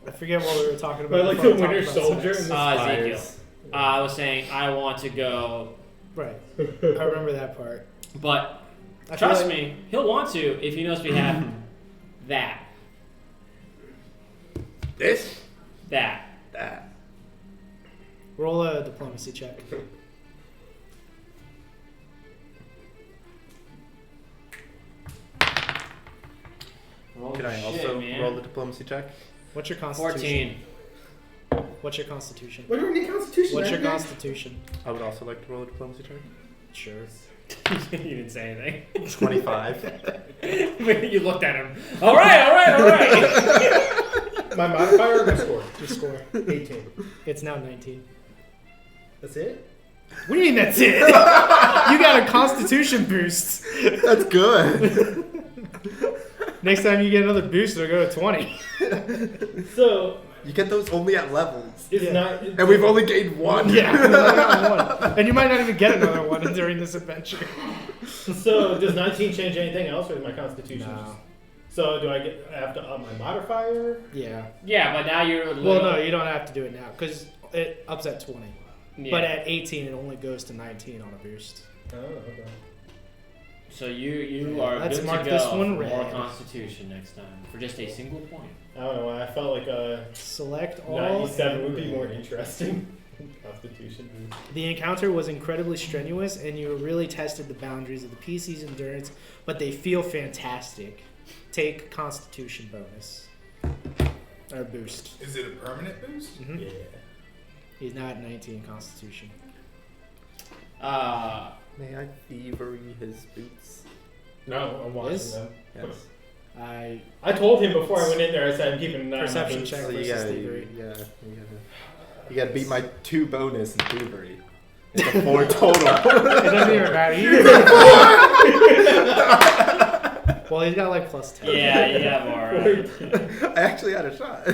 I forget what we were talking about. But like before the we talked Winter about Soldier sex. and the Ezekiel. spires. I was saying I want to go, Right. I remember that part. but I feel trust like- me, he'll want to if he knows we have that. This? That. That. Roll a diplomacy check. Can I also roll the diplomacy check? What's your constitution? 14. What's your constitution? What do we need Constitution? What's your man? constitution? I would also like to roll a diplomacy check. Sure. You didn't say anything. 25. You looked at him. All right. My modifier or my score? Your score. 18. It's now 19. That's it? What do you mean that's it? You got a constitution boost. That's good. Next time you get another boost, it'll go to 20. So, You get those only at levels. It's Yeah. not. And we've only gained one. Yeah, we only got one. And you might not even get another one during this adventure. So does 19 change anything else, or is my Constitution? No. Just... So do I have to up my modifier? Yeah. Yeah, but now you're. Well, no, you don't have to do it now because it ups at 20. Yeah. But at 18, it only goes to 19 on a boost. Oh, okay. So you are Let's good mark to go this one for more red. Constitution next time for just a single point. I don't know why. I felt like Select all. 97 would be and more red. interesting. Constitution boost. The encounter was incredibly strenuous, and you really tested the boundaries of the PC's endurance, but they feel fantastic. Take Constitution bonus. Or boost. Is it a permanent boost? Mhm. Yeah. He's not at 19 Constitution. May I thievery his boots? No, I'm watching Yes? them. Yes. I told him before I went in there. I said I'm keeping an eye on my Perception boots. check. So you versus gotta, thievery. you gotta beat my 2 bonus in thievery. It's a 4 total. It doesn't even matter. Well, he's got like plus 10. Yeah, you got more. I actually had a shot.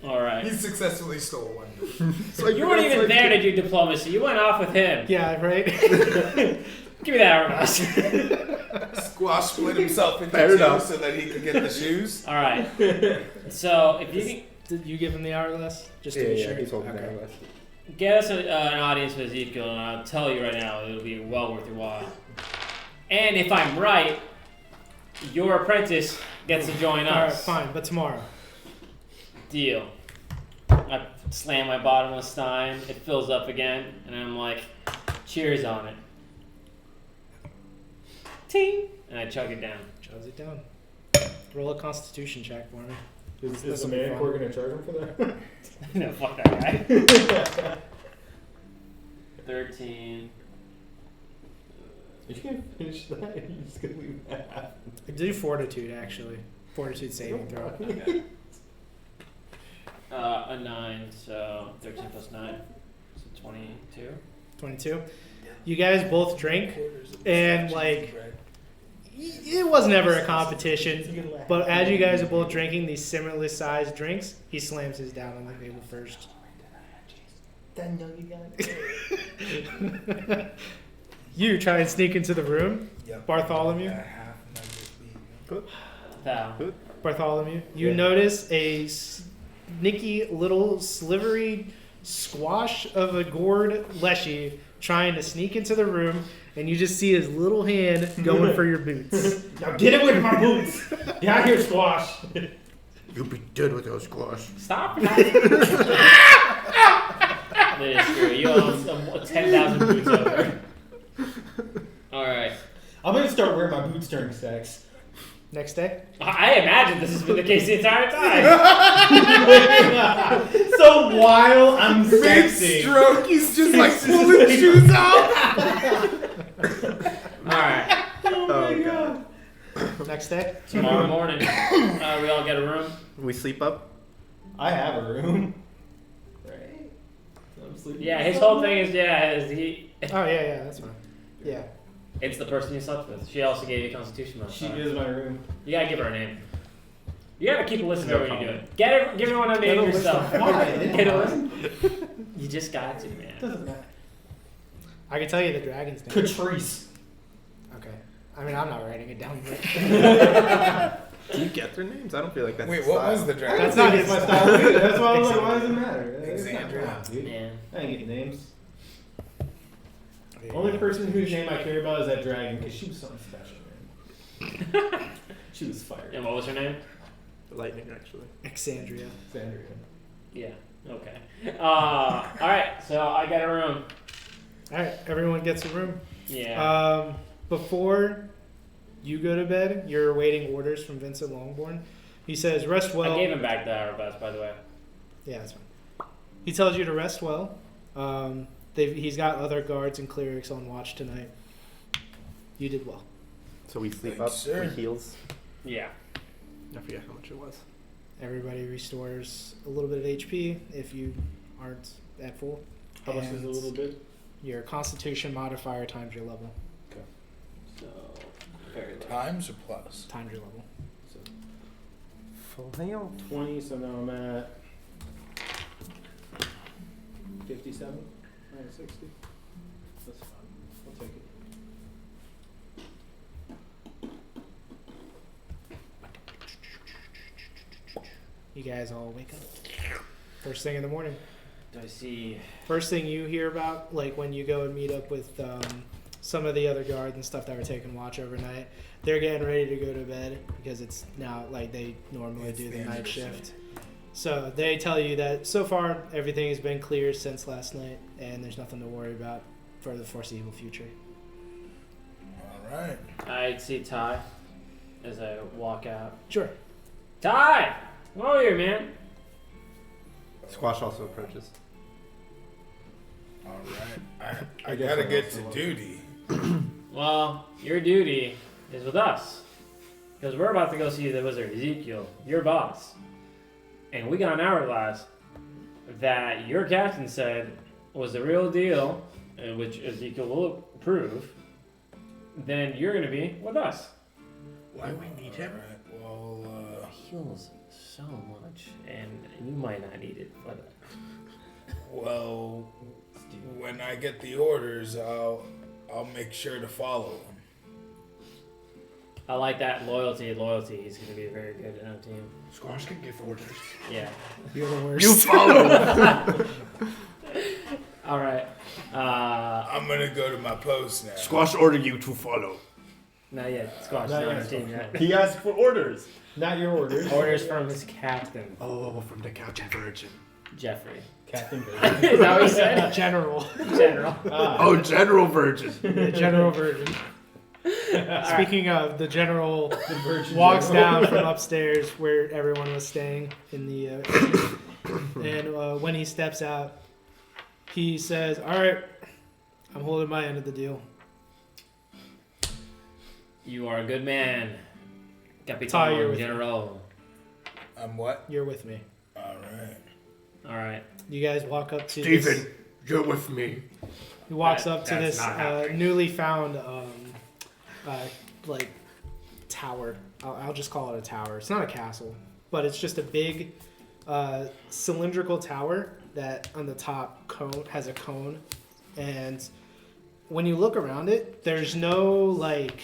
All right. He successfully stole one. So You weren't even there to do diplomacy. You went off with him. Yeah, right? Give me that hourglass. Squash split himself into Fair 2 enough. so that he could get the shoes. All right. So if you can Did you give him the hourglass? Just to Yeah, be yeah, sure. he's holding Okay. that. get us an audience with Ezekiel, and I'll tell you right now, it'll be well worth your while. And if I'm right, your apprentice gets to join All right, us. fine, but tomorrow. Deal. I slam my bottomless stein. It fills up again, and I'm like, cheers on it. Ting! And I chug it down. Chugs it down. Roll a Constitution check for me. Is This'll the be man fun. core gonna charge him for that? No, fuck that guy. 13. You can't finish that. You're just gonna leave that. Do Fortitude, actually. Fortitude saving throw. Okay. A 9, so 13 plus 9. So 22. 22. You guys both drink, and like, it was never a competition, but as you guys are both drinking these similarly sized drinks, he slams his down on the table first. You try and sneak into the room. Yep. Bartholomew. Got half and I just beat. Thou. Bartholomew. You Yeah. notice a sneaky little slivery squash of a gourd leshy trying to sneak into the room, and you just see his little hand going for your boots. Now get away from my boots! Get out here, squash! You'll be dead with those squash. Stop. This screw you on 10,000 boots over. Alright. I'm gonna start wearing my boots during sex. Next day, I imagine this has been the case the entire time. So while I'm sexy. Mid-stroke, he's just like pulling shoes out. Alright. Oh my Oh, god. next day. Tomorrow morning, we all get a room. We sleep up? I have a room. Right? I'm sleeping. Yeah, his whole thing is, Oh yeah, that's fine. Yeah. it's the person you slept with. She also gave you Constitution bonus. She is my room. You gotta give her a name. You gotta keep a list of No everything you do comment. it. Give everyone a name Get a list yourself. of- Why? Get a list. You just got to, man. Doesn't matter. I can tell you the dragon's name. Catrice. Okay. I mean, I'm not writing it down yet. Do you get their names? I don't feel like that's Wait, the what style. was the dragon? That's not It's his my style. style either. That's why I was like, why does it matter? It's not Alexandria. crap, dude. Man. I ain't getting names. Only person whose name I care about is that dragon, because she was something special, man. She was fire. And what was her name? Lightning, actually. Exandria. Sandra. Yeah. Okay. Alright, so I got a room. All right, everyone gets a room. Yeah. Before you go to bed, you're awaiting orders from Vincent Longbourn. He says, "Rest well." I gave him back the hourglass, by the way. Yeah, that's fine. He tells you to rest well. He's got other guards and clerics on watch tonight. You did well. So we sleep Thanks, up, sir. we heals. Yeah. I forget how much it was. Everybody restores a little bit of HP if you aren't at full. How much is And a little bit? Your Constitution modifier times your level. So, very low. Times or plus? Times your level. Full heal. 20, so now I'm at 57. I'm at 60. That's fine. I'll take it. You guys all wake up. First thing in the morning. Do I see? First thing you hear about, like when you go and meet up with some of the other guards and stuff that were taking watch overnight, they're getting ready to go to bed because it's now like they normally do the night shift. So they tell you that so far everything has been clear since last night and there's nothing to worry about for the foreseeable future. All right. I see Ty as I walk out. Sure. Ty! Come over here, man. Squash also approaches. All right. I guess gotta I get also to will. duty. Well, your duty is with us. Because we're about to go see the wizard Ezekiel, your boss. And we got an hourglass that your captain said was the real deal, which Ezekiel will approve. Then you're going to be with us. Why do we need him? All right. Well, Heals so much, and you might not need it. But well, when I get the orders, I'll make sure to follow them. I like that loyalty. Loyalty. He's going to be very good in our team. Squash can give orders. Yeah. You're the worst. You follow. All right. I'm gonna go to my post now. Squash order you to follow. Not yet. Squash. Not Not on yet. the team yet. He asked for orders. Not your orders. Orders from his captain, Oh, from the couch virgin. Jeffrey. Captain Is that what he said? General. General. Oh, general virgin. The general virgin. Speaking of, the general The virgin walks general. down from upstairs where everyone was staying in the and when he steps out, he says, "All right, I'm holding my end of the deal." You are a good man. Ty, you're Capitan with General. I'm what? You're with me. All right. All right. You guys walk up to Steven, this, you're with me. he walks up to That's this not happening. newly found like tower. I'll just call it a tower. It's not a castle, but it's just a big cylindrical tower that on the top has a cone, and when you look around it, there's no like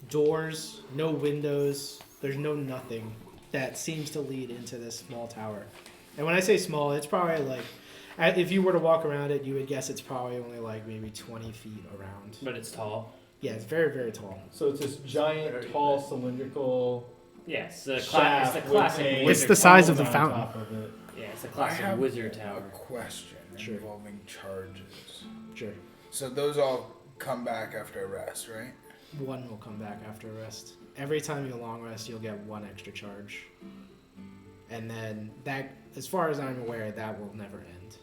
doors, no windows, there's no nothing that seems to lead into this small tower. And when I say small, it's probably like, if you were to walk around it, you would guess it's probably only like maybe 20 feet around. But it's tall. Yeah, it's very, very tall. So it's this giant, tall, cylindrical Yes, it's shaft the with classic a It's wizard. the size of the column on fountain. top of it. Yeah, it's a I classic have wizard a tower. question Sure. involving charges. Sure. So those all come back after arrest, right? One will come back after rest. Every time you long rest, you'll get one extra charge. And then that, as far as I'm aware, that will never end.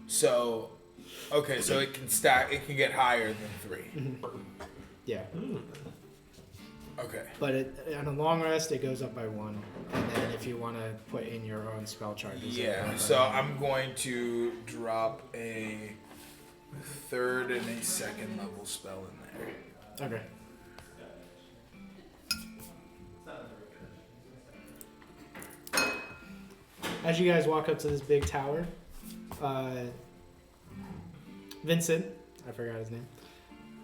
So, okay, so it can stack. It can get higher than 3. Yeah. Okay. But on a long rest, it goes up by 1. And then if you want to put in your own spell charges. it'll go Yeah. up So by 1. I'm going to drop a 3rd and a 2nd level spell in there. Okay. As you guys walk up to this big tower, Vincent, I forgot his name,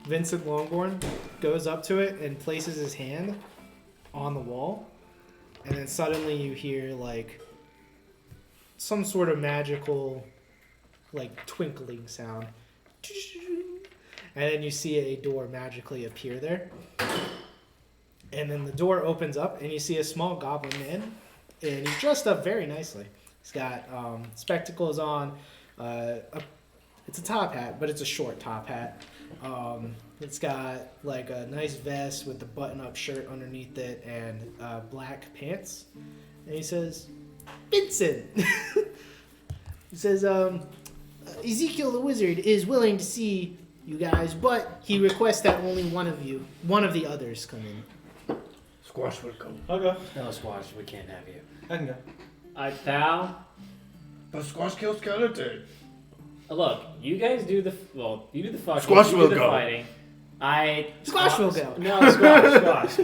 Vincent Longborn goes up to it and places his hand on the wall, and then suddenly you hear like some sort of magical like twinkling sound, and then you see a door magically appear there, and then the door opens up and you see a small goblin man, and he's dressed up very nicely. He's got spectacles on. It's a top hat, but it's a short top hat. It's got like a nice vest with the button-up shirt underneath it and black pants. And he says, "Vincent," he says, "Ezekiel the wizard is willing to see you guys, but he requests that only one of the others come in." Squash will come. Okay. No, Squash, we can't have you. I can go. Pal. But Squash kills skeleton. Look, you guys do the you do the fucking. Squash you will do the go. fighting. Squash will go. No, Squash.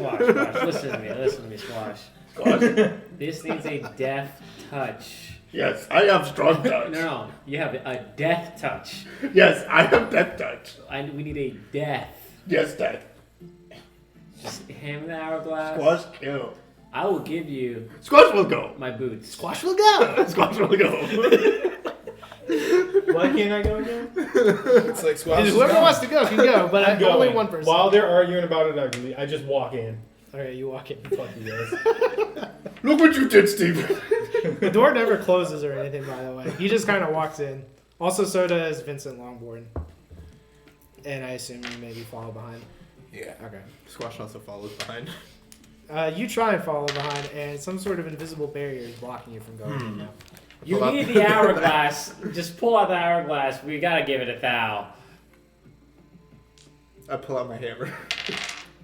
Listen to me, Squash. Squash. This needs a death touch. Yes, I have strong touch. No, you have a death touch. Yes, I have death touch. We need a death. Yes, Dad. Just hammer the hourglass. Squash kill. I will give you Squash will go. my boots. Squash will go. Squash will go. Why can't I go again? It's like squash. Whoever wants to go can go, but I'm only going. one person. While they're arguing about it, I just walk in. Okay, you walk in. Fuck you guys. Look what you did, Steve. The door never closes or anything, by the way. He just kind of walks in. Also, so does Vincent Longbourn. And I assume you maybe follow behind. Yeah. Okay. Squash also follows behind. You try and follow behind, and some sort of invisible barrier is blocking you from going in now. You Pull out- need the hourglass. Just pull out the hourglass. We gotta give it a thou. I pull out my hammer.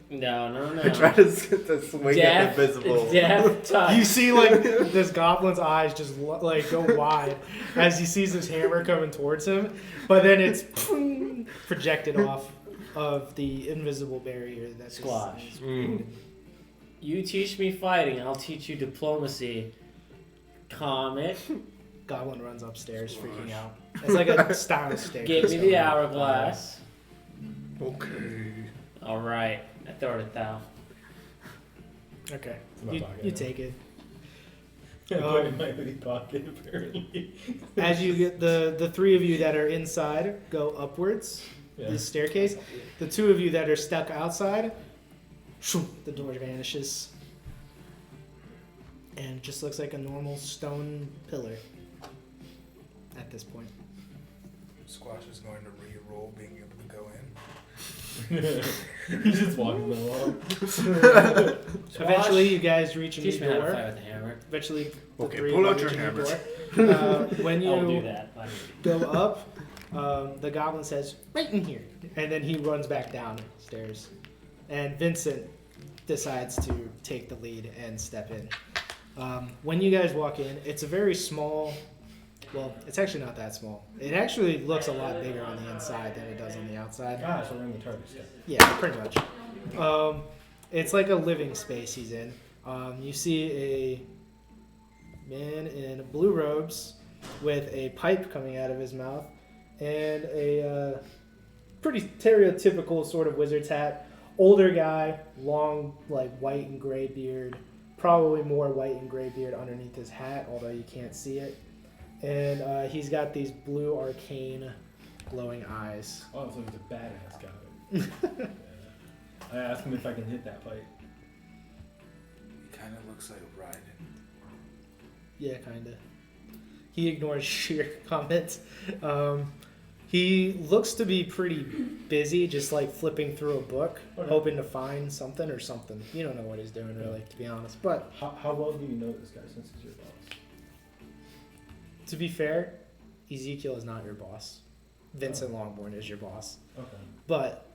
No. I try to swing at invisible. Death touch. You see, like, this goblin's eyes just, like, go wide as he sees his hammer coming towards him, but then it's projected off of the invisible barrier that's Squash. created. You teach me fighting, I'll teach you diplomacy. Comet, Goblin runs upstairs, freaking out. It's like a style staircase. give me the hourglass. Okay. Alright, I throw it at thou. Okay, It's in my pocket you now. take it. I put it in my hoodie pocket, apparently. As you get the three of you that are inside go upwards Yeah. this staircase. The two of you that are stuck outside, shoo, the door vanishes, and it just looks like a normal stone pillar at this point. Squash is going to re-roll being able to go in. He's just walking along. Eventually, you guys reach a new Teach me how to fight door. with a hammer. Eventually, the Okay, three pull of out you your reach a hammers. door. When I'll do you that. go up, the goblin says, "Right in here," and then he runs back downstairs. And Vincent decides to take the lead and step in. When you guys walk in, it's a very small. Well, it's actually not that small. It actually looks a lot bigger on the inside than it does on the outside. Ah, so we're in the target step. Yeah, pretty much. It's like a living space he's in. You see a man in blue robes with a pipe coming out of his mouth and a pretty stereotypical sort of wizard's hat. Older guy, long, like white and gray beard. Probably more white and gray beard underneath his hat, although you can't see it. And he's got these blue arcane glowing eyes. Oh, so he's a badass guy. Yeah. I asked him if I can hit that pipe. He kind of looks like Raiden. Yeah, kind of. He ignores your comment. He looks to be pretty busy, just like flipping through a book, Okay. hoping to find something or something. You don't know what he's doing, really, to be honest. But How well do you know this guy since he's your boss? to be fair, Ezekiel is not your boss. Vincent Longbourn is your boss. Okay. But,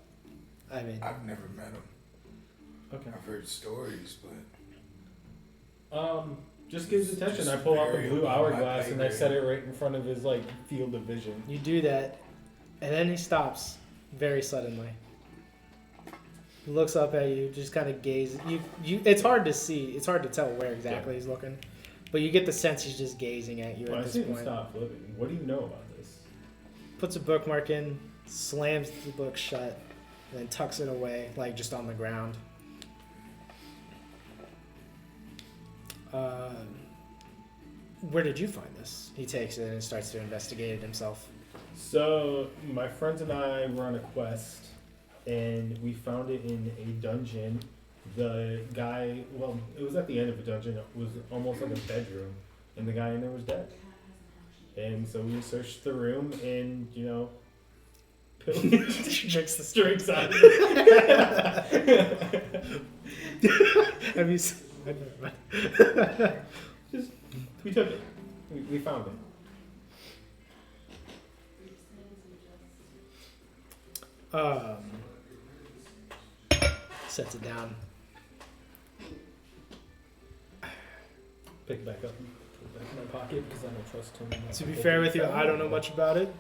I mean, I've never met him. Okay. I've heard stories, but Just get his attention. Just I pull out the very blue on my hourglass and I pay set it right in front of his like field of vision. you do that, and then he stops very suddenly. He looks up at you, just kind of gazes. It's hard to see. It's hard to tell where exactly he's looking, but you get the sense he's just gazing at you Well, at I this see him point. stop flipping. What do you know about this? Puts a bookmark in, slams the book shut, and then tucks it away, like just on the ground. Where did you find this? He takes it and starts to investigate it himself. So my friends and I were on a quest, and we found it in a dungeon. The guy, well, it was at the end of a dungeon. It was almost like a bedroom, and the guy in there was dead. And so we searched the room, and Drinks the drinks out of it. Have you? We took it. We found it. Sets it down. Pick it back up and put it back in my pocket because I don't trust him. To be fair with you, I don't know much about it.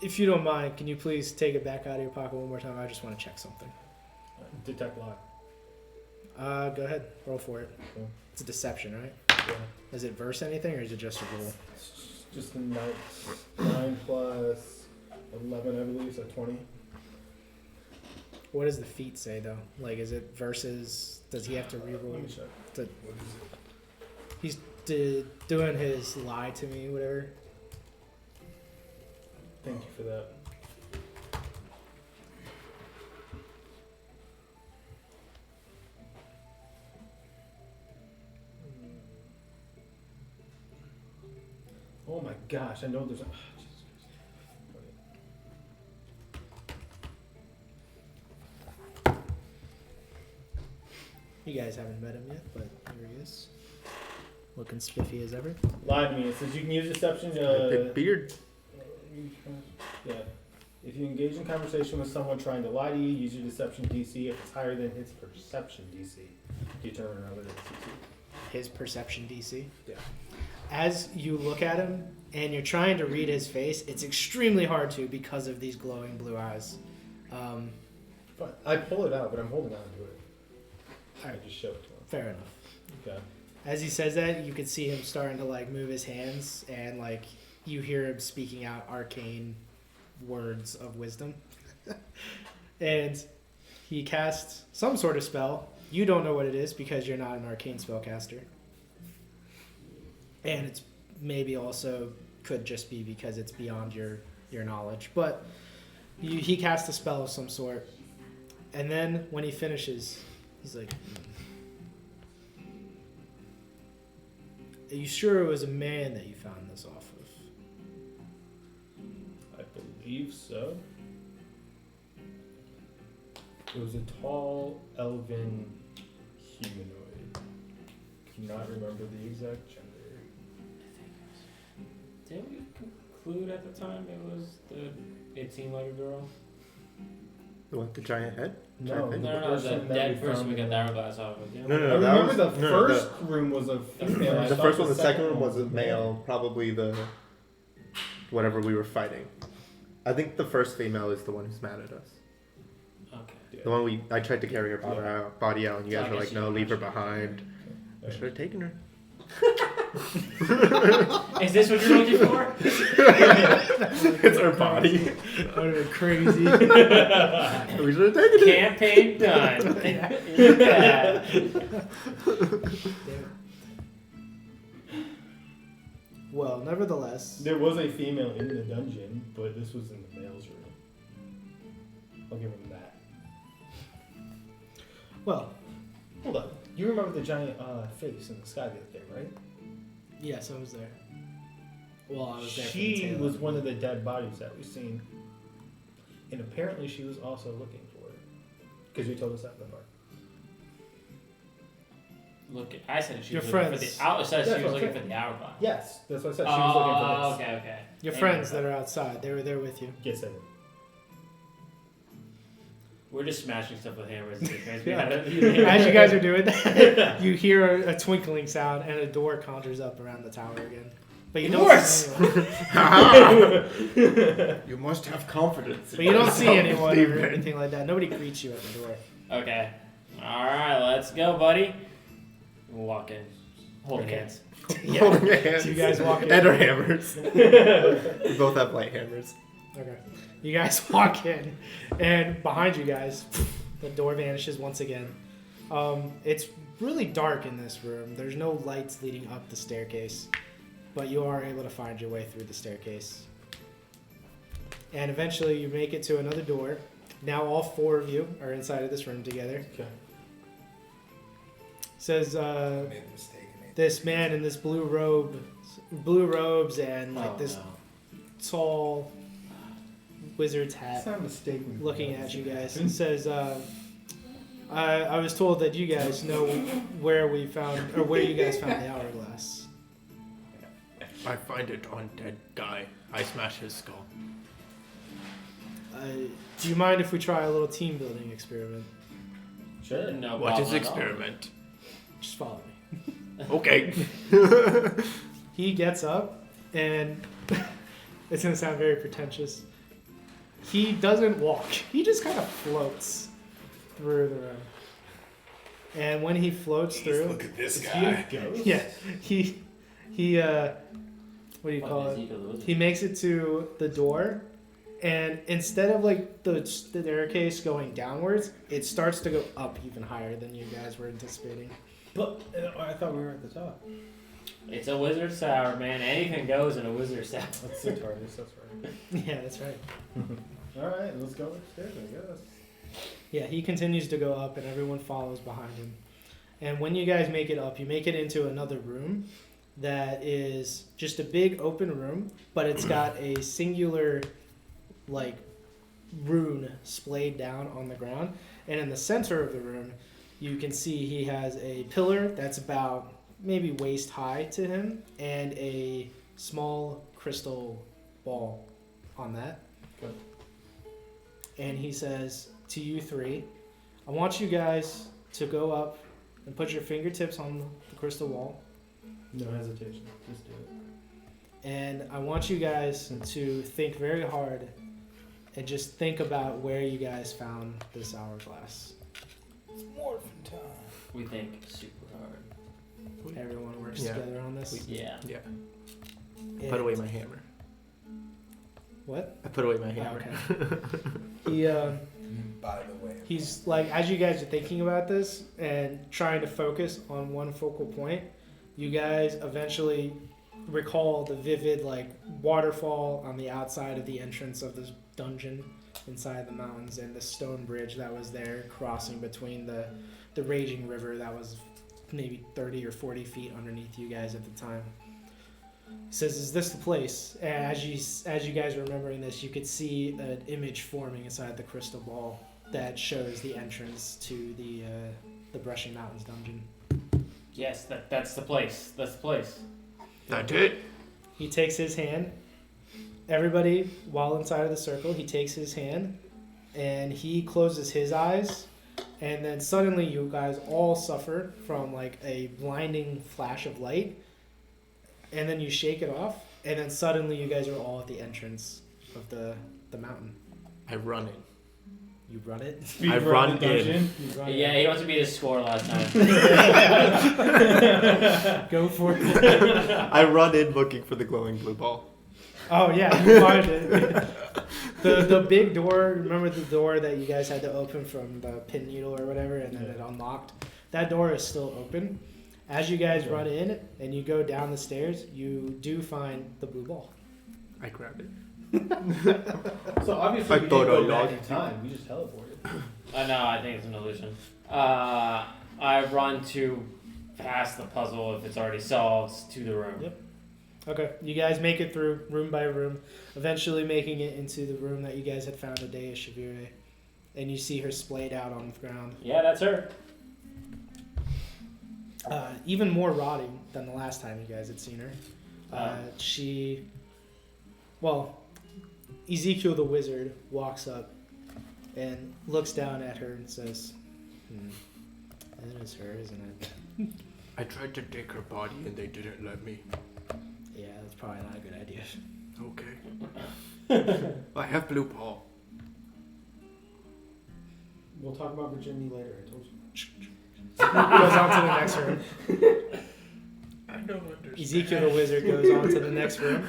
If you don't mind, can you please take it back out of your pocket one more time? I just want to check something. detect lie. Go ahead. Roll for it. Cool. It's a deception, right? Yeah. Does it verse anything, or is it just a roll? It's just a 9 plus 11, I believe, so 20. What does the feat say, though? Like, is it versus... Does he have to reroll? Let me check. To, What is it? he's doing his lie to me, whatever. Thank you for that. Oh my gosh, I know there's a... Jesus Christ. You guys haven't met him yet, but here he is. Looking spiffy as ever. Lie to me. It says you can use deception Big beard. Yeah. If you engage in conversation with someone trying to lie to you, use your deception DC. If it's higher than his perception DC, determine another DC. His perception DC. Yeah. As you look at him and you're trying to read his face, it's extremely hard to because of these glowing blue eyes. Fine. I pull it out, but I'm holding on to it. Alright. I just show it to him. Fair enough. Okay. As he says that, you can see him starting to like move his hands, and like you hear him speaking out arcane words of wisdom. And he casts some sort of spell. You don't know what it is because you're not an arcane spellcaster. And it's maybe also could just be because it's beyond your knowledge. But he casts a spell of some sort. And then when he finishes, he's like, are you sure it was a man that you found this off of? I believe so. It was a tall, elven humanoid. Cannot remember the exact gender. Didn't we conclude at the time it seemed like a girl? What, the giant head? No, Giant No, head? no, the person that dead we person found we got in the hourglass off of. Yeah. No, I no, that remember was the no, first room was a female. I The thought first one, the second one was a was male, probably the whatever we were fighting. I think the first female is the one who's mad at us. Okay. The one I tried to carry her body out, and you So guys I were guess like, you no, don't leave her actually- behind. I should have taken her. Is this what you're looking for? It's her body. That would have been crazy. We should have taken it. Campaign done. You're bad. Well, nevertheless, There was a female in the dungeon, but this was in the male's room. I'll give him that. well, Hold on. You remember the giant face in the sky the other day, right? yes, I was there. Well, I was there. She for the tail was end. one of the dead bodies that we've seen. And apparently she was also looking for it. Because you told us that before. Look, I said she Your was looking for friends. the hour. It says That's she was what I'm looking for saying. the hourglass. Yes, that's what I said. She was looking for this. Okay, okay. Your Thank friends you. that are outside, they were there with you. Yes, I did. We're just smashing stuff with hammers. Yeah. As you guys are doing that, you hear a twinkling sound, and a door conjures up around the tower again. But you don't see anyone. You must have confidence. But you don't see anyone or Steven. anything like that. Nobody greets you at the door. Okay. All right, let's go, buddy. We'll walk in, holding Okay. hands. Yeah. Holding your hands. So you guys walk in. And our hammers. We both have light hammers. Okay. You guys walk in, and behind you guys, the door vanishes once again. It's really dark in this room. There's no lights leading up the staircase, but you are able to find your way through the staircase. And eventually you make it to another door. Now all four of you are inside of this room together. Okay. Says Made a mistake. this man in this blue robes and like Oh, this no. tall wizard's It's hat, not a mistake. looking at you guys. It says, I was told that you guys know where you guys found the hourglass. I find it on dead guy. I smash his skull. Do you mind if we try a little team building experiment? Sure. No What is problem at all. experiment? Just follow me. Okay. He gets up, and it's going to sound very pretentious. He doesn't walk. He just kind of floats. through the room. And when he floats through, Look at this Is guy. he a ghost? yeah, he what do you call it? He makes it to the door, and instead of like the staircase going downwards, it starts to go up even higher than you guys were anticipating. But I thought we were at the top. It's a wizard's tower, man. Anything goes in a wizard's tower. That's the TARDIS, that's right. Yeah, that's right. Alright, let's go upstairs, I guess. Yeah, he continues to go up, and everyone follows behind him. And when you guys make it up, you make it into another room that is just a big open room, but it's got a singular, like, rune splayed down on the ground. And in the center of the room, you can see he has a pillar that's about maybe waist high to him, and a small crystal ball on that. Good. And he says to you three, I want you guys to go up and put your fingertips on the crystal wall. No hesitation. Just do it. And I want you guys to think very hard and just think about where you guys found this hourglass. It's morphin' time. We think super hard. Everyone works Yeah. together on this. Yeah. Yeah. And- Put away my hammer. What? I put away my hammer. He By the way. he's like, as you guys are thinking about this and trying to focus on one focal point, you guys eventually recall the vivid like waterfall on the outside of the entrance of this dungeon inside the mountains, and the stone bridge that was there crossing between the raging river that was maybe 30 or 40 feet underneath you guys at the time. He says, is this the place? And as you guys are remembering this, you could see an image forming inside the crystal ball that shows the entrance to the Brushing Mountains dungeon. Yes, that's the place. That's the place. That's it. He takes his hand. Everybody, while inside of the circle, he takes his hand and he closes his eyes. And then suddenly you guys all suffer from like a blinding flash of light. And then you shake it off. And then suddenly you guys are all at the entrance of the mountain. I run in. You run it. I run in. Yeah, he wants to beat his score last time. Go for it. I run in looking for the glowing blue ball. Oh yeah, you find it. The big door, remember the door that you guys had to open from the pin needle or whatever, and then it unlocked? That door is still open. As you guys run in and you go down the stairs, you do find the blue ball. I grab it. So obviously I we thought didn't go I back lost in time. We just teleported. No, I think it's an illusion. I run to past the puzzle if it's already solved to the room. Yep. Okay, you guys make it through room by room, eventually making it into the room that you guys had found Adea Shavire. And you see her splayed out on the ground. Yeah, that's her. Even more rotting than the last time you guys had seen her. Ezekiel the wizard walks up and looks down at her and says, that is her, isn't it? I tried to take her body and they didn't let me. Yeah, that's probably not a good idea. Okay. I have blue ball. We'll talk about virginity later. I told you. Goes on to the next room. I don't understand. Ezekiel the wizard goes on to the next room.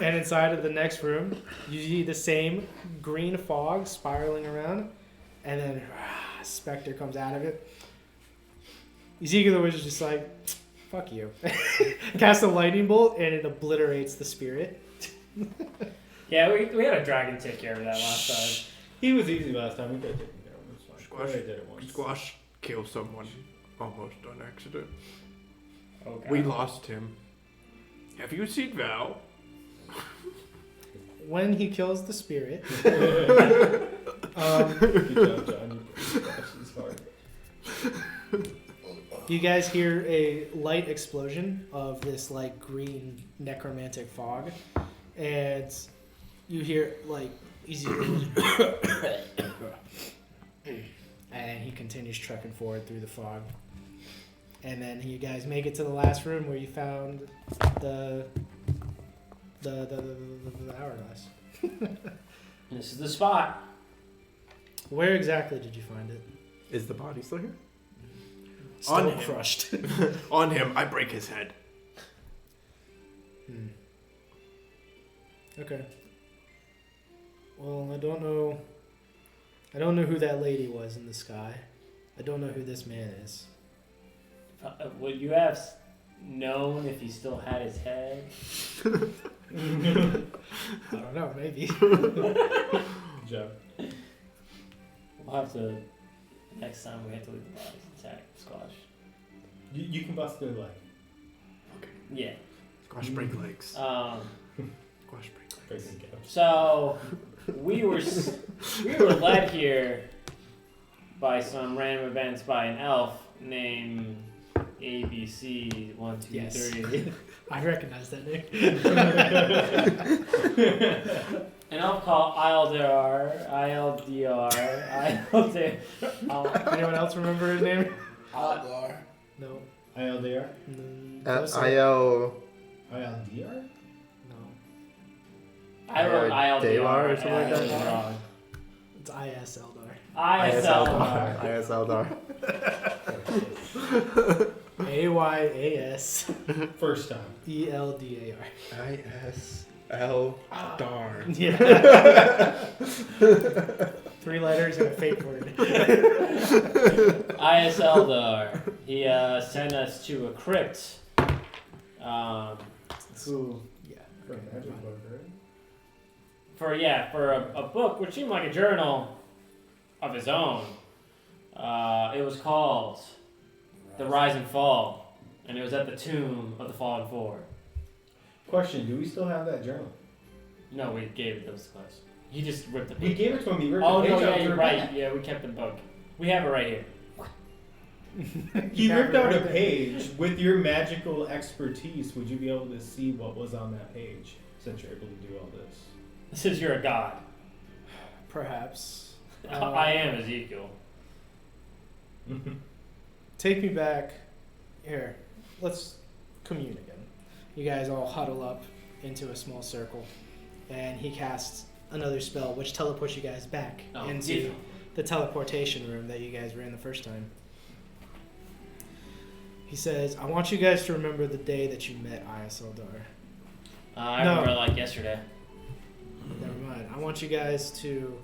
And inside of the next room, you see the same green fog spiraling around. And then a specter comes out of it. Ezekiel the wizard's just like, fuck you. Casts a lightning bolt and it obliterates the spirit. Yeah, we had a dragon take care of that last time. He was easy last time. We could have taken care of him. It's fine. Squash. We already did it once. Squash killed someone almost on accident. Okay. We lost him. Have you seen Val? When he kills the spirit, Good job, John. It's hard. you guys hear a light explosion of this like green necromantic fog, and you hear like and he continues trekking forward through the fog, and then you guys make it to the last room where you found the hourglass. This is the spot. Where exactly did you find it? Is the body still here? Still On him. crushed. On him, I break his head. Okay. Well, I don't know who that lady was in the sky. I don't know who this man is. Would you have known if he still had his head? I don't know, maybe. Good job. We'll have to. Next time we have to leave the bodies intact. Squash. You can bust their leg. Yeah. Squash break legs. Um. Squash break legs. Breaking couch. So we were led here by some random events by an elf named ABC 1 2 Yes. 3. I recognize that name. An elf called Ildar. Anyone else remember his name? Aldar. No. ILDR? Closer. IL. ILDR? No. I wrote Ildar Daylar or something like that? Wrong. It's IS Eldar. Ildar. IS Eldar. AYAS First time. ELDAR. IS Eldar. Yeah. 3 letters and a fake word. IS Eldar. He sent us to a crypt. Who For a magic book, right? for a book which seemed like a journal of his own. It was called The Rise and Fall, and it was at the tomb of the Fallen Four. Question, do we still have that journal? No, we gave it those class. He just ripped the We page. gave it to him, he ripped Oh the no, page out yeah, and you're threw it right. back. Yeah, we kept the book. We have it right here. He Yeah, ripped out right a there. page. With your magical expertise, would you be able to see what was on that page since you're able to do all this? This is you're a god. Perhaps. I am Ezekiel. Take me back. Here, let's commune again. You guys all huddle up into a small circle, and he casts another spell which teleports you guys back into beautiful. the teleportation room that you guys were in the first time. He says, I want you guys to remember the day that you met Ioseldar. I No. remember like yesterday. Never mind. I want you guys to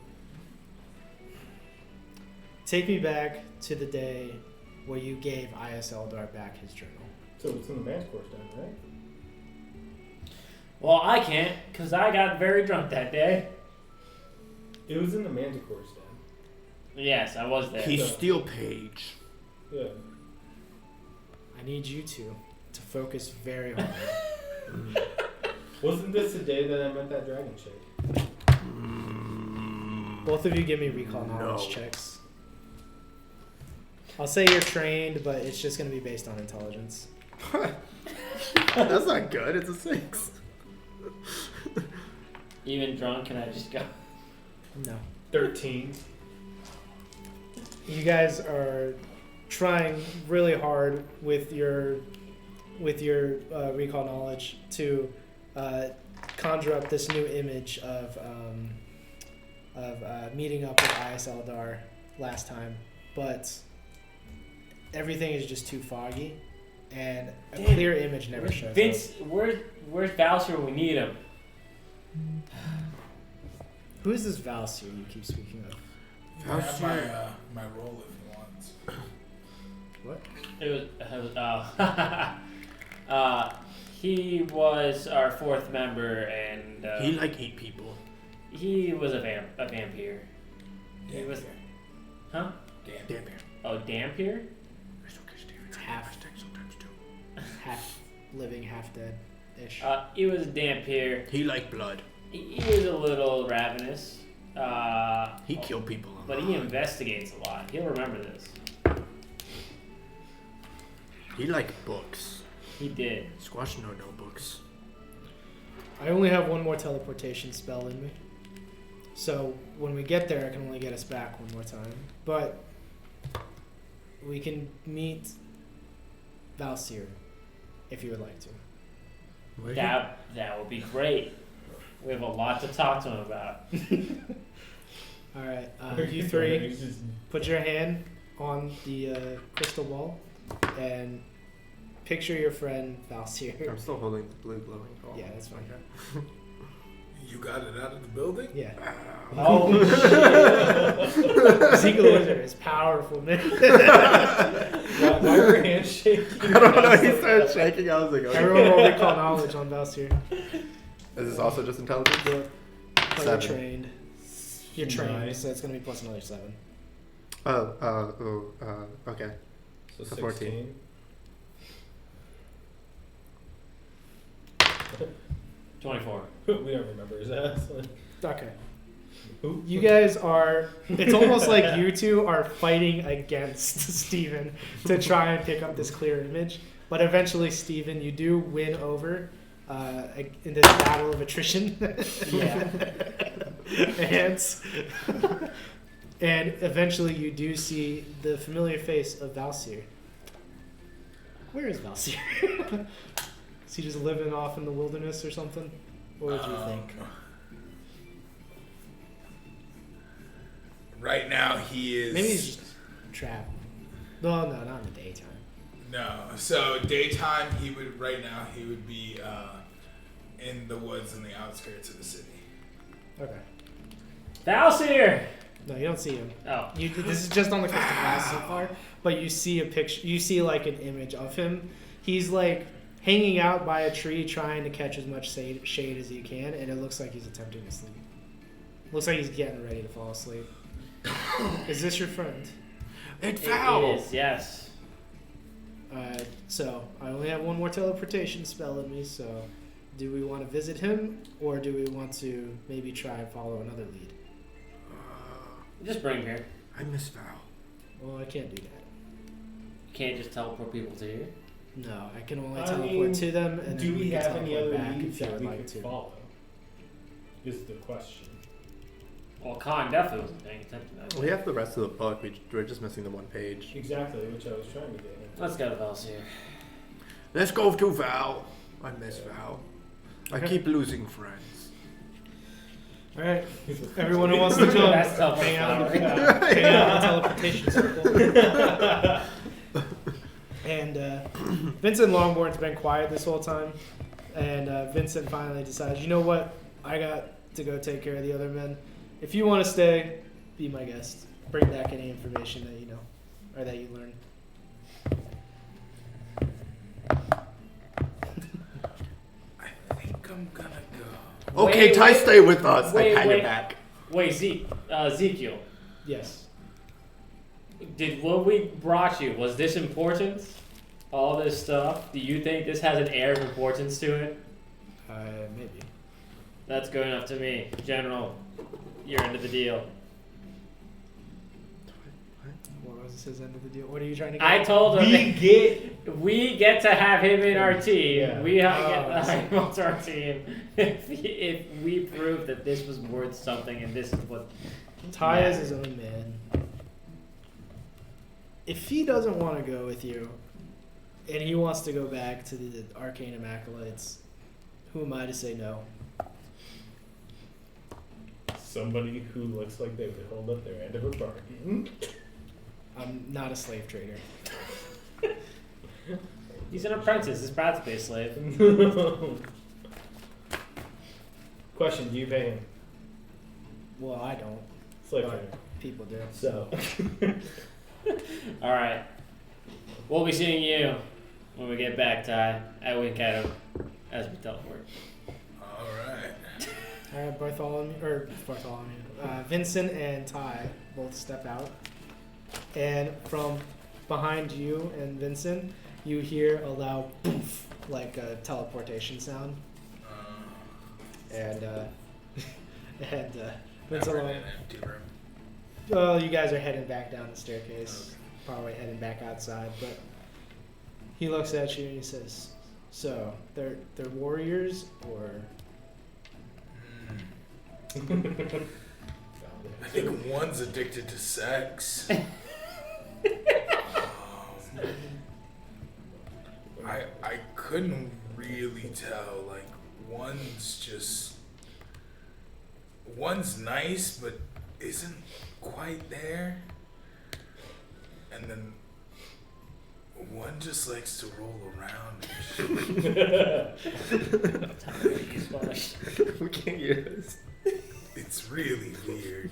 take me back to the day where you gave Ioseldar back his journal. So it's in the Manticore's den, right? Well, I can't, because I got very drunk that day. It was in the Manticore's den. Yes, I was there. He's steel page. Yeah. I need you two to focus very hard. Wasn't this the day that I met that dragon chick? Both of you give me recall knowledge No. checks. I'll say you're trained, but it's just going to be based on intelligence. That's not good. It's a 6. Even drunk, can I just go? No. 13. You guys are trying really hard with your recall knowledge to conjure up this new image of meeting up with Ioseldar last time, but everything is just too foggy, and a Damn. clear image never shows up. Vince, where's Valsir when we need him? Who is this Valsir you keep speaking of? You can have my roll if you want. He was our 4th member, and He like 8 people. he was a vampire. He was, huh? Damn here. Oh, Dampier? It's half living, half dead ish. He was a Dampier. He like blood. He was a little ravenous. He killed people. But he investigates a lot. He'll remember this. He like books. He did. Squash no books. I only have one more teleportation spell in me. So when we get there, I can only get us back one more time. But we can meet Valsir if you would like to. That would be great. We have a lot to talk to him about. All right, you three, put your hand on the crystal ball and picture your friend Valsir. I'm still holding the blue glowing ball. Yeah, that's fine. You got it out of the building? Yeah. Holy shit! Seagull Wizard is powerful, man. Why are your hands shaking? I don't know. He started shaking. I was like, okay. Everyone roll recall knowledge on Valsir. Is this also just intelligence? But you're 7. trained. You're trained, Nice. so it's gonna be plus another 7. Okay. So So 14. 24. We don't remember his ass. Okay. Who? You guys are. It's almost like you two are fighting against Steven to try and pick up this clear image. But eventually, Steven, you do win over in this battle of attrition. Yeah. and eventually, you do see the familiar face of Valsir. Where is Valsir? Is he just living off in the wilderness or something? What would you think? Right now he is. Maybe he's just trapped. No, not in the daytime. No. So daytime right now he would be in the woods in the outskirts of the city. Okay. Valsir! No, you don't see him. Oh. This is just on the crystal glass so far, but you see a picture. You see like an image of him. He's like hanging out by a tree, trying to catch as much shade as he can, and it looks like he's attempting to sleep. Looks like he's getting ready to fall asleep. Is this your friend? It is, yes. So I only have one more teleportation spell in me. So, do we want to visit him, or do we want to maybe try and follow another lead? Just bring him here. I miss Val. Well, I can't do that. You can't just teleport people to you. No, I can only I teleport mean, to them, and do then we can have any teleport other back leads if you that would we like could to. follow? Is the question. Well, Khan definitely wasn't paying attention to that. We have the rest of the book. We're just missing the one page. Exactly, which I was trying to get him. Let's go to Valsir. Let's go to Val. I miss Val. I Okay. keep losing friends. All right, everyone who wants to come, That's teleport hang out, power. hang out in the teleportation circle. And Vincent Longbourn's been quiet this whole time, and Vincent finally decides, you know what? I got to go take care of the other men. If you want to stay, be my guest. Bring back any information that you know or that you learn. I think I'm gonna go. Okay, Wait, Ty, wait. stay with us. Wait, I pat wait. your back. Wait, Ezekiel. Yes. Did what we brought you, was this important? All this stuff? Do you think this has an air of importance to it? Maybe. That's good enough to me. General, you're into the deal. What was his end of the deal? What are you trying to get? I told him we get to have him in our team. Yeah. We have to Oh, get I see. him onto our team if we prove that this was worth something and this is what. Ty is his own man. If he doesn't want to go with you, and he wants to go back to the Arcanum Acolytes, who am I to say no? Somebody who looks like they would hold up their end of a bargain. I'm not a slave trader. He's an apprentice. His brad's to be a slave. Question, do you pay him? Well, I don't. Slave Right. trader. People do. So. All right. We'll be seeing you when we get back, Ty, at Winkado as we teleport. All right. All right, Vincent and Ty both step out, and from behind you and Vincent, you hear a loud poof, like a teleportation sound, and Vincent, Never in an empty room. well, you guys are heading back down the staircase, probably heading back outside, but he looks at you and he says, "So they're warriors or?" I think one's addicted to sex. I couldn't really tell. Like one's nice, but isn't quite there. And then one just likes to roll around and shit. We can't hear this. It's really weird.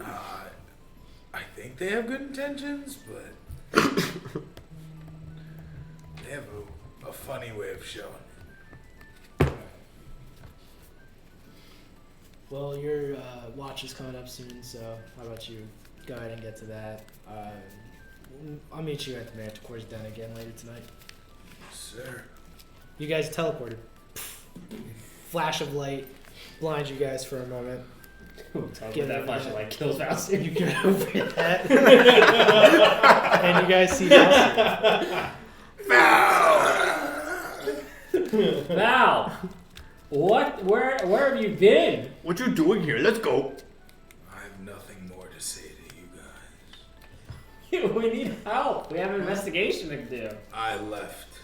I think they have good intentions, but they have a funny way of showing it. Well, your watch is coming up soon, so how about you go ahead and get to that? I'll meet you at the Manticore's Den again later tonight. Sir. You guys teleported. Flash of light blinds you guys for a moment. Get that flashlight kills Valsy. You get over that. And you guys see Valsy. Val! What? Where have you been? What you doing here? Let's go. I have nothing more to say to you guys. We need help. We have an investigation to do. I left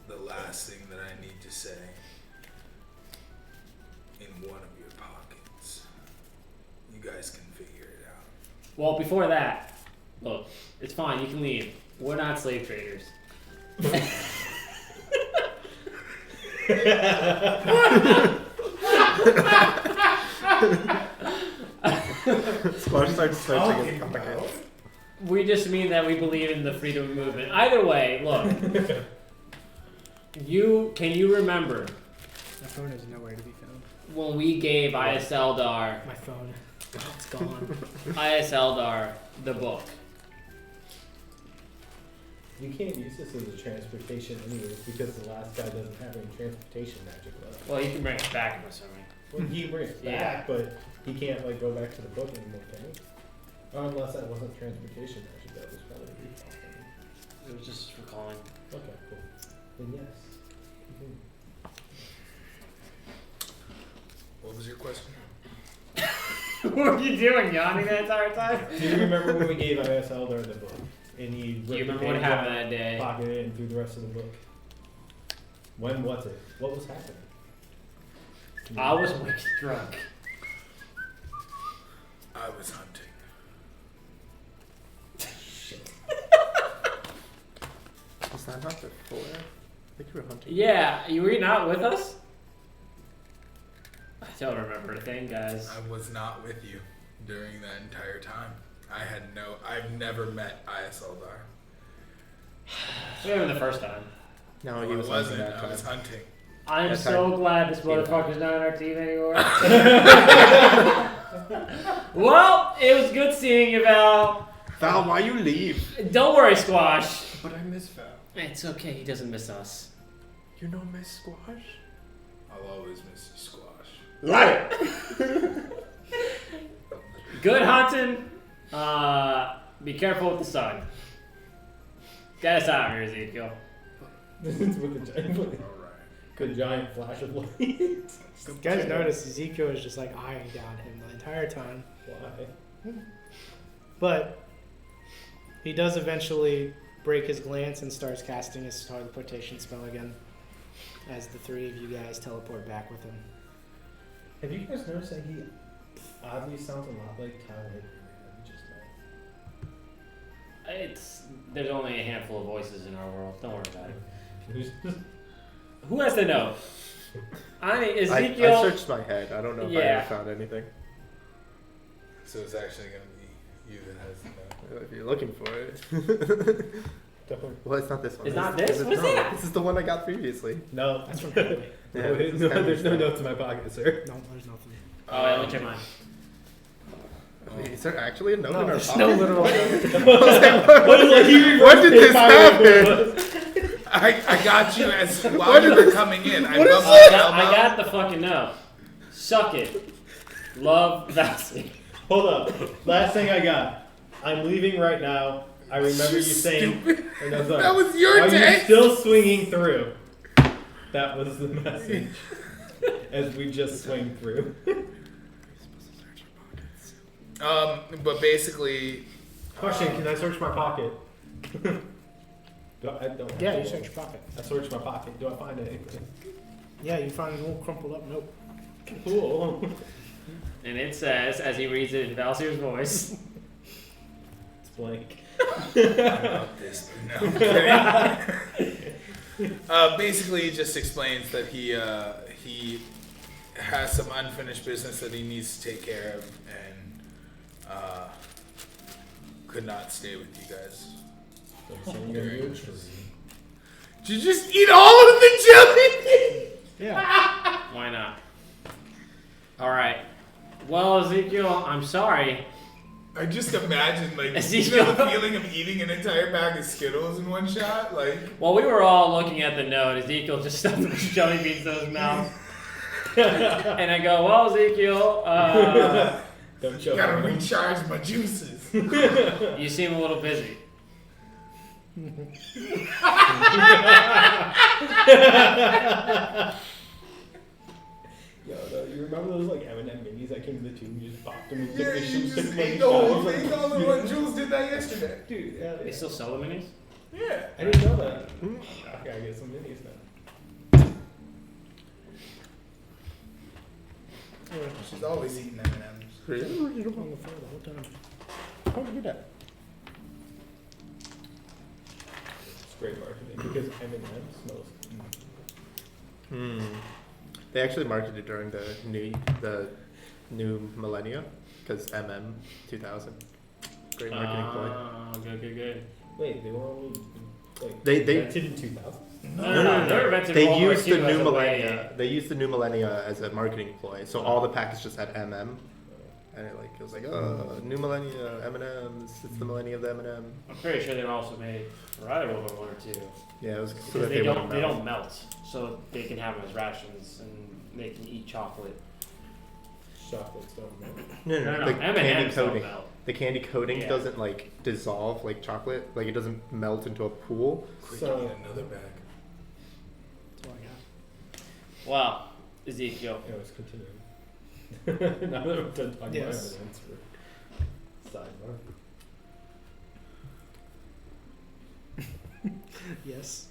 the last thing that I need to say in one of your pockets. You guys can figure it out. Well, before that, look, it's fine. You can leave. We're not slave traders. Squash starts searching his pockets. We just mean that we believe in the freedom movement. Either way, look. Can you remember My phone is nowhere to be found. when we gave Eldar My phone. It's gone. Eldar the book? You can't use this as a transportation anyways because the last guy doesn't have any transportation magic left. Well, you can bring it back, I'm assuming. Well, he can bring it Yeah. back, but he can't like go back to the book anymore, can he? Or unless that wasn't transportation magic, that was probably recall. It was just recalling. Okay, cool. Then yes. Mhm. What was your question? What were you doing, yawning the entire time? Do you remember when we gave IS Eldar the book? And he Do you ripped the remember what page happened out, that day? pocketed it, and threw the rest of the book? When was it? What was happening? I was wicked drunk. I was hunting. Was that not before? I think you were hunting. Yeah, you were not with us? I don't remember a thing, guys. I was not with you during that entire time. I've never met IS Eldar. We were the first time. No, I he was wasn't. hunting that I was time. hunting. I'm That's so right. glad this motherfucker's not on our team anymore. Well, it was good seeing you, Val. Val, why you leave? Don't worry, Squash. But I miss Val. It's okay, he doesn't miss us. You know Miss Squash? I'll always miss you, Squash. Liar! Good hunting. Be careful with the sun. Get us out of here, Ezekiel. With the giant, Alright. the giant flash of light. You guys notice Ezekiel is just like eyeing down him the entire time. Why? But he does eventually break his glance and starts casting his teleportation spell again as the three of you guys teleport back with him. Have you guys noticed that he oddly sounds a lot like Kyle Hickman that we just met? There's only a handful of voices in our world. Don't worry about it. Who's Who has to know? I mean, I Ezekiel. searched my head. I don't know if I Yeah. ever found anything. So it's actually going to be you that has to know. If you're looking for it. Don't- Well, it's not this one. It's not this? What's no, that? This is the one I got previously. No, That's from Haley. Yeah, no, this is no, Henry's there's no stuff. notes in my pocket, sir. No, there's nothing. Oh, yeah, let me check mine. Wait, is there actually a note No, in our there's pocket? no literal. When did this happen? I got you as while What you is were this? coming in. I What is bumped I into got, I Elmo. got the fucking note. Suck it. Love Valsy. Hold up. Last thing I got. I'm leaving right now. I remember you saying. Or no, sorry. That was your Are you text. still swinging through? That was the message. As we just swing through. But basically, Question: Can I search my pocket? I don't. Yeah, you search your pocket. I searched my pocket. Do I find anything? Yeah, you find an old crumpled up note. Cool. And it says, as he reads it in Valsir's voice, It's blank. About this. No, I'm kidding. Basically, he just explains that he has some unfinished business that he needs to take care of, and could not stay with you guys. Did you just eat all of the jelly? Yeah. why not? Alright. Well, Ezekiel, I'm sorry. I just imagine, like, Ezekiel. you know the feeling of eating an entire bag of Skittles in one shot? Like, While we were all looking at the note, Ezekiel just stuffed the jelly beans in his mouth. And I go, well, Ezekiel, Don't choke gotta on me. recharge my juices. you seem a little busy. Yo, you remember those like M&M minis that came in the tube? You just popped them and Yeah, took the you shoes, just took them ate the whole thing all in one. Jules did that yesterday. Dude, yeah, They still sell the minis? Yeah. I didn't know that. I gotta get some minis now. She's always eating M&M's. Really? On the floor the whole time. How do you do that? It's great marketing because M&M smells. They actually marketed it during the new millennia because 2000. Great marketing ploy. Oh, good. Wait, they were only like They- invented in 2000. No. They're invented They World War used II the as new a millennia. way- They used the new millennia as a marketing ploy. So all the packets just had MM, and it was like, oh, new millennia M&Ms. It's the millennia of the M&M. I'm pretty sure they were also made for either World War I or II. Yeah, it was so Because that they wouldn't don't melt. melt, so they can have them as rations and they can eat chocolate. Chocolates don't melt. No, No, the M&Ms candy don't coating. melt. The candy coating Yeah. doesn't like dissolve like chocolate. Like it doesn't melt into a pool. Quick, So- eat another bag. That's all I got. Well, Ezekiel, Anyways, continuing. Now that we're done talking Yes. about M&Ms for sidebar. Yes.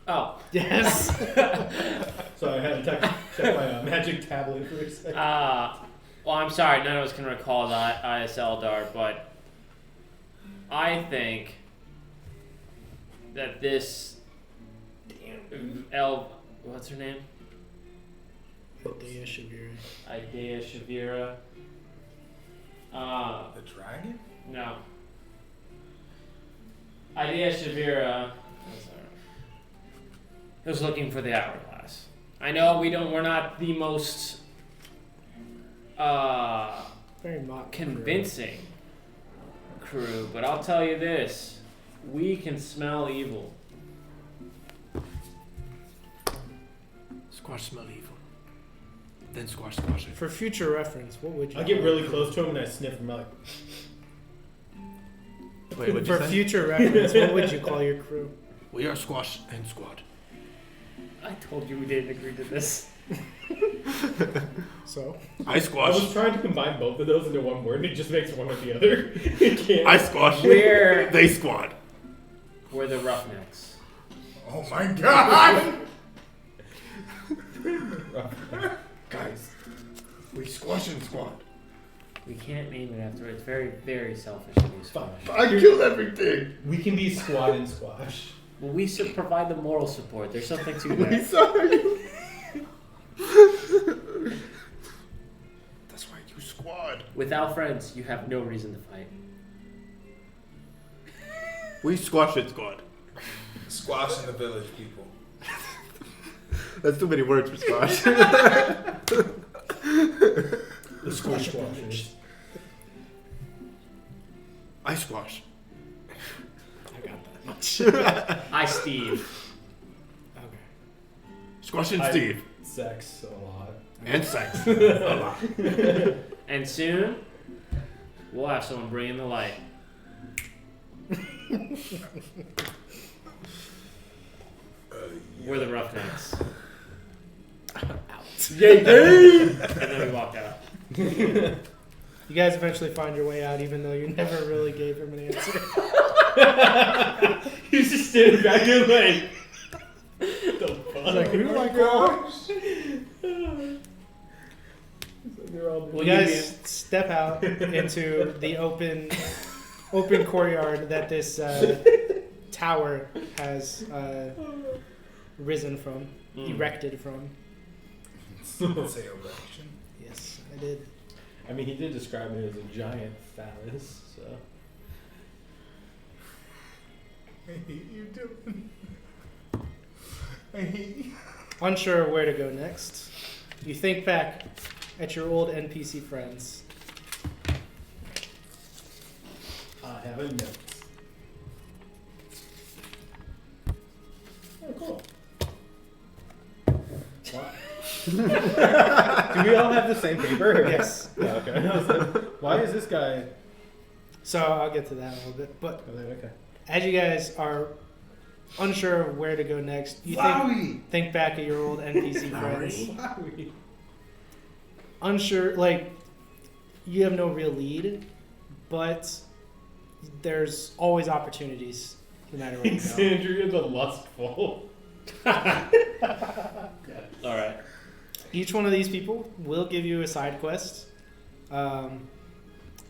oh, Yes. So I had to check my magic tablet for a second. well, I'm sorry, none of us can recall the ISL dart, but I think that this what's her name? Idea Shavira. Idea Shavira. The dragon? No. Idea Shavira was looking for the hourglass. I know we're not the most Very mock. convincing crew, but I'll tell you this: we can smell evil. Squash smell evil. Then squash it. For future reference, what would you? I get really close to him and I sniff him like. Wait, what'd you For say? future reference, what would you call your crew? We are squash and squad. I told you we didn't agree to this. So. I I was squash. trying to combine both of those into one word and it just makes one or the other. It can't. I squash. We're They squad. the Roughnecks. Oh my god! Guys, we squash and squad. We can't name it after it. It's very, very selfish to be squash. I killed everything. We can be squad and squash. Well, we provide the moral support. There's something to We that. saw you. That's why you squad. Without friends, you have no reason to fight. We squash and squad. Squash in the village, people. That's too many words for squash. The squash squashers. I squash. I got that much. I, Steve. Okay. Squash and I- Steve. Sex a lot. And sex. A lot. And soon, we'll have someone bring in the light. We're the Roughnecks. Yay! And then we walk out. You guys eventually find your way out, even though you never really gave him an answer. He's just standing back there like. The fuck? Like, who do I call? You're all You guys step out into the open courtyard that this tower has risen from, erected from. Say erection. Yes, I did. I mean, he did describe it as a giant phallus, so. I hate you, Dylan. I hate you. Unsure of where to go next, you think back at your old NPC friends. I have a note. Oh, cool. What? Do we all have the same paper? Yes. Oh, okay. I was like, why is this guy? So I'll get to that in a little bit. But Okay. as you guys are unsure of where to go next, you think back at your old NPC friends. Unsure, like, you have no real lead, but there's always opportunities no matter where you go. Alexandria the Lustful. All right. Each one of these people will give you a side quest.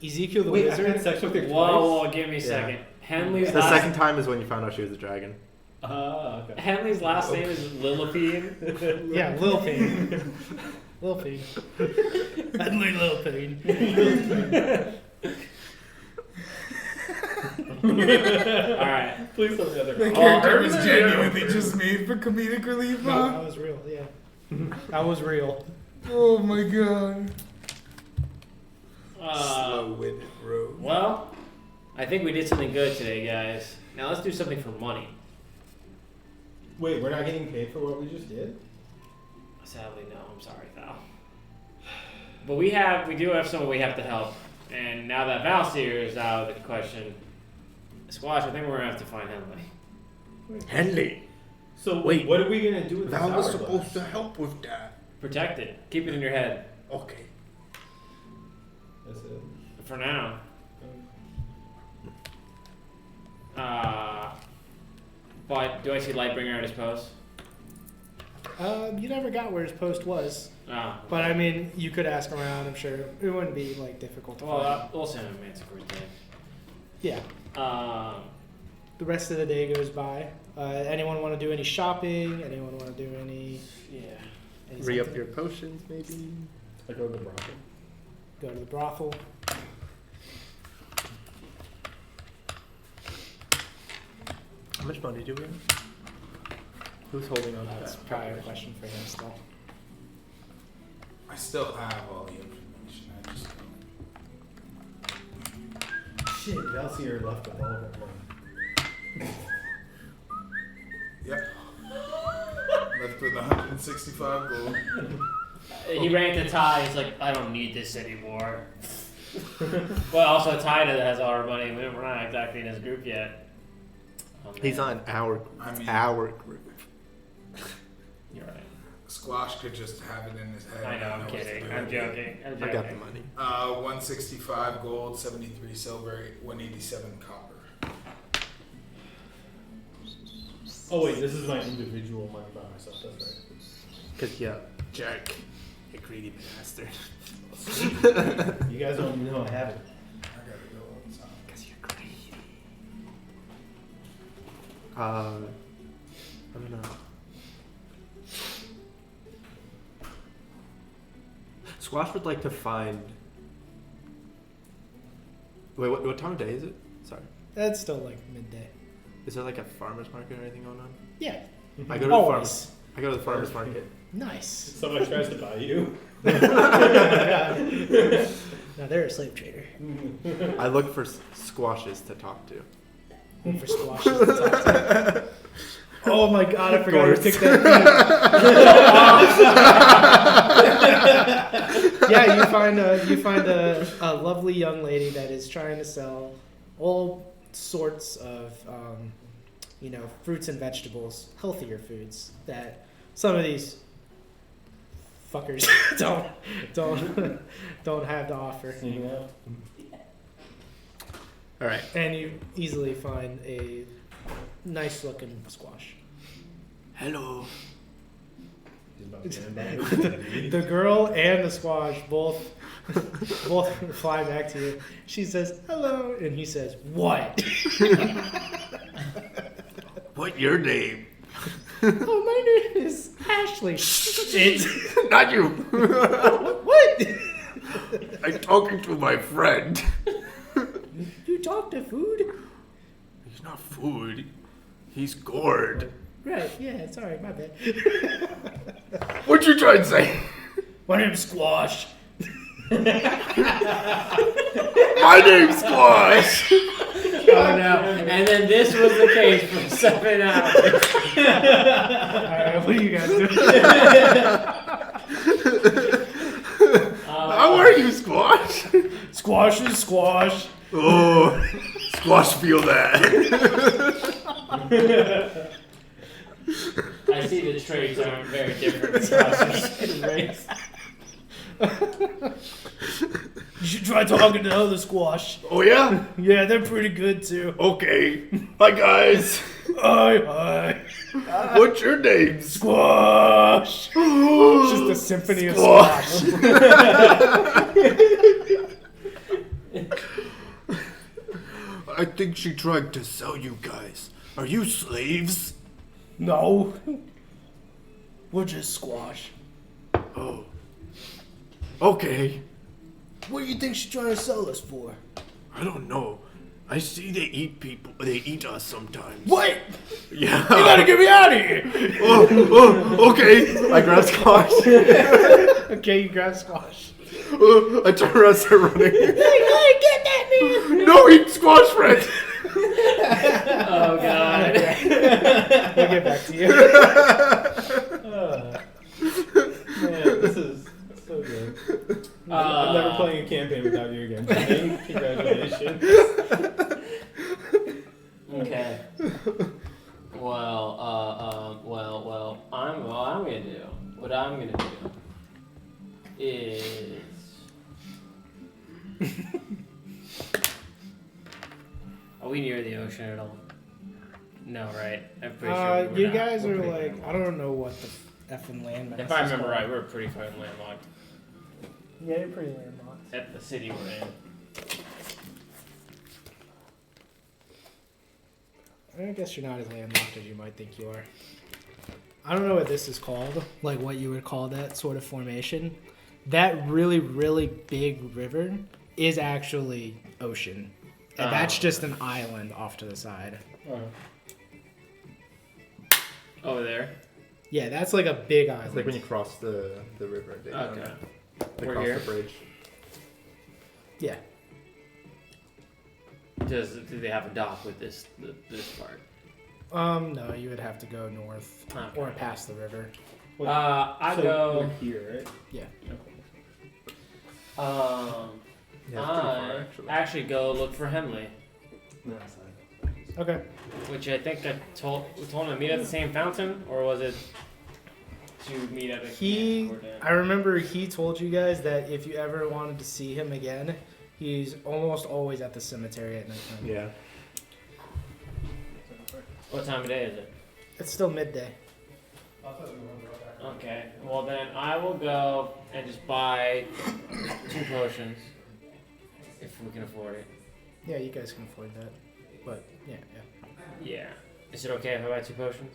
Ezekiel the Wait, I've Wizard. had sex with her twice? Whoa, give me a Yeah. second. Henley's The last, second time is when you found out she was a dragon. Okay. Henley's last name is Lillipede. Yeah, Lil Payne. Lil Payne. Henley Lil Payne. All right. Please tell me other. The character was genuinely just made for comedic relief, No, huh? that was real, yeah. That was real. Oh my god. Slow-witted road. Well, I think we did something good today, guys. Now let's do something for money. Wait, we're not getting paid for what we just did? Sadly, no. I'm sorry, Val. But we do have someone we have to help. And now that Valseer is out of the question, Squash, I think we're gonna have to find Henley. Henley. So Wait. what are we gonna do with this Val was hourglass? supposed to help with that. Protect it. Keep it in your head. Okay. That's it. For now. But do I see Lightbringer at his post? You never got where his post was. Ah. But I mean, you could ask around, I'm sure. It wouldn't be like difficult to find. Well, we'll send him a Manticore's day. Yeah. The rest of the day goes by. Anyone want to do any shopping? Anyone want to do any... Yeah. any Re-up something? your potions, maybe? I go to the brothel. Go to the brothel. How much money do we have? Who's holding on to That's that? probably a question for him still. I still have all the information. I just don't. Shit, Valseer left with all of that money. Yep. Left with 165 gold. He ran to Ty. He's like, I don't need this anymore. Well, also Ty has all our money. We're not exactly in his group yet. He's on our group. You're right. Squash could just have it in his head. I know. I'm what to kidding. do I'm with it. joking. I'm I joking. got the money. 165 gold, 73 silver, 187 copper. Oh wait, this is my individual money by myself, that's right. Because, yeah, jerk. You greedy bastard. You guys don't even know I have it. I gotta go all the time. Because you're greedy. I don't know. Squash would like to find... Wait, what time of day is it? Sorry. That's still like midday. Is there like a farmer's market or anything going on? Yeah. I go to the Always. farmer's. I go to the farmer's market. Nice. Someone tries to buy you. Now they're a slave trader. I look for squashes to talk to. Look for squashes to talk to. Oh my god, I forgot Gourds. to pick that. Yeah, you find a lovely young lady that is trying to sell all sorts of fruits and vegetables, healthier foods that some of these fuckers don't have to offer. All right. And you easily find a nice looking squash. Hello. The girl and the squash both fly back to you. She says hello, and he says what? What your name? Oh, my name is Ashley. It's Not you. what? I'm talking to my friend. You talk to food? He's not food. He's gourd. Right? Yeah. Sorry, my bad. What'd you try and say? My name's Squash. My name's Squash. Oh no! And then this was the case for 7 hours. Alright, what are you guys doing? How are you, Squash? Squash is squash. Oh, Squash, feel that. I see the traits aren't very different. Squash and race. You should try talking to the other squash. Oh yeah? Yeah, they're pretty good too. Okay. Hi guys. Hi. What's your name? Squash. It's just a symphony of Squash. squash. I think she tried to sell you guys. Are you slaves? No. We're just squash. Oh. Okay. What do you think she's trying to sell us for? I don't know. I see they eat people. They eat us sometimes. What? Yeah. You gotta get me out of here. Okay. I grab Squash. Okay, you grab squash. I turn around and start running. Hey, get that man. No, eat Squash, friend. Oh god. We'll get back to you. Man, this is so good. I'm never playing a campaign without you again. Jimmy. Congratulations. Okay. Well, what I'm gonna do is are we near the ocean at all? No, right? I'm pretty sure we're You not. guys We're are pretty like, landlocked. I don't know what the effing landmass If I is remember called. right, we're pretty fucking landlocked Yeah, you're pretty landlocked. at the city we're in. I guess you're not as landlocked as you might think you are. I don't know what this is called, like what you would call that sort of formation. That really, really big river is actually ocean. And that's just an island off to the side. Over there. Yeah, that's like a big It's island. like when you cross the river. Okay. They We're cross here? the bridge. Yeah. Do they have a dock with this part? No, you would have to go north Okay. or past the river. I So go. we're here, right? Yeah. Yeah, it's pretty far, I actually go look for Henley, Okay. which I think I told him to meet at the same fountain, or was it to meet at a camp? I remember he told you guys that if you ever wanted to see him again, he's almost always at the cemetery at nighttime. Yeah. What time of day is it? It's still midday. Okay, well then I will go and just buy 2 potions if we can afford it. Yeah, you guys can afford that. But yeah. Yeah. Is it okay if I buy 2 potions?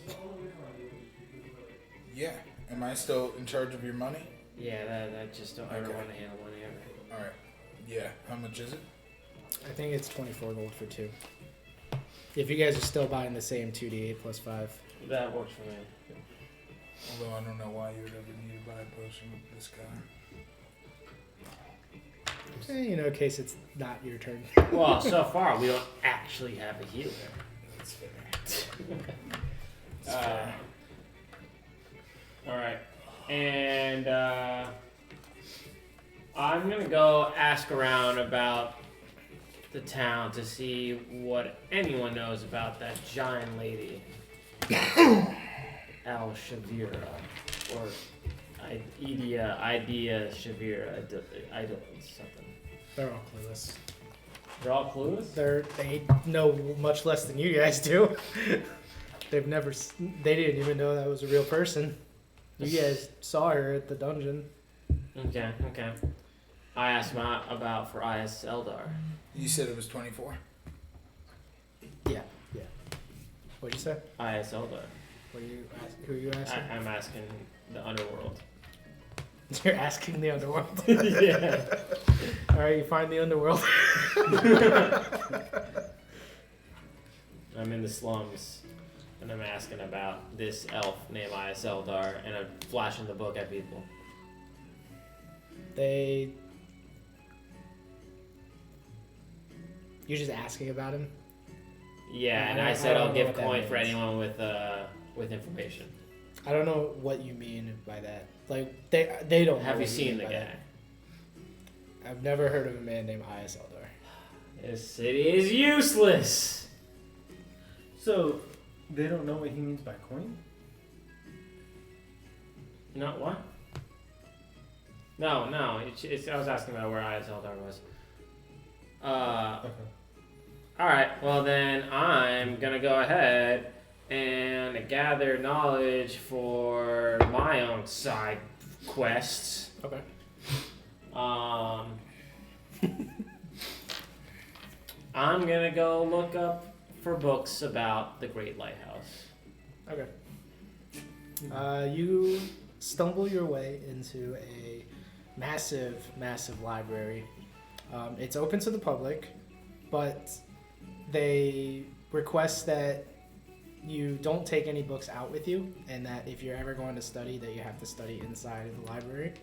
Yeah. Am I still in charge of your money? Yeah, that just don't ever Okay. want to handle money ever. All right. Yeah. How much is it? I think it's 24 gold for 2. If you guys are still buying the same 2d8 plus 5. That works for me. Although I don't know why you would ever need to buy a potion with this guy. In case it's not your turn. Well, so far we don't actually have a healer. That's fair. All right, and I'm gonna go ask around about the town to see what anyone knows about that giant lady, Al Shavira, or Idea Shavira, something. They're all clueless. They're all clues. They know much less than you guys do. They didn't even know that was a real person. You guys saw her at the dungeon. Okay. I asked about for IS Eldar. You said it was 24. Yeah. What'd you say? IS Eldar. What are you who are you asking? I'm asking the underworld. You're asking the underworld. Yeah. All right, you find the underworld. I'm in the slums, and I'm asking about this elf named IS Eldar, and I'm flashing the book at people. You're just asking about him? Yeah, and I I said don't I'll know give what that coin for means. anyone with information. I don't know what you mean by that. Like, they don't know Have you what seen mean the by guy? that. I've never heard of a man named IS Eldar. This city is useless. So, they don't know what he means by coin? No, what? No. It's I was asking about where IS Eldar was. Okay. Alright, well then I'm gonna go ahead and gather knowledge for my own side quests. Okay. I'm gonna go look up for books about the Great Lighthouse. Okay. You stumble your way into a massive library. It's open to the public, but they request that you don't take any books out with you, and that if you're ever going to study, that you have to study inside of the library.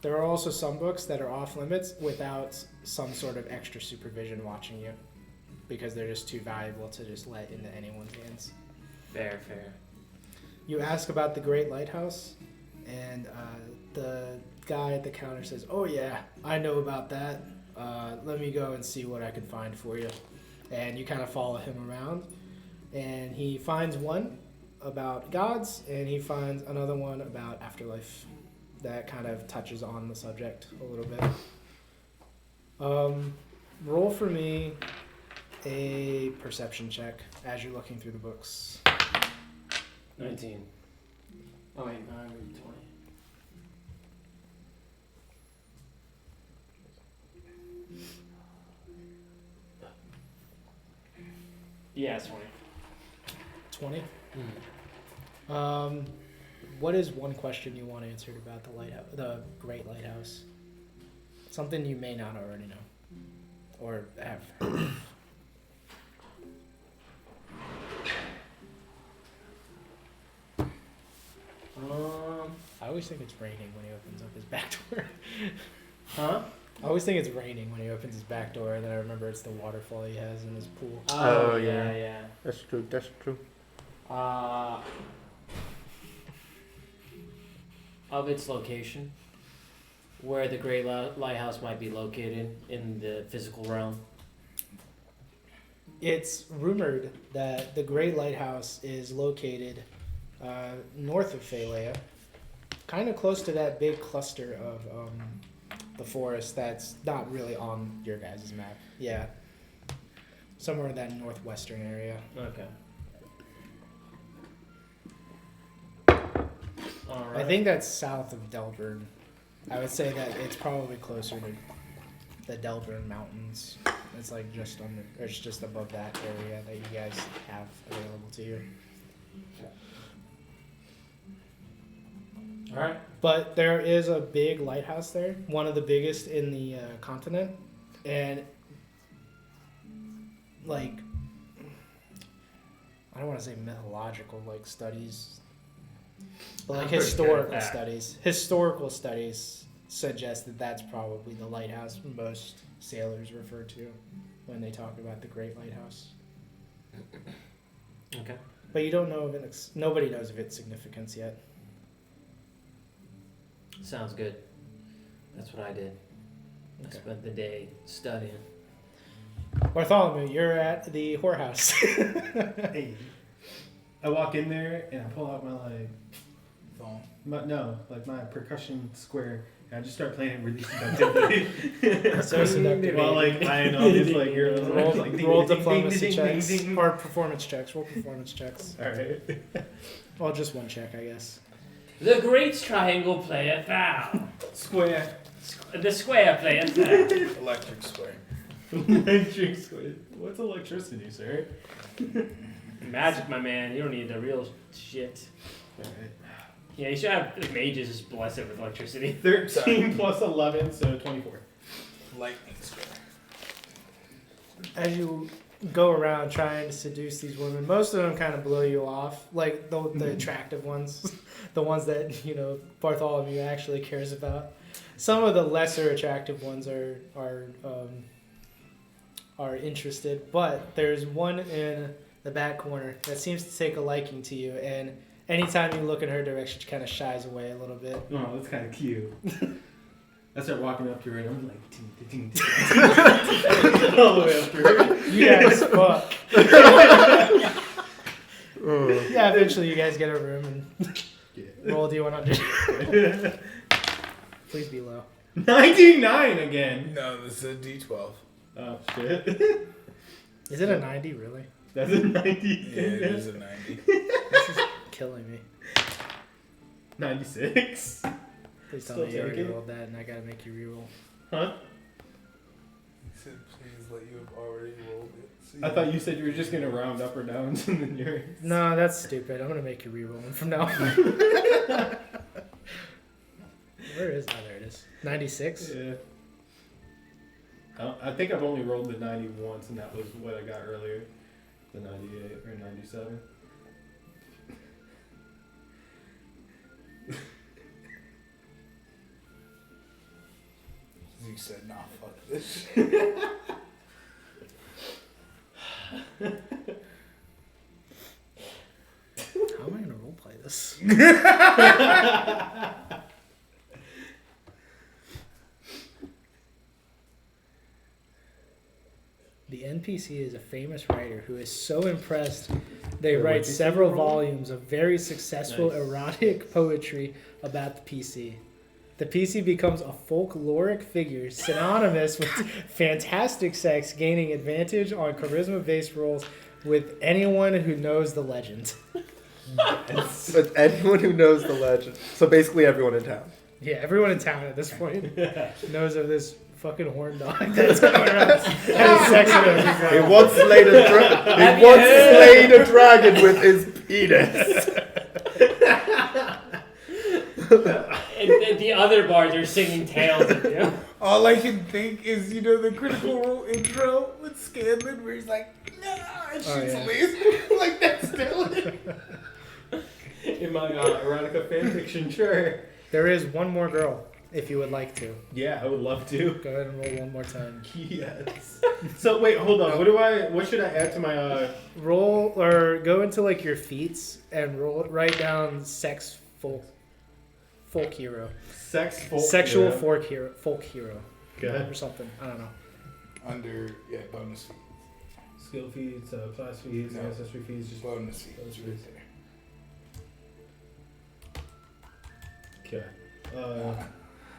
There are also some books that are off limits without some sort of extra supervision watching you, because they're just too valuable to just let into anyone's hands. Fair. You ask about the Great Lighthouse, and the guy at the counter says, "Oh yeah, I know about that. Let me go and see what I can find for you." And you kind of follow him around, and he finds one about gods, and he finds another one about afterlife that kind of touches on the subject a little bit. Roll for me a perception check as you're looking through the books. 19. Oh wait, 9 and 20. Yeah, it's 20. 20? What is one question you want answered about the lighthouse, the Great Lighthouse? Something you may not already know, or have heard of. I always think it's raining when he opens up his back door. Huh? I always think it's raining when he opens his back door, and then I remember it's the waterfall he has in his pool. Oh, yeah. That's true. Of its location, where the Great Lighthouse might be located in the physical realm. It's rumored that the Great Lighthouse is located north of Phalea, kind of close to that big cluster of the forest that's not really on your guys' map. Yeah. Somewhere in that northwestern area. Okay. All right. I think that's south of Delburn. I would say that it's probably closer to the Delburn Mountains. It's like just under, or it's just above that area that you guys have available to you. All right. But there is a big lighthouse there, one of the biggest in the continent, and like, I don't want to say mythological like studies, but like I'm pretty sure of historical studies suggest that that's probably the lighthouse most sailors refer to when they talk about the Great Lighthouse. Okay. But you don't know of it. Nobody knows of its significance yet. Sounds good. That's what I did. I Okay. spent the day studying. Bartholomew, you're at the whorehouse. Hey. I walk in there and I pull out my like Phone. my percussion square I just start playing it really seductively. So seductive. Well, like I know these like girls. Roll, like, ding, roll ding, ding, diplomacy ding, ding, checks ding, ding. or performance checks. Roll performance checks. All right. Well, just one check, I guess. The great triangle playeth thou. Square. The square playeth thou. Electric square. Electric square. What's electricity, sir? Magic, my man. You don't need the real shit. All right. Yeah, you should have mages just bless it with electricity. 13 plus 11, so 24. Lightning square. As you go around trying to seduce these women, most of them kind of blow you off, like the attractive ones, the ones that Bartholomew actually cares about. Some of the lesser attractive ones are interested, but there's one in the back corner that seems to take a liking to you, and anytime you look in her direction, she kind of shies away a little bit. Oh, that's kind of cute. I start walking up to her and I'm like, ting, ting, ting. All the way up to her. Yeah, as fuck. Yeah, eventually you guys get a room and roll D100. Please be low. 99 again. No, this is a D12. Oh, shit. Is it a 90, really? That's a 90. Yeah, it is a 90. This is killing me. 96. Please tell Still me you already taking? rolled that and I gotta make you reroll. Huh? He said, please let you have already rolled it. So I thought you said you were just going to round up or down and then you're... No, that's stupid. I'm gonna make you reroll them from now on. Where is? Oh, there it is. 96? Yeah. I think I've only rolled the 90 once, and that was what I got earlier. The 98 or 97. You said, nah, fuck this. How am I gonna roleplay this? The NPC is a famous writer who is so impressed they Wait, write what did you several roll? volumes of very successful Nice. erotic poetry about the PC. The PC becomes a folkloric figure synonymous with fantastic sex, gaining advantage on charisma-based roles with anyone who knows the legend. But anyone who knows the legend. So basically everyone in town. Yeah, everyone in town at this point knows of this fucking horn dog that's going around having sex with every He girl. once slayed a dragon with his penis. And the other bars are singing tales of you. All I can think is, the Critical Role intro with Scanlan where he's like, nah, and shoots Oh, yeah. a laser. Like, that's still it. In my erotica fanfiction, sure. There is one more girl, if you would like to. Yeah, I would love to. Go ahead and roll one more time. Yes. So wait, hold on. What should I add to my Roll or go into like your feats and write down sex folk hero, sex folk sexual hero? folk hero, Okay. or something. I don't know. Under, bonus fees. Skill fees, class fees, No. ancestry fees, just Bonus fees. Bonus Right fees. there. Okay.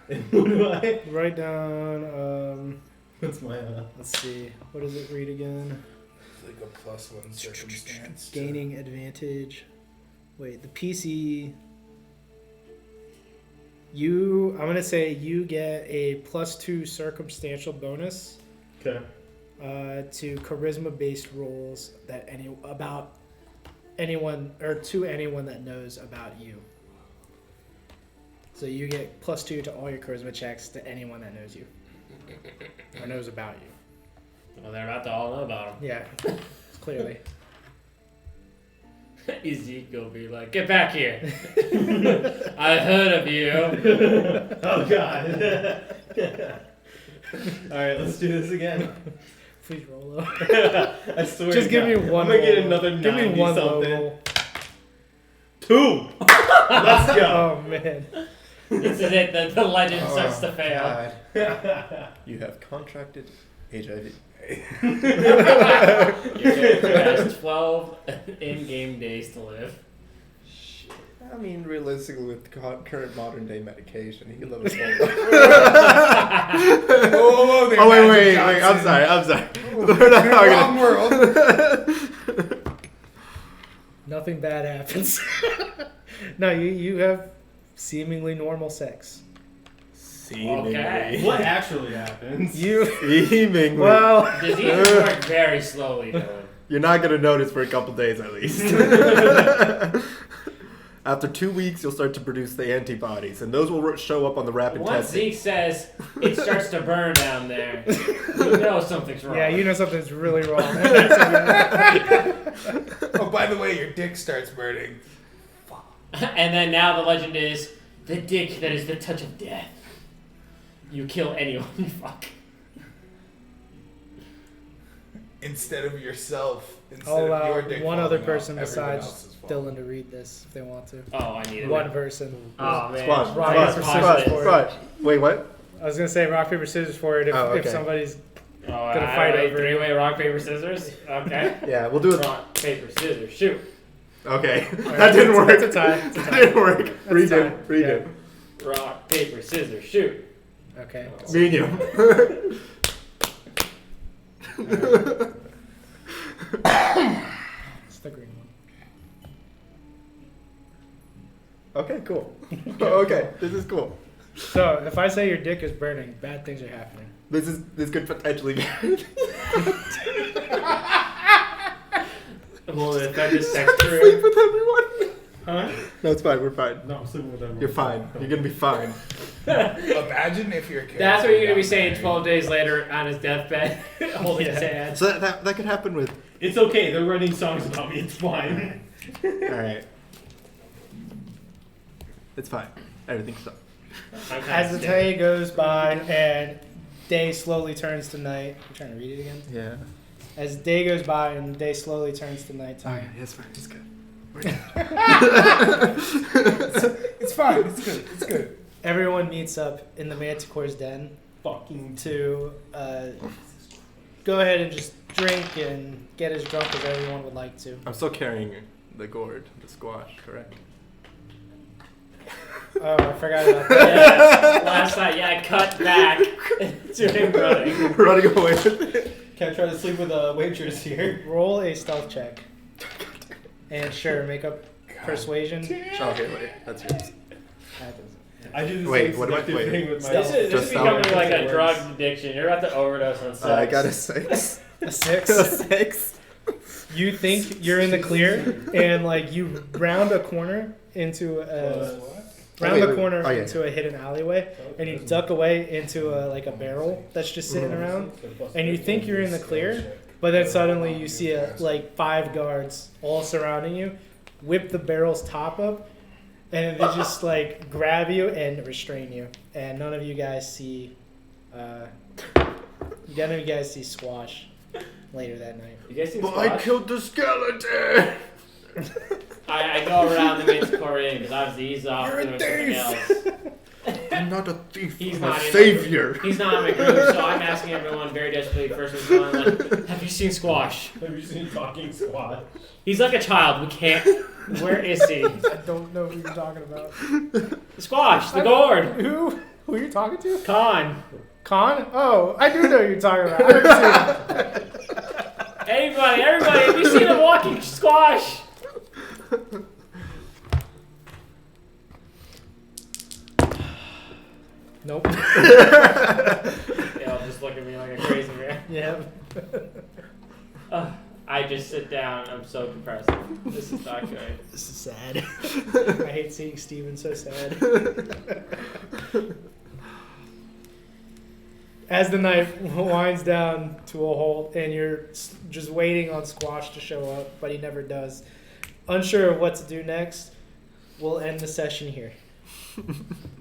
And what do I? Write down. What's my Let's see. What does it read again? It's like a +1 circumstance. Gaining advantage. Wait, the PC. I'm gonna say you get a +2 circumstantial bonus Okay. to charisma-based rolls that about anyone or to anyone that knows about you. So you get +2 to all your charisma checks to anyone that knows you or knows about you. Well, they're about to all know about Yeah, clearly. him. Ezekiel be like, get back here. I heard of you. Oh God. All right, let's do this again. Please roll low. I swear. Just to give me God. one. I'm gonna get roll. another 90 Give me one low something. roll. 2. Let's go. Oh man. This is it. The legend starts to fail. God. You have contracted HIV. Your character has 12 in-game days to live. I mean, realistically, with current modern day medication, he could live a full life. Whoa, Oh, wait. I'm sorry. We're not Wrong talking. world. Nothing bad happens. No, you have seemingly normal sex. Seemingly. Okay. What actually happens? Seemingly. Well, Diseases work very slowly, though. You're not going to notice for a couple days at least. After 2 weeks, you'll start to produce the antibodies, and those will show up on the rapid Once testing. Zeke says it starts to burn down there, you know something's wrong. yeah, you know something's really wrong. Oh, by the way, your dick starts burning. And then now the legend is the dick that is the touch of death. You kill anyone you fuck. Instead of yourself. Instead I'll of allow your dick one other falling person out, everyone besides else is falling. Dylan to read this if they want to. Oh, I need it. One person. Oh, man. Squash. Rock, Squash. paper, Squash. scissors for it. Squash. Wait, what? I was gonna say rock paper scissors for it if, Oh, if okay. somebody's Oh, Gonna fight over it. three-way rock, paper, scissors? Okay. Yeah, we'll do it. Rock, paper, scissors, shoot. Okay. Alright, That didn't work. That's a tie. That's a That tie. didn't work. That's Redo. fine. Redo. Rock, paper, scissors, shoot. Okay. Medium. It's the green one. Okay, cool. Okay, this is cool. So if I say your dick is burning, bad things are happening. This could potentially be. Will it affect his sex Sleep career? with everyone. Huh? No, it's fine. We're fine. No, I'm sleeping with everyone. You're fine. You're gonna be fine. Imagine if your character That's what you're gonna be got saying married. 12 days later on his deathbed, holding his Yeah. hand. So that could happen with. It's okay. They're writing songs about me. It's fine. All right. It's fine. Everything's fine. Okay. As the day goes by and day slowly turns to night. I'm trying to read it again. Yeah. As day goes by and the day slowly turns to nighttime. It's fine. It's good. It's fine. It's good. It's good. Everyone meets up in the Manticore's den Fucking. to go ahead and just drink and get as drunk as everyone would like to. I'm still carrying the gourd, the squash, correct? Oh, I forgot about that. Yeah, last night, yeah, I cut back to him running. Running away with it. Can't try to sleep with a waitress here. Roll a stealth check. And sure, make up persuasion. Okay, wait. That's yours. That doesn't- I do the Wait, same what am I- seductive wait. thing with my. This is Just becoming stop. like a drug addiction. You're about to overdose on sex. I got a 6. A 6. A 6. You think you're in the clear, and like you round a corner into a into a hidden alleyway, and you duck away into a barrel that's just sitting around, and you think you're in the clear, but then suddenly you see like 5 guards all surrounding you, whip the barrel's top up, and they just like grab you and restrain you, and none of you guys see Squash later that night. You guys see But I Squash? killed the skeleton. I go around the main score in because obviously he's off You're a doing something thief. else. I'm not a thief. He's I'm not a in savior. He's not in my group, so I'm asking everyone very desperately, first respond, like, have you seen Squash? Have you seen Talking Squad? He's like a child. We can't. Where is he? I don't know who you're talking about. Squash, the gourd. Who are you talking to? Con. Con? Oh, I do know who you're talking about. I've never seen him. Everybody, have you seen him walking Squash? Nope. Y'all just look at me like a crazy man. Yeah. I just sit down. I'm so depressed. This is not good. This is sad. I hate seeing Steven so sad. As the night winds down to a halt and you're just waiting on Squash to show up, but he never does, unsure of what to do next, we'll end the session here.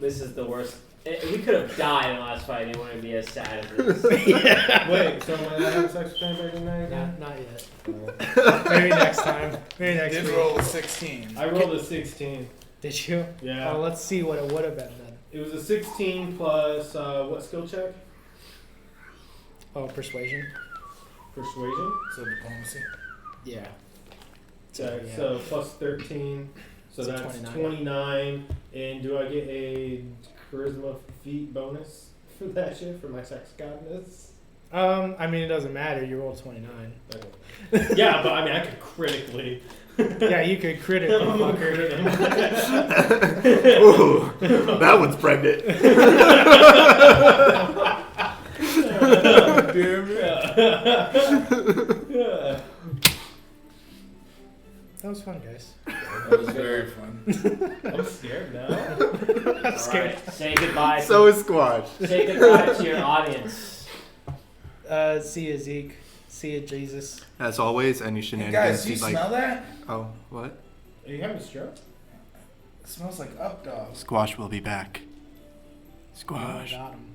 This is the worst. We could have died in the last fight. It wouldn't be as sad as this. Wait, so when I have sex with anybody tonight again? Not yet. Maybe next time. Maybe next Did week. roll a 16. I rolled a 16. Did you? Yeah. Oh, let's see what it would have been then. It was a 16 plus what skill check? Oh, persuasion? Persuasion. So diplomacy. Yeah. So plus 13. So It's a that's 29. 29. And do I get a charisma feat bonus for that shit for my sex godness? I mean, it doesn't matter. You rolled 29. Okay. Yeah, but I mean, I could critically. Yeah, you could crit it, motherfucker. Ooh, that one's pregnant. That was fun, guys. That was very fun. I'm scared now. I'm scared. Alright, say goodbye. So is Squash. Say goodbye to your audience. See you, Zeke. See you, Jesus. As always, any Hey shenanigans guys, do you you'd like. smell that? Oh, what? Are you having a stroke? It smells like up dog. Squash will be back. Oh, Squash. got him.